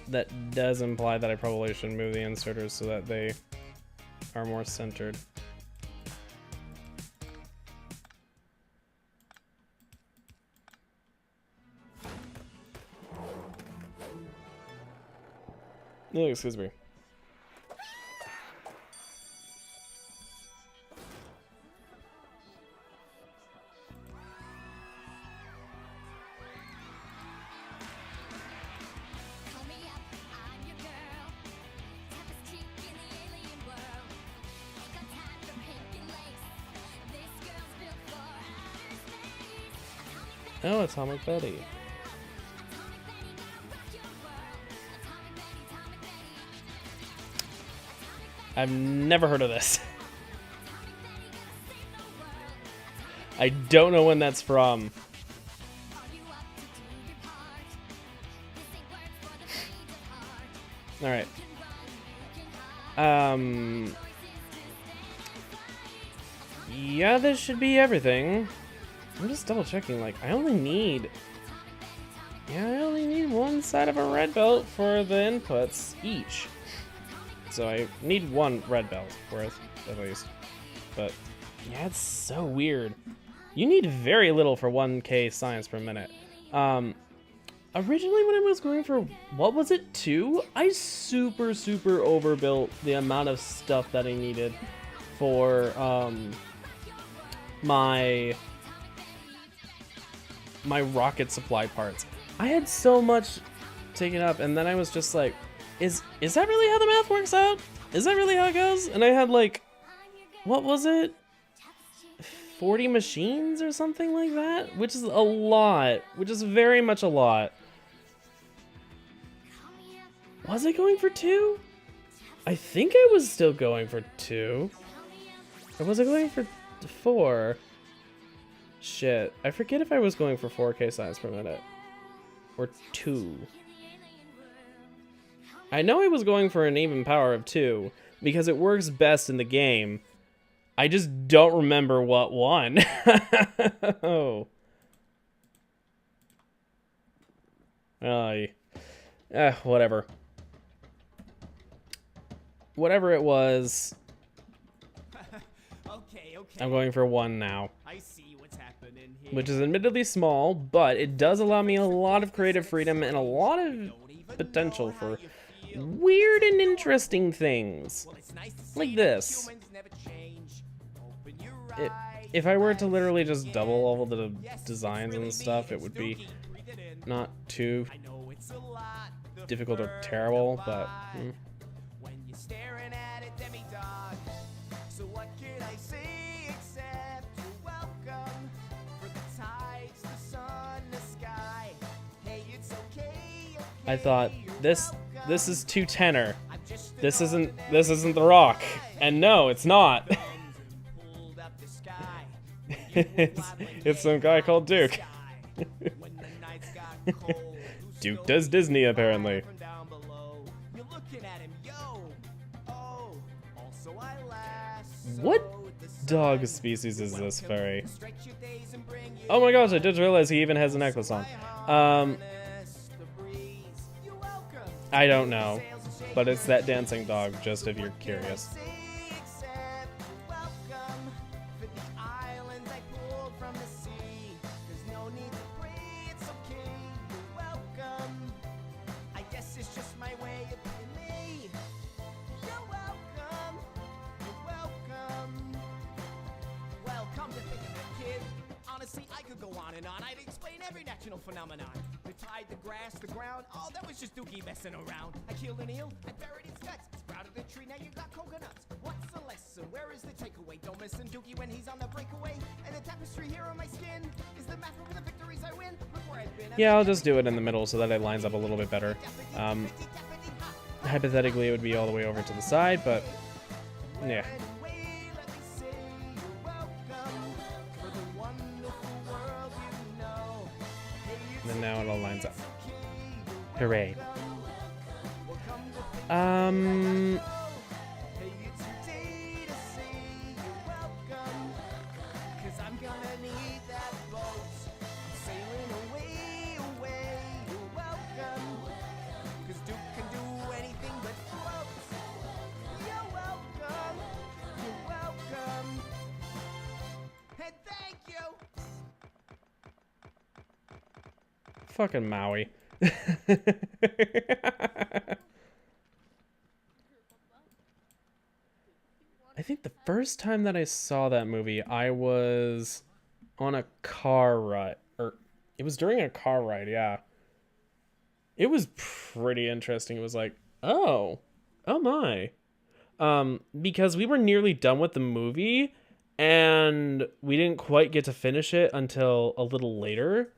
that does imply that I probably should move the inserters so that they are more centered. No, excuse me. Oh, Atomic Betty. I've never heard of this. I don't know when that's from. All right. Yeah, this should be everything. I'm just double checking, like, I only need one side of a red belt for the inputs each. So I need one red belt worth, at least. But, yeah, it's so weird. You need very little for 1K science per minute. Originally when I was going for, what was it, 2? I super overbuilt the amount of stuff that I needed for, my rocket supply parts. I had so much taken up, and then I was just like, is that really how the math works out? Is that really how it goes? And I had like, what was it? 40 machines or something like that? Which is a lot. Which is very much a lot. Was I going for 2? I think I was still going for 2. Or was I going for 4? Shit. I forget if I was going for 4K science per minute. Or 2. I know I was going for an even power of 2, because it works best in the game. I just don't remember what one. Oh. Whatever. Whatever it was. Okay. I'm going for 1 now. I see what's happening here. Which is admittedly small, but it does allow me a lot of creative freedom and a lot of potential for weird and interesting things. Like this. If I were to literally just double all of the designs and stuff, it would be not too difficult or terrible, but... When you're staring at a demigod, so what can I say except you're welcome for the tides, the sun, the sky. Hey, it's okay. I thought this is too tenor. This isn't The Rock, and no, it's not. it's some guy called Duke. Duke does Disney apparently. What dog species is this furry? Oh my gosh, I just realized he even has a necklace on. I don't know, but it's that dancing dog, just if you're curious. I'd explain every natural phenomenon. The tide, the grass, the ground, oh, that was just Dookie messing around. I killed an eel, I buried its guts. It's sprouted a tree, now you got coconuts. What's the lesson? Where is the takeaway? Don't miss Dookie when he's on the breakaway. And the tapestry here on my skin is the map of the victories I win. Look where I've been. Yeah, I'll just do it in the middle so that it lines up a little bit better. Hypothetically, it would be all the way over to the side, but yeah. And now it all lines up. Hooray. Fucking Maui. I think the first time that I saw that movie, I was on a car ride. Or, it was during a car ride, yeah. It was pretty interesting. It was like, oh my. Because we were nearly done with the movie, and we didn't quite get to finish it until a little later.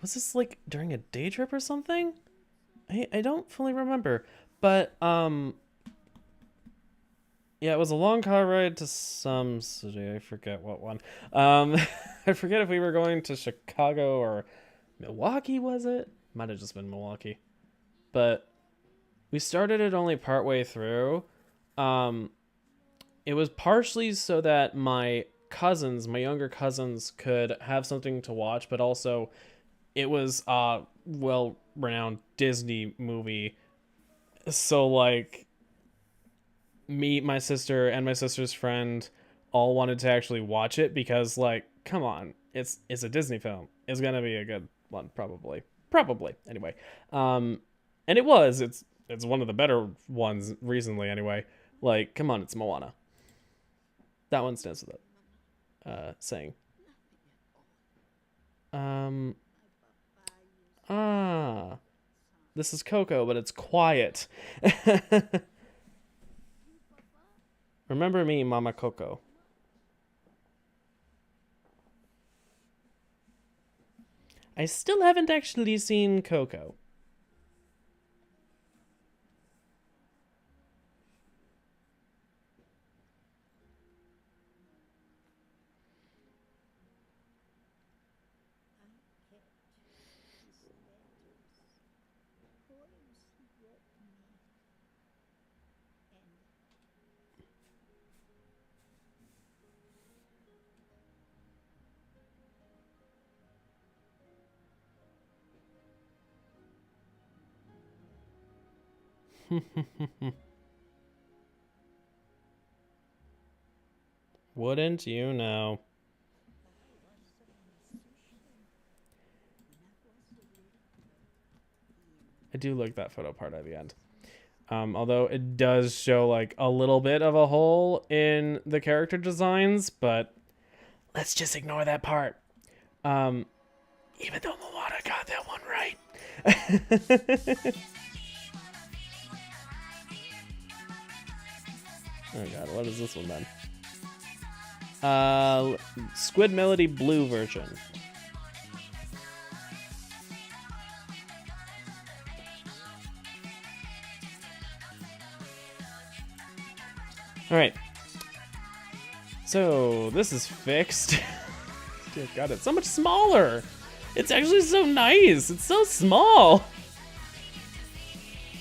Was this like during a day trip or something? I don't fully remember, but yeah, it was a long car ride to some city. I forget what one. I forget if we were going to Chicago or Milwaukee. Was it? Might have just been Milwaukee, but we started it only partway through. It was partially so that my cousins, my younger cousins, could have something to watch, but also it was a well-renowned Disney movie. So, like, me, my sister, and my sister's friend all wanted to actually watch it because, like, come on, it's a Disney film. It's gonna be a good one, probably. Anyway, and it was. It's one of the better ones recently, anyway. Like, come on, it's Moana. That one stands with it. Saying. This is Coco, but it's quiet. Remember me, Mama Coco. I still haven't actually seen Coco. Wouldn't you know? I do like that photo part at the end. Although it does show like a little bit of a hole in the character designs, but let's just ignore that part. Even though Moana got that one right. Oh god, what is this one then? Squid Melody Blue version. Alright. So, this is fixed. Dear god, it's so much smaller! It's actually so nice! It's so small!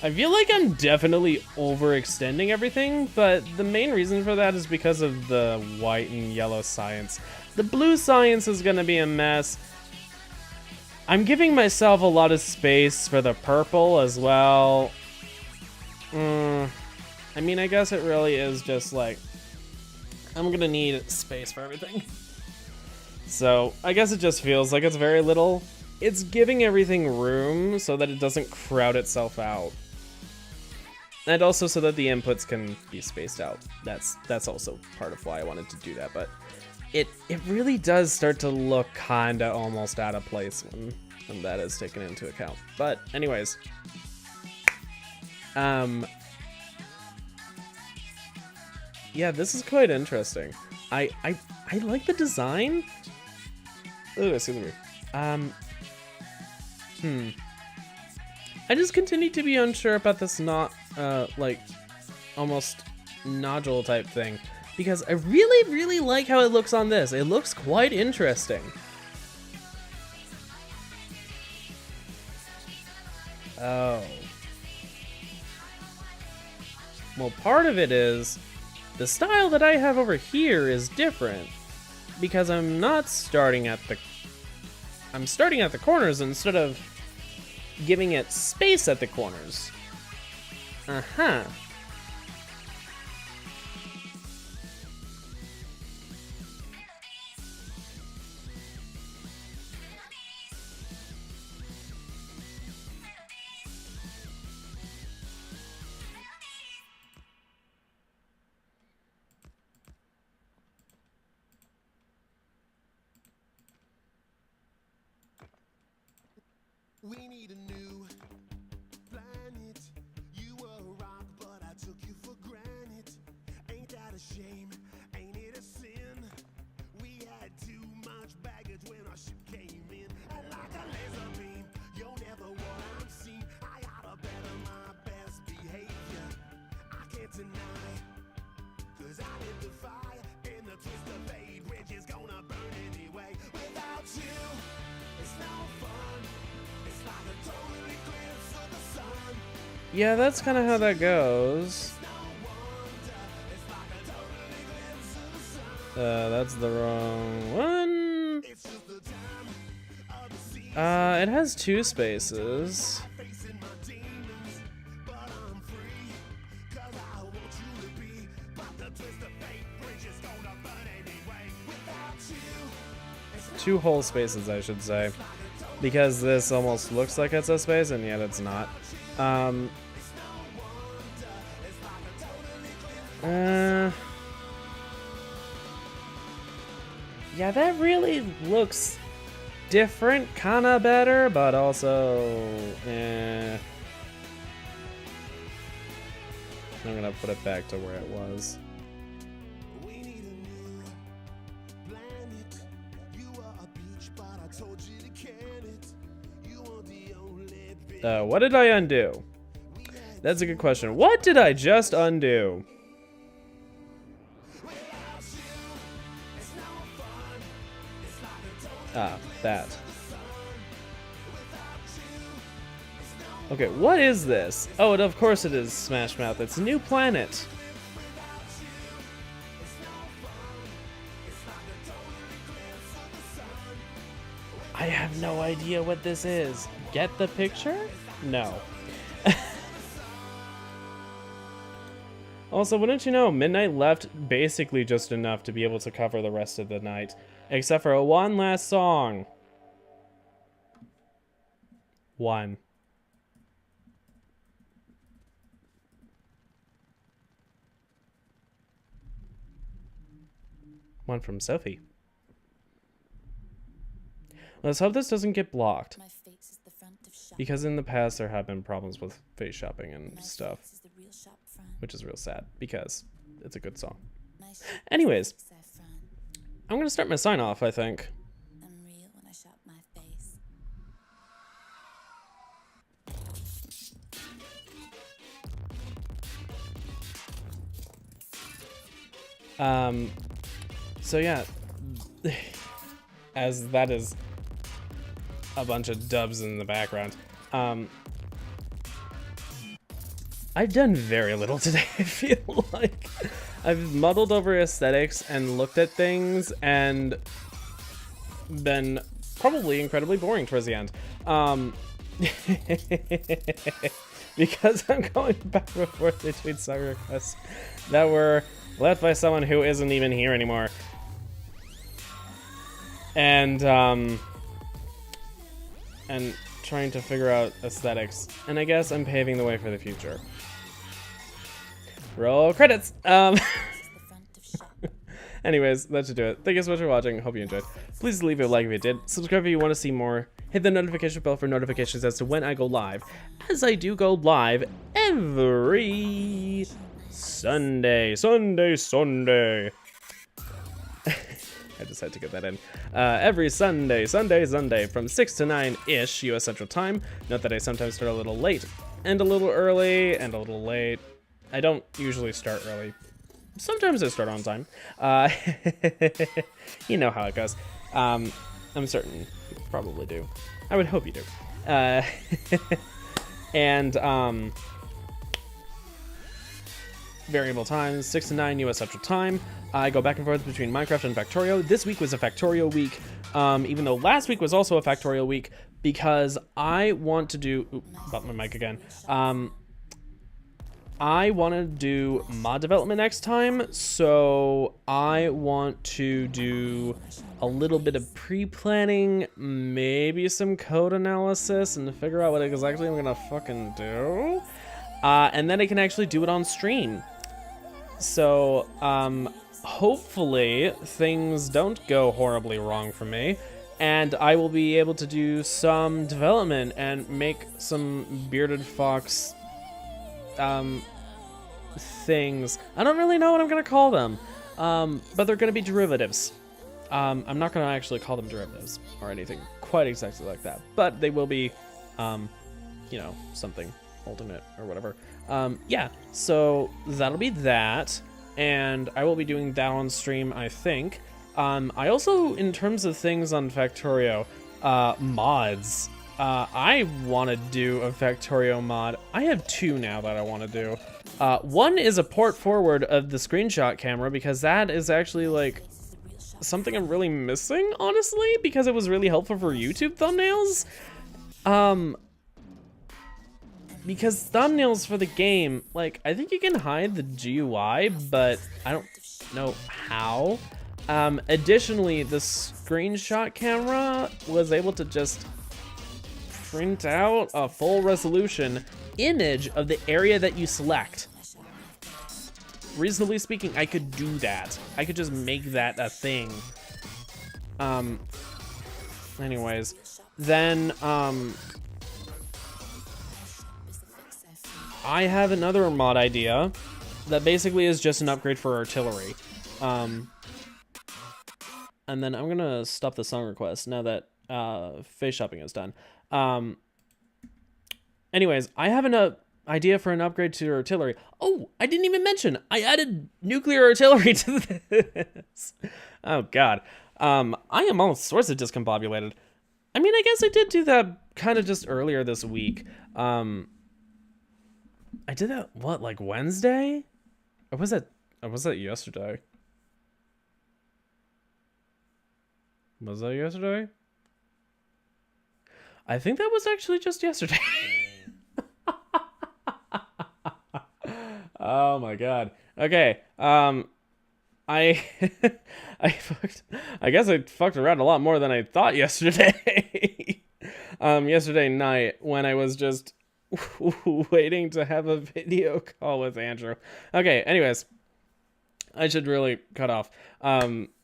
I feel like I'm definitely overextending everything, but the main reason for that is because of the white and yellow science. The blue science is gonna be a mess. I'm giving myself a lot of space for the purple as well. I mean, I guess it really is just like, I'm gonna need space for everything. So, I guess it just feels like it's very little. It's giving everything room so that it doesn't crowd itself out. And also so that the inputs can be spaced out. That's also part of why I wanted to do that, but it really does start to look kinda almost out of place when that is taken into account. But anyways. Yeah, this is quite interesting. I like the design. Oh, excuse me. I just continue to be unsure about this like almost nodule type thing, because I really like how it looks on this. It looks quite interesting. Oh. Well, part of it is the style that I have over here is different because I'm starting at the corners instead of giving it space at the corners. Uh-huh. We need a new planet. You were a rock, but I took you for granted. Ain't that a shame? Ain't it a sin? We had too much baggage when our ship came in. And like a laser beam, you're never what I'm seeing. I oughta better my best behavior. I can't deny, 'cause I lit the fire in the twist of fate, which is gonna burn anyway. Without you, it's no fun. It's like a total eclipse of the sun. Yeah, that's kind of how that goes. That's the wrong one. It has 2 spaces. Two whole spaces, I should say, because this almost looks like it's a space, and yet it's not. Yeah, that really looks different, kinda better, but also, I'm gonna put it back to where it was. What did I undo? That's a good question. What did I just undo? Ah, that. Okay, what is this? Oh, and of course it is Smash Mouth. It's a new planet. I have no idea what this is. Get the picture? No. Also, wouldn't you know, Midnight left basically just enough to be able to cover the rest of the night, except for one last song. One. One from Sophie. Let's hope this doesn't get blocked. Because in the past there have been problems with face shopping and stuff. Which is real sad, because it's a good song. Anyways, I'm gonna start my sign off, I think. So yeah, as that is a bunch of dubs in the background, I've done very little today, I feel like. I've muddled over aesthetics and looked at things and been probably incredibly boring towards the end. Because I'm going back and forth between song requests that were left by someone who isn't even here anymore. And trying to figure out aesthetics. And I guess I'm paving the way for the future. Roll credits! Anyways, that should do it. Thank you so much for watching. Hope you enjoyed. Please leave a like if you did. Subscribe if you want to see more. Hit the notification bell for notifications as to when I go live, as I do go live every Sunday. I just had to get that in. Every Sunday from 6 to 9-ish US Central Time. Note that I sometimes start a little late, and a little early, and a little late. I don't usually start early. Sometimes I start on time. You know how it goes. I'm certain you probably do. I would hope you do. And variable times, 6 to 9 US Central Time. I go back and forth between Minecraft and Factorio. This week was a Factorio week, even though last week was also a Factorio week, because I want to do... Oop, about my mic again. I want to do mod development next time, so I want to do a little bit of pre-planning, maybe some code analysis, and figure out what exactly I'm gonna fucking do. And then I can actually do it on stream. So, hopefully things don't go horribly wrong for me, and I will be able to do some development and make some bearded fox things. I don't really know what I'm gonna call them, but they're gonna be derivatives. I'm not gonna actually call them derivatives or anything quite exactly like that, but they will be, you know, something alternate or whatever. Yeah, so that'll be that, and I will be doing that on stream, I think. I also, in terms of things on Factorio, mods, I want to do a Factorio mod. I have 2 now that I want to do. One is a port forward of the screenshot camera, because that is actually, like, something I'm really missing, honestly, because it was really helpful for YouTube thumbnails. Because thumbnails for the game, like, I think you can hide the GUI, but I don't know how. Additionally, the screenshot camera was able to just print out a full resolution image of the area that you select. Reasonably speaking, I could do that. I could just make that a thing. Anyways, then, I have another mod idea that basically is just an upgrade for artillery. And then I'm gonna stop the song request now that face shopping is done. Anyways, I have an idea for an upgrade to artillery. Oh, I didn't even mention, I added nuclear artillery to this. Oh God. I am all sorts of discombobulated. I mean, I guess I did do that kind of just earlier this week. I did that, what, like Wednesday? Or was that yesterday? Was that yesterday? I think that was actually just yesterday. Oh my God. Okay. I guess I fucked around a lot more than I thought yesterday. Yesterday night when I was just waiting to have a video call with Andrew. Okay, anyways, I should really cut off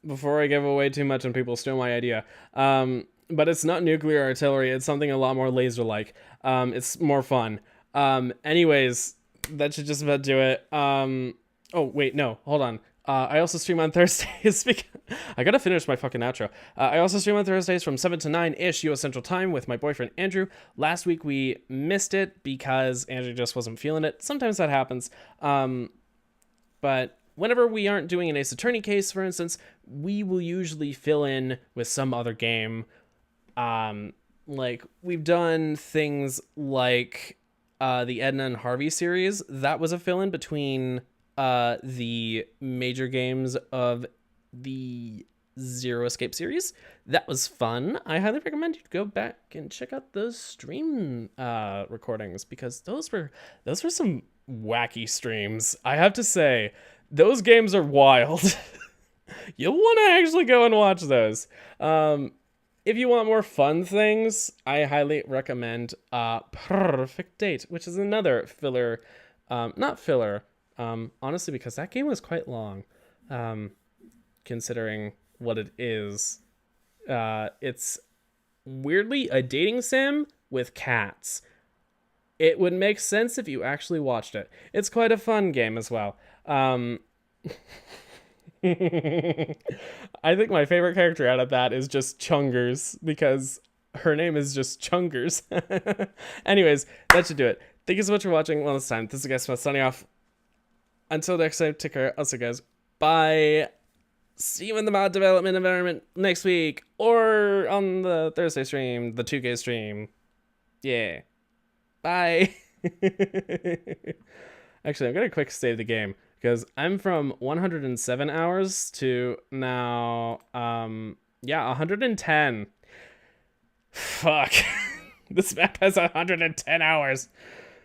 before I give away too much and people steal my idea. But it's not nuclear artillery. It's something a lot more laser-like. It's more fun. Anyways, that should just about do it. Oh, wait, no, hold on. I also stream on Thursdays. I gotta finish my fucking outro. I also stream on Thursdays from 7 to 9-ish US Central Time with my boyfriend Andrew. Last week we missed it because Andrew just wasn't feeling it. Sometimes that happens. But whenever we aren't doing an Ace Attorney case, for instance, we will usually fill in with some other game. Like, we've done things like the Edna and Harvey series. That was a fill-in between the major games of the Zero Escape series. That was fun. I highly recommend you go back and check out those stream recordings because those were some wacky streams. I have to say, those games are wild. You'll want to actually go and watch those. If you want more fun things, I highly recommend Perfect Date, which is another filler, not filler, honestly, because that game was quite long, considering what it is. It's weirdly a dating sim with cats. It would make sense if you actually watched it. It's quite a fun game as well. I think my favorite character out of that is just Chungers, because her name is just Chungers. Anyways, that should do it. Thank you so much for watching. Well, this time, this is Guy Smith signing off. Until next time, take care. I'll see you guys. Bye. See you in the mod development environment next week, or on the Thursday stream, the 2K stream. Yeah. Bye. Actually, I'm gonna quick save the game because I'm from 107 hours to now, 110. Fuck. This map has 110 hours.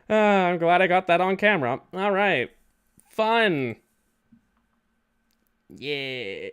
I'm glad I got that on camera. All right. Fun. Yeah.